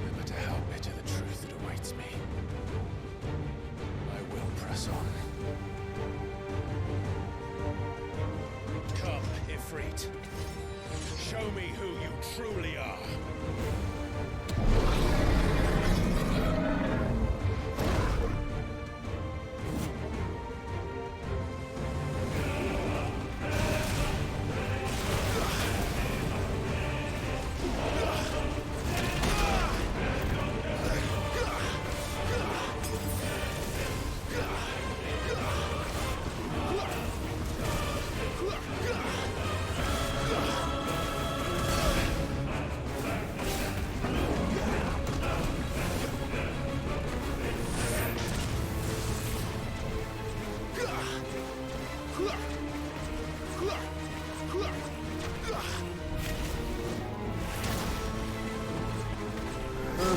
No matter how bitter the truth that awaits me, I will press on. Come, Ifrit. Show me who you truly are.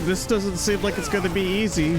This doesn't seem like it's gonna be easy.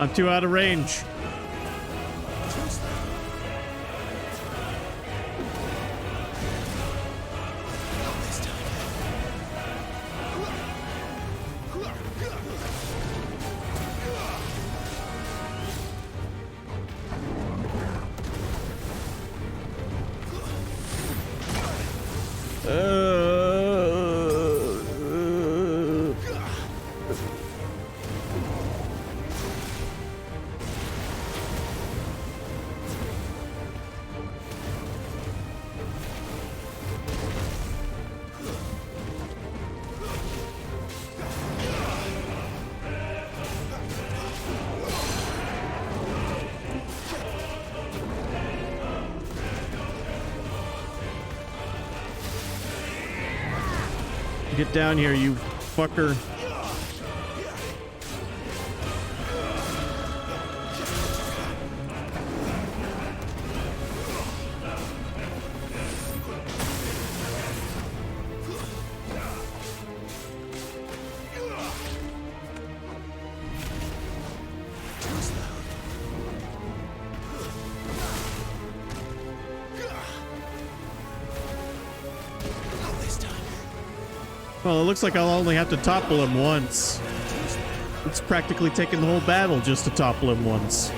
I'm too out of range. Get down here, you fucker. Well, it looks like I'll only have to topple him once. It's practically taking the whole battle just to topple him once.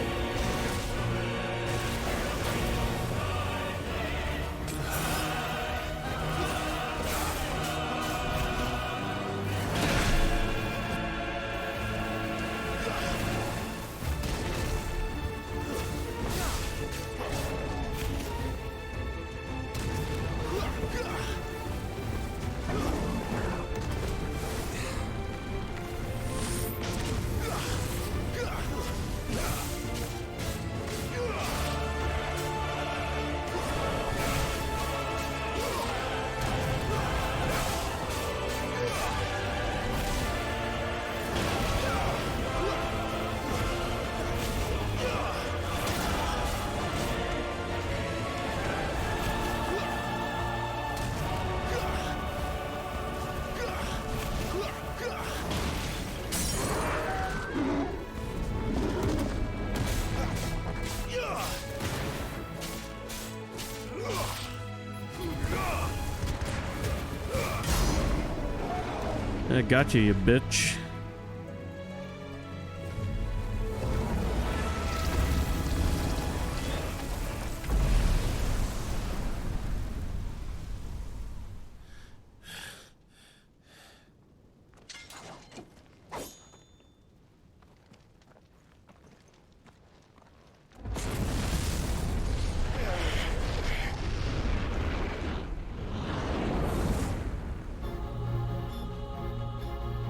I got you bitch.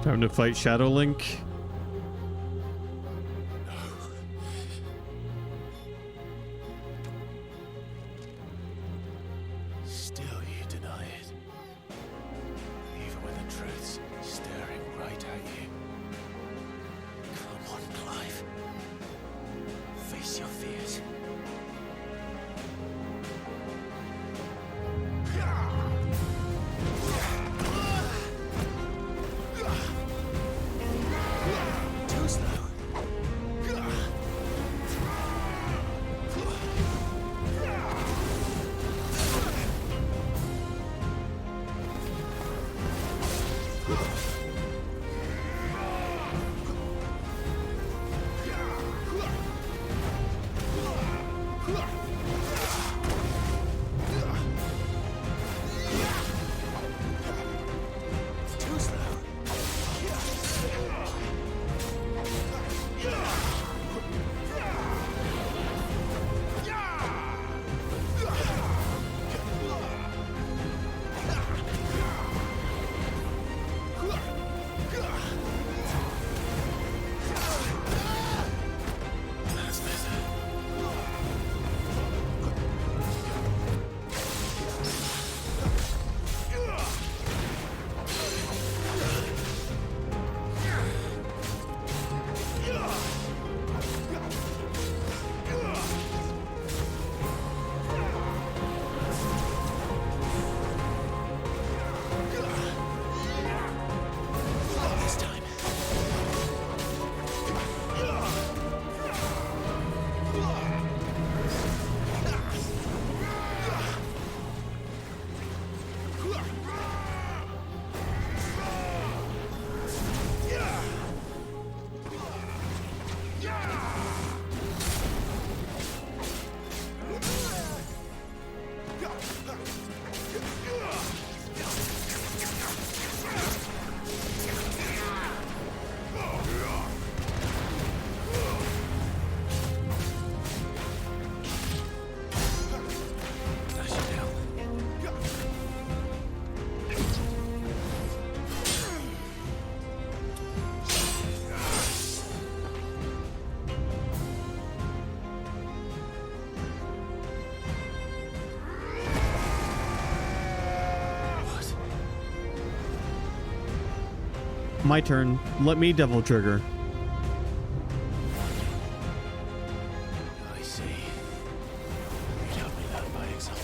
Time to fight Shadow Link. Still you deny it. Even when the truth's Face your fears. Too slow. Too slow. This time. My turn. Let me devil trigger. I see. You'd help me learn by example.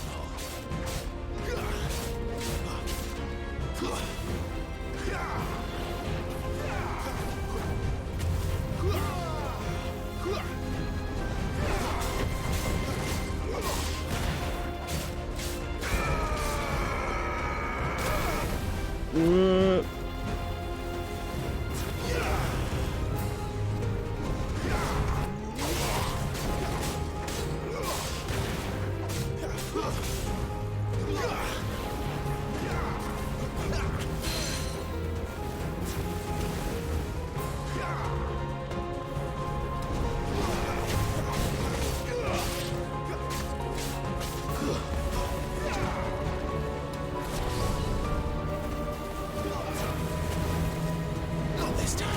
Not this time.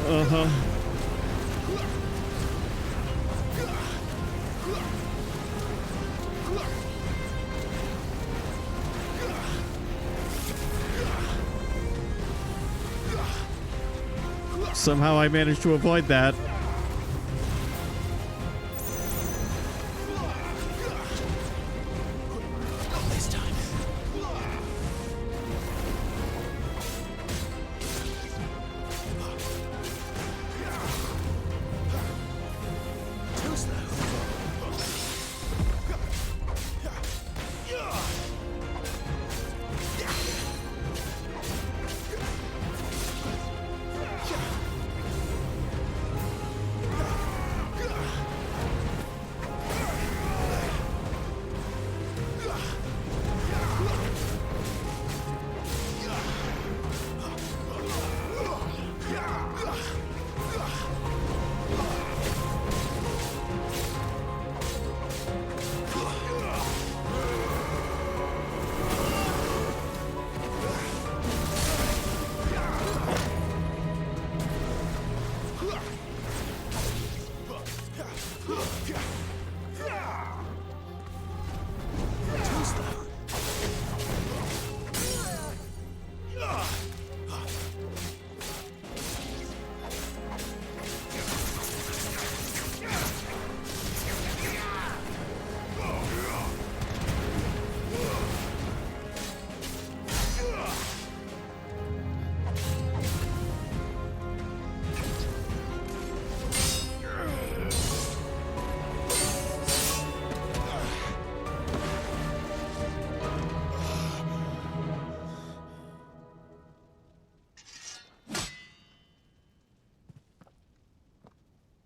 Uh-huh. Somehow I managed to avoid that. Not this time. Too slow.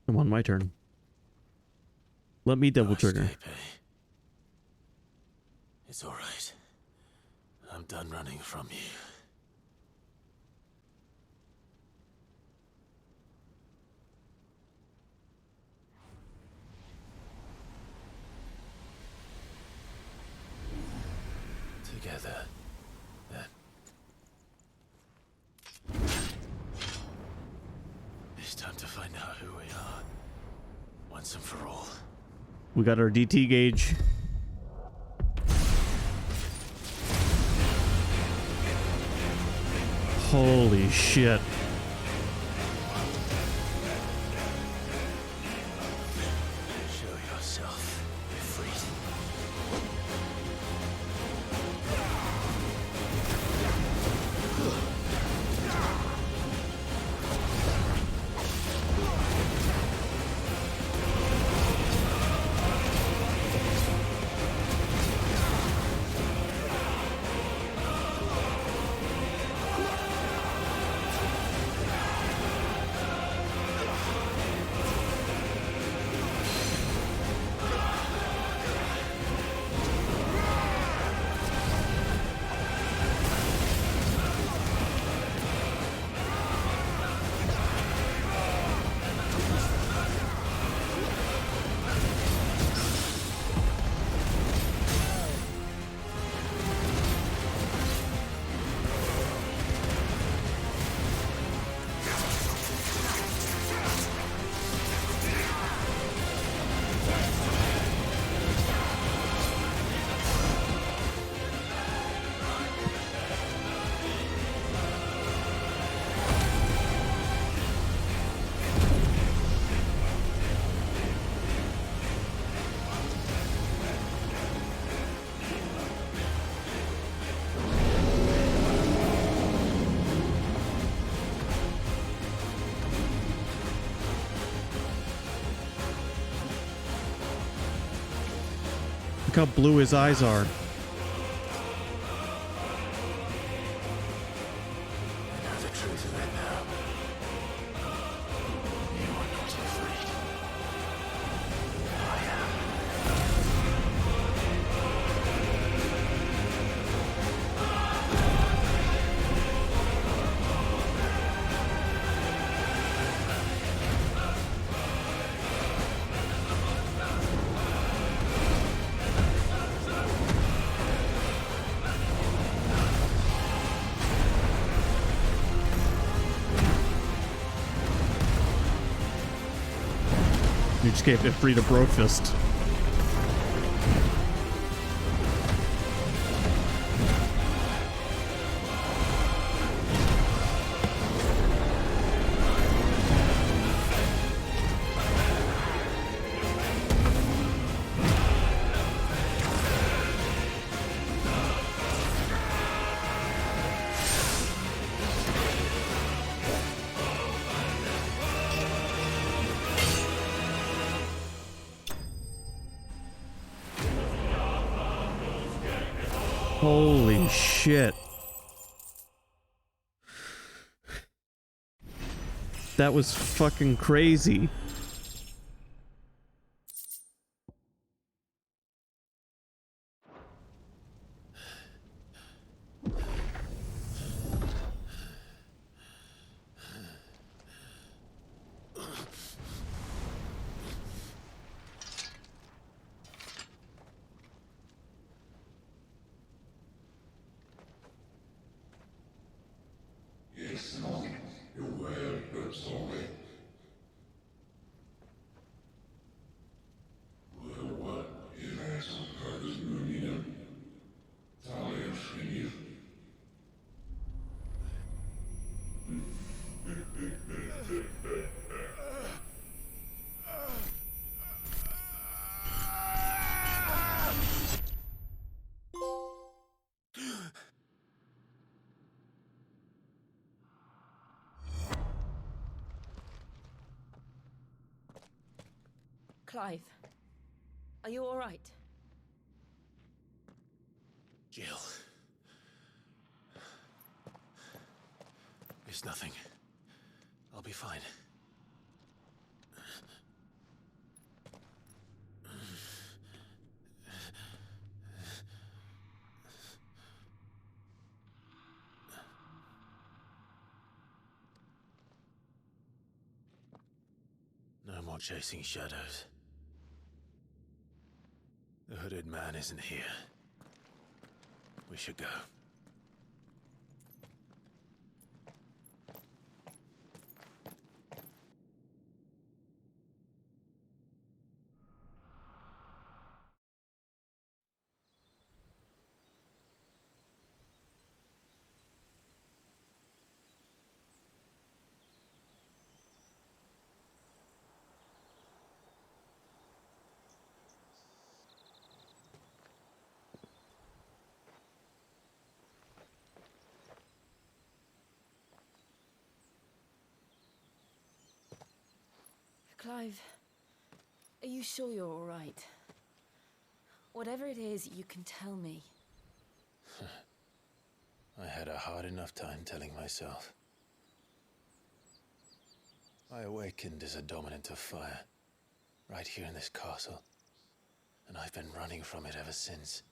Come on, my turn. Let me double trigger. Escape, eh? It's all right. I'm done running from you. Together, then. It's time to find out who we are, once and for all. We got our DT gauge. Holy shit. Show yourself, Ifrit. Look how blue his eyes are. You just gave Ifrit a bro fist. Holy shit. That was fucking crazy. Clive, are you all right? Jill. It's nothing. I'll be fine. more chasing shadows. The hooded man isn't here. We should go. Clive, are you sure you're all right? Whatever it is, you can tell me. I had a hard enough time telling myself. I awakened as a dominant of fire, right here in this castle, and I've been running from it ever since.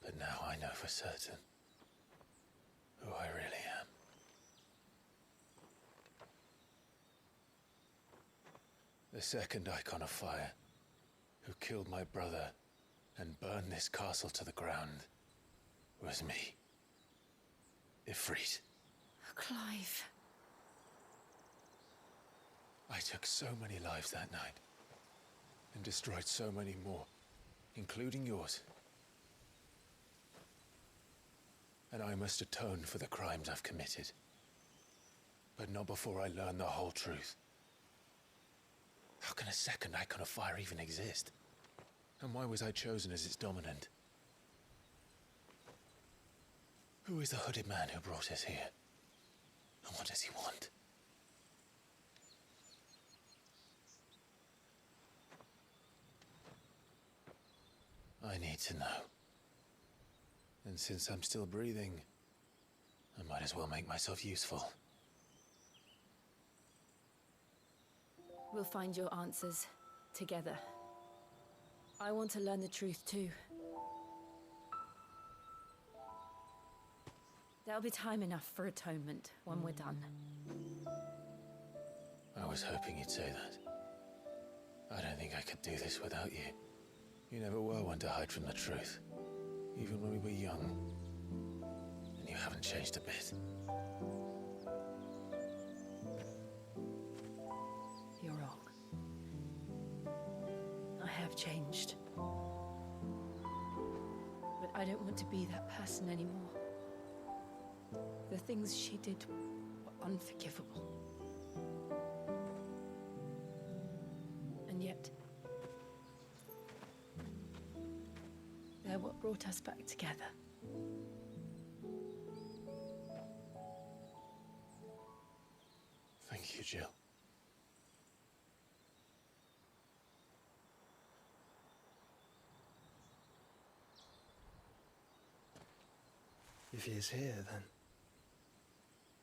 But now I know for certain who I really am. The second icon of fire, who killed my brother and burned this castle to the ground, was me. Ifrit. Clive. I took so many lives that night, and destroyed so many more, including yours. And I must atone for the crimes I've committed. But not before I learn the whole truth. How can a second icon of fire even exist? And why was I chosen as its dominant? Who is the hooded man who brought us here? And what does he want? I need to know. And since I'm still breathing, I might as well make myself useful. We'll find your answers together. I want to learn the truth too. There'll be time enough for atonement when we're done. I was hoping you'd say that. I don't think I could do this without you. You never were one to hide from the truth, even when we were young. And you haven't changed a bit. You're wrong. I have changed. But I don't want to be that person anymore. The things she did were unforgivable. And yet, they're what brought us back together. Thank you, Jill. If he is here, then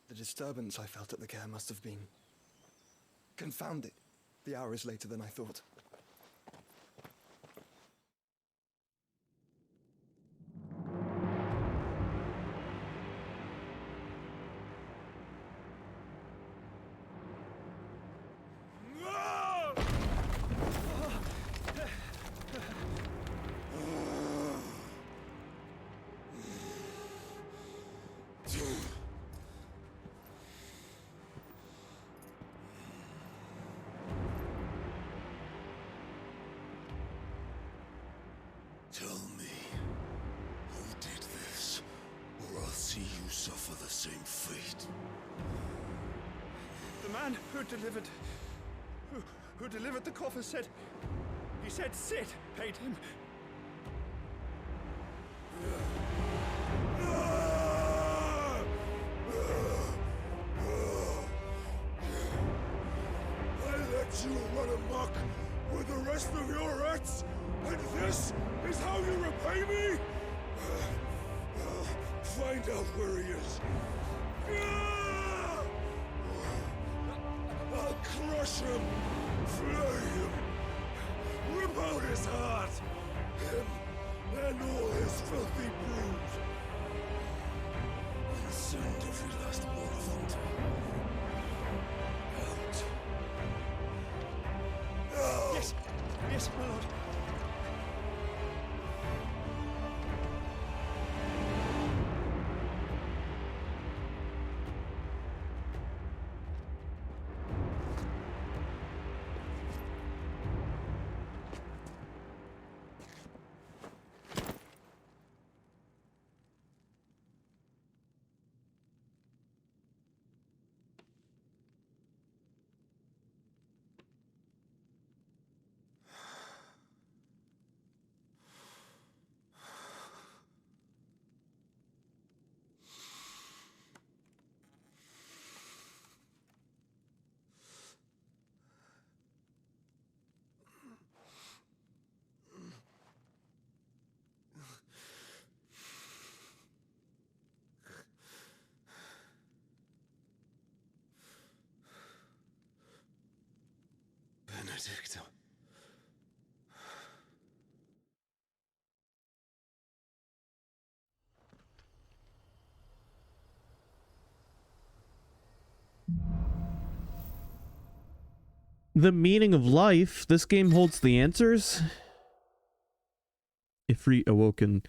the disturbance I felt at the care must have been confounded. The hour is later than I thought. Tell me, who did this, or I'll see you suffer the same fate. The man who delivered the coffer said, he said Sid paid him. I let you run amok with the rest of your rats, and this is how you repay me? Find out where he is. I'll crush him, flay him, rip out his heart, him and all his filthy brood, and send every last one of them to hell. Yes, my lord. Benedicto. The meaning of life? This game holds the answers? Ifrit awoken.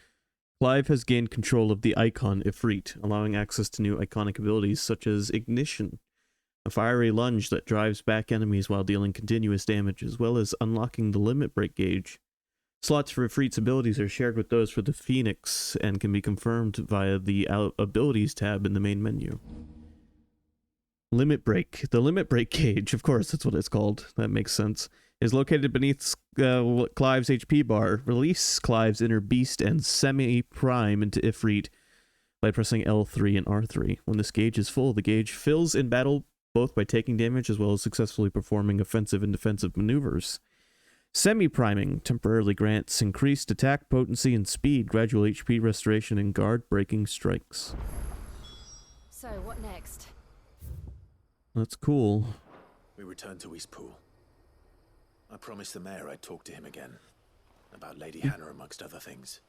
Clive has gained control of the icon Ifrit, allowing access to new iconic abilities such as Ignition, a fiery lunge that drives back enemies while dealing continuous damage, as well as unlocking the limit break gauge. Slots for Ifrit's abilities are shared with those for the Phoenix and can be confirmed via the Abilities tab in the main menu. Limit break. The limit break gauge, of course, that's what it's called. That makes sense. Is located beneath Clive's HP bar. Release Clive's inner beast and semi-prime into Ifrit by pressing L3 and R3. When this gauge is full, the gauge fills in battle both by taking damage as well as successfully performing offensive and defensive maneuvers. Semi-priming temporarily grants increased attack potency and speed, gradual HP restoration, and guard-breaking strikes. So, what next? That's cool. We return to Eastpool. I promised the mayor I'd talk to him again. About Lady Hannah, amongst other things.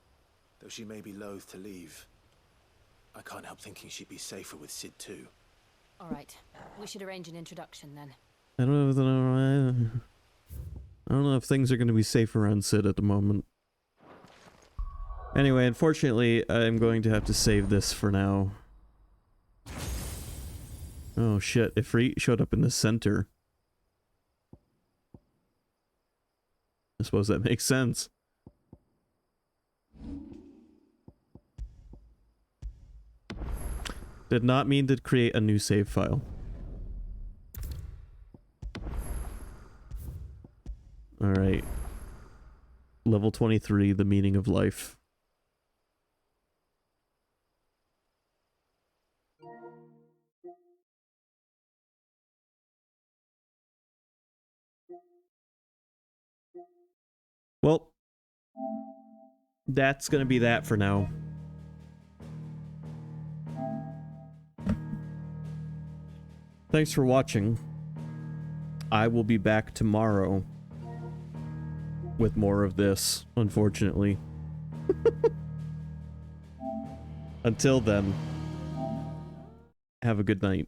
Though she may be loath to leave, I can't help thinking she'd be safer with Sid too. Alright, we should arrange an introduction then. I don't know if things are going to be safe around Sid at the moment. Anyway, unfortunately, I'm going to have to save this for now. Oh shit, Ifrit showed up in the center. I suppose that makes sense. Did not mean to create a new save file. Alright. Level 23, the meaning of life. Well, that's gonna be that for now. Thanks for watching. I will be back tomorrow with more of this, unfortunately. Until then, have a good night.